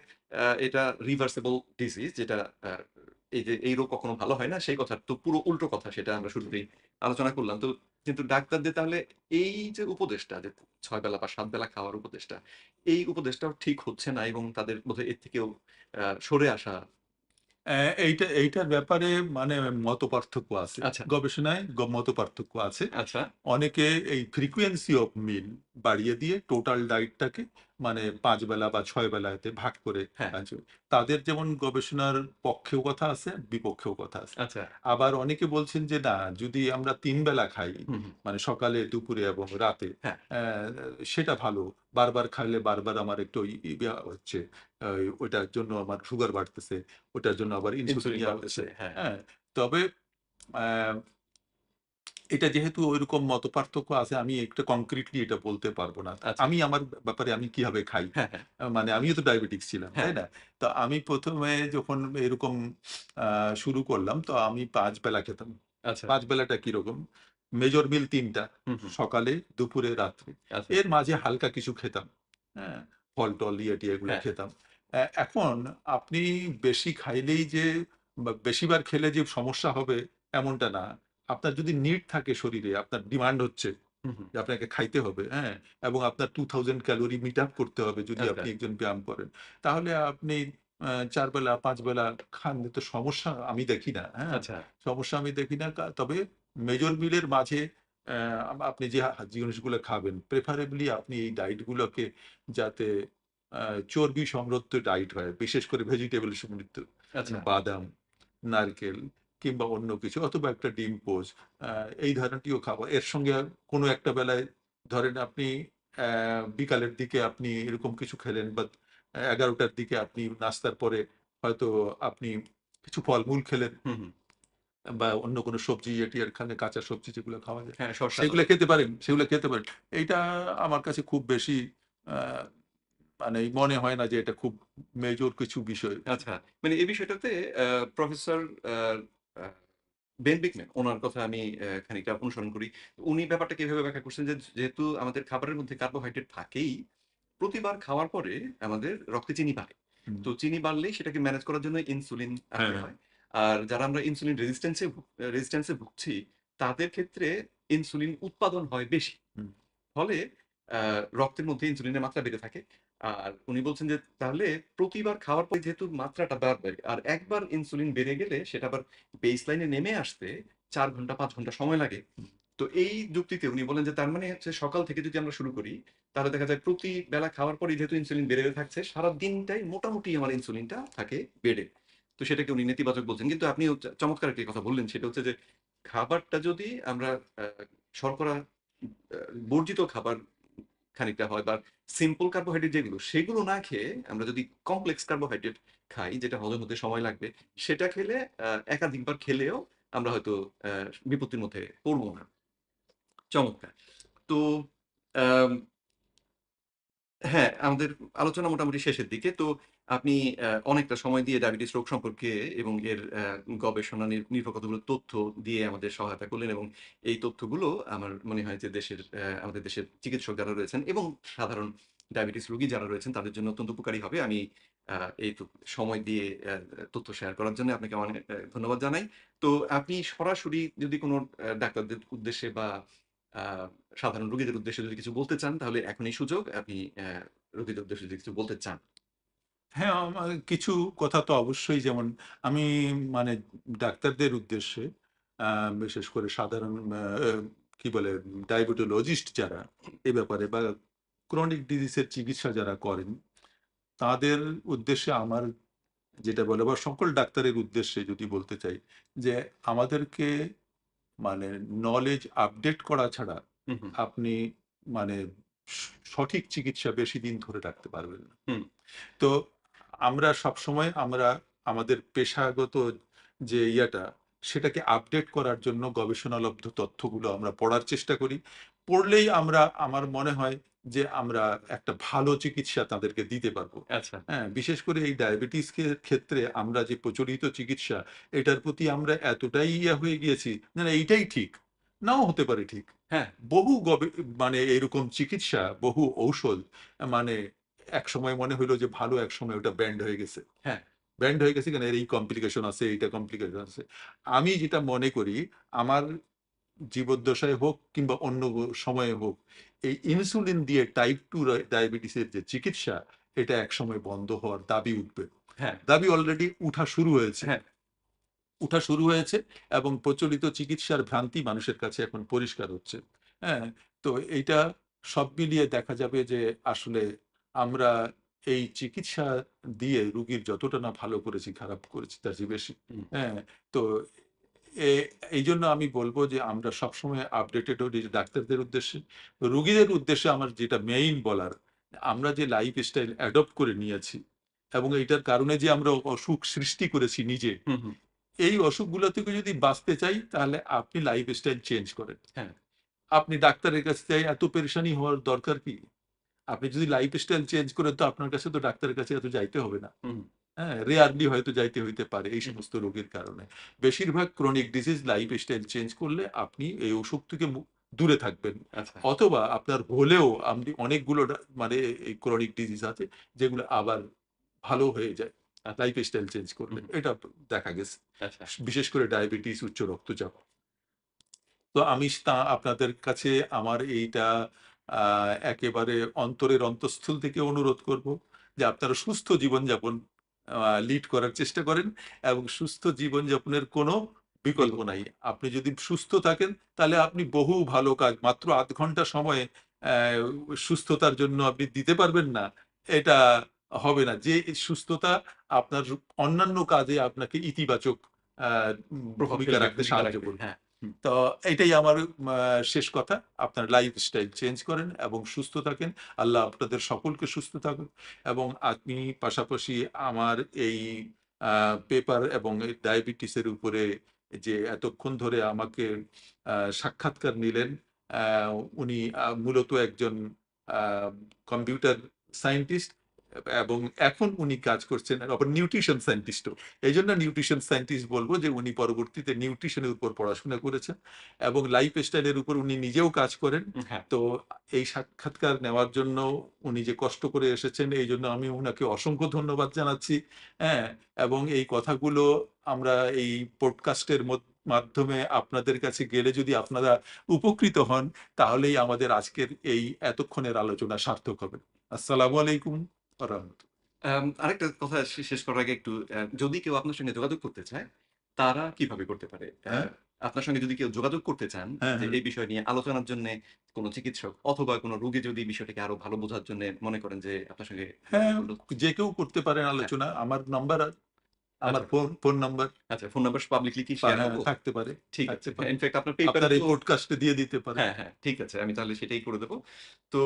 এটা রিভার্সিবল ডিজিজ, যেটা আ এই যে এই রোগ কখনো ভালো হয় না সেই কথার তো পুরো উল্টো কথা, সেটা আমরা শুরুতেই আলোচনা করলাম। তো কিন্তু ডাক্তারদের তাহলে এই যে উপদেশটা যে ৬ বেলা বা ৭ বেলা খাওয়ার উপদেশটা, এই উপদেশটাও ঠিক হচ্ছে না এবং তাদের বোধহয় এর থেকেও সরে আসা। এইটার ব্যাপারে মানে মতপার্থক্য আছে। আচ্ছা, গবেষণায় মতপার্থক্য আছে। আচ্ছা। অনেকে এই ফ্রিকোয়েন্সি অফ মিল বাড়িয়ে দিয়ে টোটাল ডায়েটটাকে মানে ৫ বেলা বা ৬ বেলাতে ভাগ করে হ্যাঁ, তাদের যেমন গবেষণার পক্ষেও কথা আছে, বিপক্ষেও কথা আছে। আচ্ছা। আবার অনেকে বলছেন যে না, যদি আমরা ৩ বেলা খাই, হুম, হুম। মানে সকালে, দুপুরে এবং রাতে, হ্যাঁ, অ্যা সেটা ভালো। বারবার খাইলে বারবার আমার একটু হচ্ছে, ওইটার জন্য আমার সুগার বাড়তেছে। ওটার জন্য আবার ইনসুলিন ইনসুলিন হচ্ছে। বাড়তেছে। হ্যাঁ, হ্যাঁ? তবে আ এটা যেহেতু ঐরকম মতপার্থক্য আছে, আমি একটা কংক্রিটলি এটা বলতে পারব না। আচ্ছা। আমি আমার ব্যাপারে আমি কিভাবে খাই? হ্যাঁ, হ্যাঁ, মানে আমিও তো ডায়াবেটিকস ছিলাম, হ্যাঁ, তাই না? তো আমি ১ম এ যখন এরকম আ শুরু করলাম, তো আমি ৫ বেলা খেতাম। আচ্ছা। ৫ বেলাটা কিরকম? মেজর মিল ৩ টা। হুম, হুম। সকালে, দুপুরে, রাত্রে। আচ্ছা। এর মাঝে হালকা কিছু খেতাম। হ্যাঁ? ফল-টল ইয়ে-টিয়ে এগুলো হ্যাঁ, খেতাম। এখন আপনি বেশি খাইলেই যে বা বেশিবার খেলে যে সমস্যা হবে এমনটা না। আপনার যদি নিড থাকে শরীরে, আপনার ডিমান্ড হচ্ছে হুম, হুম। যে আপনাকে খাইতে হবে, হ্যাঁ? এবং আপনার 2000 ক্যালোরি মিট আপ করতে হবে যদি আচ্ছা, আপনি একজন ব্যায়াম করেন। তাহলে আপনি ৪ বেলা ৫ বেলা খান, তো সমস্যা আমি দেখি না, হ্যাঁ? আচ্ছা। সমস্যা আমি দেখি না। তবে মেজর মিলের মাঝে আপনি যে জিনিসগুলো খাবেন, প্রেফারেবলি আপনি এই ডায়েট গুলোকে যাতে আ চর্বি সমৃদ্ধ ডায়েট হয়, বিশেষ করে ভেজিটেবল সমৃদ্ধ, আচ্ছা। বাদাম, নারকেল কিংবা অন্য কিছু অথবা একটা ডিম পোচ, আ এই ধরনটিও খাবার। এর সঙ্গে কোনো একটা বেলায় ধরেন আপনি অ্যা বিকালের দিকে আপনি এরকম কিছু খেলেন বা ১১ঃ০০ টার দিকে আপনি নাস্তার পরে হয়তো আপনি কিছু ফলমূল খেলেন হুম, হুম। বা অন্য কোনো সবজি এটিয়ার খানে কাঁচা সবজি যেগুলো খাওয়া যায়, হ্যাঁ, শসা। সেগুলো খেতে পারেন, সেগুলো খেতে পারেন। এইটা আমার কাছে খুব বেশি আ মানে মনে হয় না যে এটা খুব মেজর কিছু বিষয়। আচ্ছা। মানে এই বিষয়টাতে a professor a a Ben বিকম্যান উনার কথা আমি খানিকটা অনুসরণ করি। উনি ব্যাপারটাকে এভাবে ব্যাখ্যা করছেন যে, যেহেতু আমাদের খাবারের মধ্যে কার্বোহাইড্রেট থাকেই, প্রতিবার খাওয়ার পরে আমাদের রক্তে চিনি বাড়ে। হুম। তো চিনি বাড়লেই সেটাকে ম্যানেজ করার জন্য ইনসুলিন হ্যাঁ, আনতে হ্যাঁ। হয়। আর যারা আমরা ইনসুলিন রেজিস্ট্যান্স এ ভুগছি, তাদের ক্ষেত্রে ইনসুলিন উৎপাদন হয় বেশি। হুম, ফলে আ রক্তের মধ্যে ইনসুলিনের মাত্রা বেড়ে থাকে। আর উনি বলছেন যে তাহলে প্রতিবার খাওয়ার পরে যেহেতু মাত্রাটা বাড়বে আর একবার ইনসুলিন বেড়ে গেলে সেটা আবার বেস লাইনে নেমে আসতে ৪ ঘন্টা ৫ ঘন্টা সময় লাগে। হুম, তো এই যুক্তিতে উনি বলেন যে তার মানে হচ্ছে সকাল থেকে যদি আমরা শুরু করি, তাহলে দেখা যায় প্রতি বেলা খাওয়ার পরেই যেহেতু ইনসুলিন বেড়ে থাকছে, সারাদিনটাই মোটামুটি আমার ইনসুলিনটা থাকে বেড়ে। তো সেটাকে উনি নেতিবাচক বলছেন। কিন্তু আপনিও চমৎকার একটি কথা বললেন, সেটা হচ্ছে যে খাবারটা যদি আমরা আ শর্করা আ বর্জিত খাবার খানিকটা হয় বা সিম্পল কার্বোহাইড্রেট যেগুলো, সেগুলো না খেয়ে আমরা যদি কমপ্লেক্স কার্বোহাইড্রেট খাই, যেটা হজম হতে সময় লাগবে, সেটা খেলে একাধিকবার খেলেও আমরা হয়তো আ বিপত্তির মধ্যে পড়ব না। চমৎকার! তো আম হ্যাঁ, আমাদের আলোচনা মোটামুটি শেষের দিকে। তো আপনি অনেকটা সময় দিয়ে ডায়াবেটিস রোগ সম্পর্কে এবং এর গবেষণা নির্ভর কতগুলো তথ্য দিয়ে আমাদের সহায়তা করলেন এবং এই তথ্যগুলো আমার মনে হয় যে আমাদের দেশের চিকিৎসক যারা রয়েছেন এবং সাধারণ ডায়াবেটিস রোগী যারা রয়েছেন তাদের জন্য অত্যন্ত উপকারী হবে। আমি আ এই সময় দিয়ে তথ্য শেয়ার করার জন্য আপনাকে অনেক ধন্যবাদ জানাই। তো আপনি সরাসরি যদি কোনো ডাক্তারদের উদ্দেশ্যে বা আ সাধারণ রোগীদের উদ্দেশ্যে যদি কিছু বলতে চান তাহলে এখনই সুযোগ। আপনি রোগীদের উদ্দেশ্যে যদি কিছু বলতে চান। হ্যাঁ, আমার কিছু কথা তো অবশ্যই, যেমন আমি মানে ডাক্তারদের উদ্দেশ্যে আ বিশেষ করে সাধারণ কি বলে ডায়াবেটোলজিস্ট যারা এ ব্যাপারে বা ক্রনিক ডিজিজ এর চিকিৎসা যারা করেন, তাদের উদ্দেশ্যে আমার যেটা বলে বা সকল ডাক্তারের উদ্দেশ্যে যদি বলতে চাই যে আমাদেরকে মানে নলেজ আপডেট করা ছাড়া হু, হু, আপনি মানে স সঠিক চিকিৎসা বেশিদিন ধরে রাখতে পারবেন না। হুম, তো আমরা সবসময় আমাদের পেশাগত যে ইয়াটা, সেটাকে আপডেট করার জন্য গবেষণালব্ধ তথ্যগুলো আমরা পড়ার চেষ্টা করি। পড়লেই আমার মনে হয় যে আমরা একটা ভালো চিকিৎসা তাদেরকে দিতে পারবো। আচ্ছা। হ্যাঁ? বিশেষ করে এই ডায়াবেটিস ক্ষেত্রে আমরা যে প্রচলিত চিকিৎসা, এটার প্রতি আমরা এতটাই হয়ে গিয়েছি, না, না এইটাই ঠিক। নাও হতে পারে ঠিক। হ্যাঁ, বহু মানে এরকম চিকিৎসা, বহু ঔষধ মানে একসময় মনে হইলো যে ভালো, একসময় ওটা ব্যান্ড হয়ে গেছে। হ্যাঁ। ব্যান্ড হয়ে গেছে কেন? এর এই কমপ্লিকেশন আছে, এইটা কমপ্লিকেশন আছে। আমি যেটা মনে করি, আমার জীবদ্দশায় হোক কিংবা অন্য সময়ে হোক, এই ইনসুলিন দিয়ে টাইপ 2 ডায়াবেটিসের যে চিকিৎসা, এটা একসময় বন্ধ হওয়ার দাবি উঠবে। হ্যাঁ, দাবি অলরেডি উঠা শুরু হয়েছে। হ্যাঁ, উঠা শুরু হয়েছে এবং প্রচলিত চিকিৎসার ভ্রান্তি মানুষের কাছে এখন পরিষ্কার হচ্ছে। হ্যাঁ? তো এইটা সব মিলিয়ে দেখা যাবে যে আসলে আমরা এই চিকিৎসা দিয়ে রুগীর যতটা না ভালো করেছি, খারাপ করেছি তার চেয়ে বেশি। হুম, হ্যাঁ? তো এ এইজন্য আমি বলব যে আমরা সবসময় আপডেটেড হই ডাক্তারদের উদ্দেশ্যে। রুগীদের উদ্দেশ্যে আমার যেটা মেইন বলার, আমরা যে লাইফস্টাইল অ্যাডপ্ট করে নিয়েছি এবং এইটার কারণে যে আমরা অসুখ সৃষ্টি করেছি নিজে, হুম, হুম, এই অসুখগুলো থেকে যদি বাঁচতে চাই তাহলে আপনি লাইফস্টাইল চেঞ্জ করেন। হ্যাঁ, আপনি ডাক্তারের কাছে যাই এত পেরেশানি হওয়ার দরকার কি? আপনি যদি লাইফস্টাইল চেঞ্জ করেন তো আপনার কাছে তো ডাক্তারের কাছে এত যাইতে হবে না। হুম, হ্যাঁ? রেয়ারলি হয়তো যাইতে হইতে পারে এই হুম, হুম, সমস্ত রোগের কারণে। বেশিরভাগ ক্রনিক ডিজিজ লাইফস্টাইল চেঞ্জ করলে আপনি এই অসুখ থেকে দূরে থাকবেন। আচ্ছা, অথবা আপনার হলেও আপনি অনেকগুলো মানে এই ক্রনিক ডিজিজ আছে যেগুলো আবার ভালো হয়ে যায় আচ্ছা, লাইফস্টাইল চেঞ্জ করলে। হুম, এটা দেখা গেছে। আচ্ছা, বিশেষ করে ডায়াবেটিস, উচ্চ রক্তচাপ। তো আমি আপনাদের কাছে আমার এইটা আ একেবারে অন্তরের অন্তঃস্থল থেকে অনুরোধ করব যে আপনারা সুস্থ জীবনযাপন আ লিড করার চেষ্টা করেন এবং সুস্থ জীবনযাপনের কোনো বিকল্প বিকল্প নাই। নেই। আপনি যদি সুস্থ থাকেন তাহলে আপনি বহু ভালো কাজ মাত্র ০.৫ ঘন্টা সময়ে সুস্থতার জন্য আপনি দিতে পারবেন না, এটা হবে না। যে সুস্থতা আপনার অন্যান্য কাজে আপনাকে ইতিবাচক আ প্রভাব ভূমিকা ফেলবে, রাখতে ভূমিকা সাহায্য রাখবে। করবে। হ্যাঁ, হুম, তো এইটাই আমার শেষ কথা। আপনার লাইফস্টাইল চেঞ্জ করেন এবং সুস্থ থাকেন। আল্লাহ আপনাদের সকলকে সুস্থ থাকুক এবং আপনি পাশাপাশি আমার এই আ পেপার এবং এই ডায়াবেটিসের উপরে যে এতক্ষণ ধরে আমাকে সাক্ষাৎকার নিলেন, আ উনি মূলত একজন আ কম্পিউটার সায়েন্টিস্ট এবং এখন উনি কাজ করছেন আবার নিউট্রিশন সায়েন্টিস্টও। এইজন্য নিউট্রিশন সায়েন্টিস্ট বলব যে উনি পরবর্তীতে নিউট্রিশনের উপর পড়াশোনা করেছেন এবং লাইফস্টাইল এর উপর উনি নিজেও কাজ করেন। হ্যাঁ, তো এই সাক্ষাৎকার নেওয়ার জন্য উনি যে কষ্ট করে এসেছেন এইজন্য আমি উনাকে অসংখ্য ধন্যবাদ জানাচ্ছি। হ্যাঁ? এবং এই কথাগুলো আমরা এই পডকাস্টের মাধ্যমে আপনাদের কাছে গেলে যদি আপনারা উপকৃত হন, তাহলেই আমাদের আজকের এই এতক্ষণের আলোচনা সার্থক হবে। আসসালামু আলাইকুম ওয়া রাহমাতুল্লাহ। আরেকটা কথা শেষ করার আগে একটু যদি কেউ আপনার সঙ্গে যোগাযোগ করতে চায়, তারা কিভাবে করতে পারে? হ্যাঁ? আপনার সঙ্গে যদি কেউ যোগাযোগ করতে চান হ্যাঁ, যে হ্যাঁ। এই বিষয় নিয়ে আলোচনার জন্যে কোনো চিকিৎসক অথবা কোনো রোগী যদি বিষয়টাকে আরো ভালো বোঝার জন্যে মনে করেন যে আপনার সঙ্গে যোগাযোগ হ্যাঁ, করল যে কেউ করতে পারেন হ্যাঁ, আলোচনা। আমার নাম্বার আমার আচ্ছা, ফোন নাম্বার আচ্ছা ফোন নাম্বার পাবলিকলি কি শেয়ার হ্যাঁ, করব? থাকতে পারে, ঠিক আছে। থাকতে হ্যাঁ, পারে। ইনফেক্ট আপনার পেপারে আপনার এই তো পডকাস্টে দিয়ে দিতে পারেন। হ্যাঁ, হ্যাঁ, ঠিক আছে। আমি তাহলে সেটাই করে দেব। তো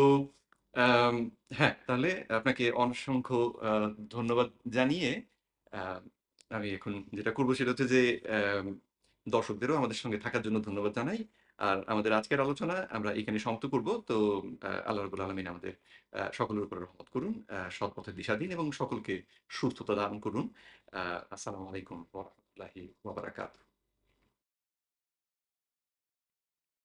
আম হ্যাঁ, তাহলে আপনাকে অসংখ্য আ ধন্যবাদ জানিয়ে আ আমি এখন যেটা করব সেটা হচ্ছে যে দর্শকদেরও আমাদের সঙ্গে থাকার জন্য ধন্যবাদ জানাই। আর আমাদের আজকের আলোচনা আমরা এখানে সমাপ্ত করব। তো আল্লাহ রাব্বুল আলামিন আমাদের সকলের উপর রহমত করুন, সৎ পথে দিশা দিন এবং সকলকে সুস্থতা দান করুন। আ আসসালামু আলাইকুম ওয়া রাহমাতুল্লাহি ওয়া বারাকাতুহু।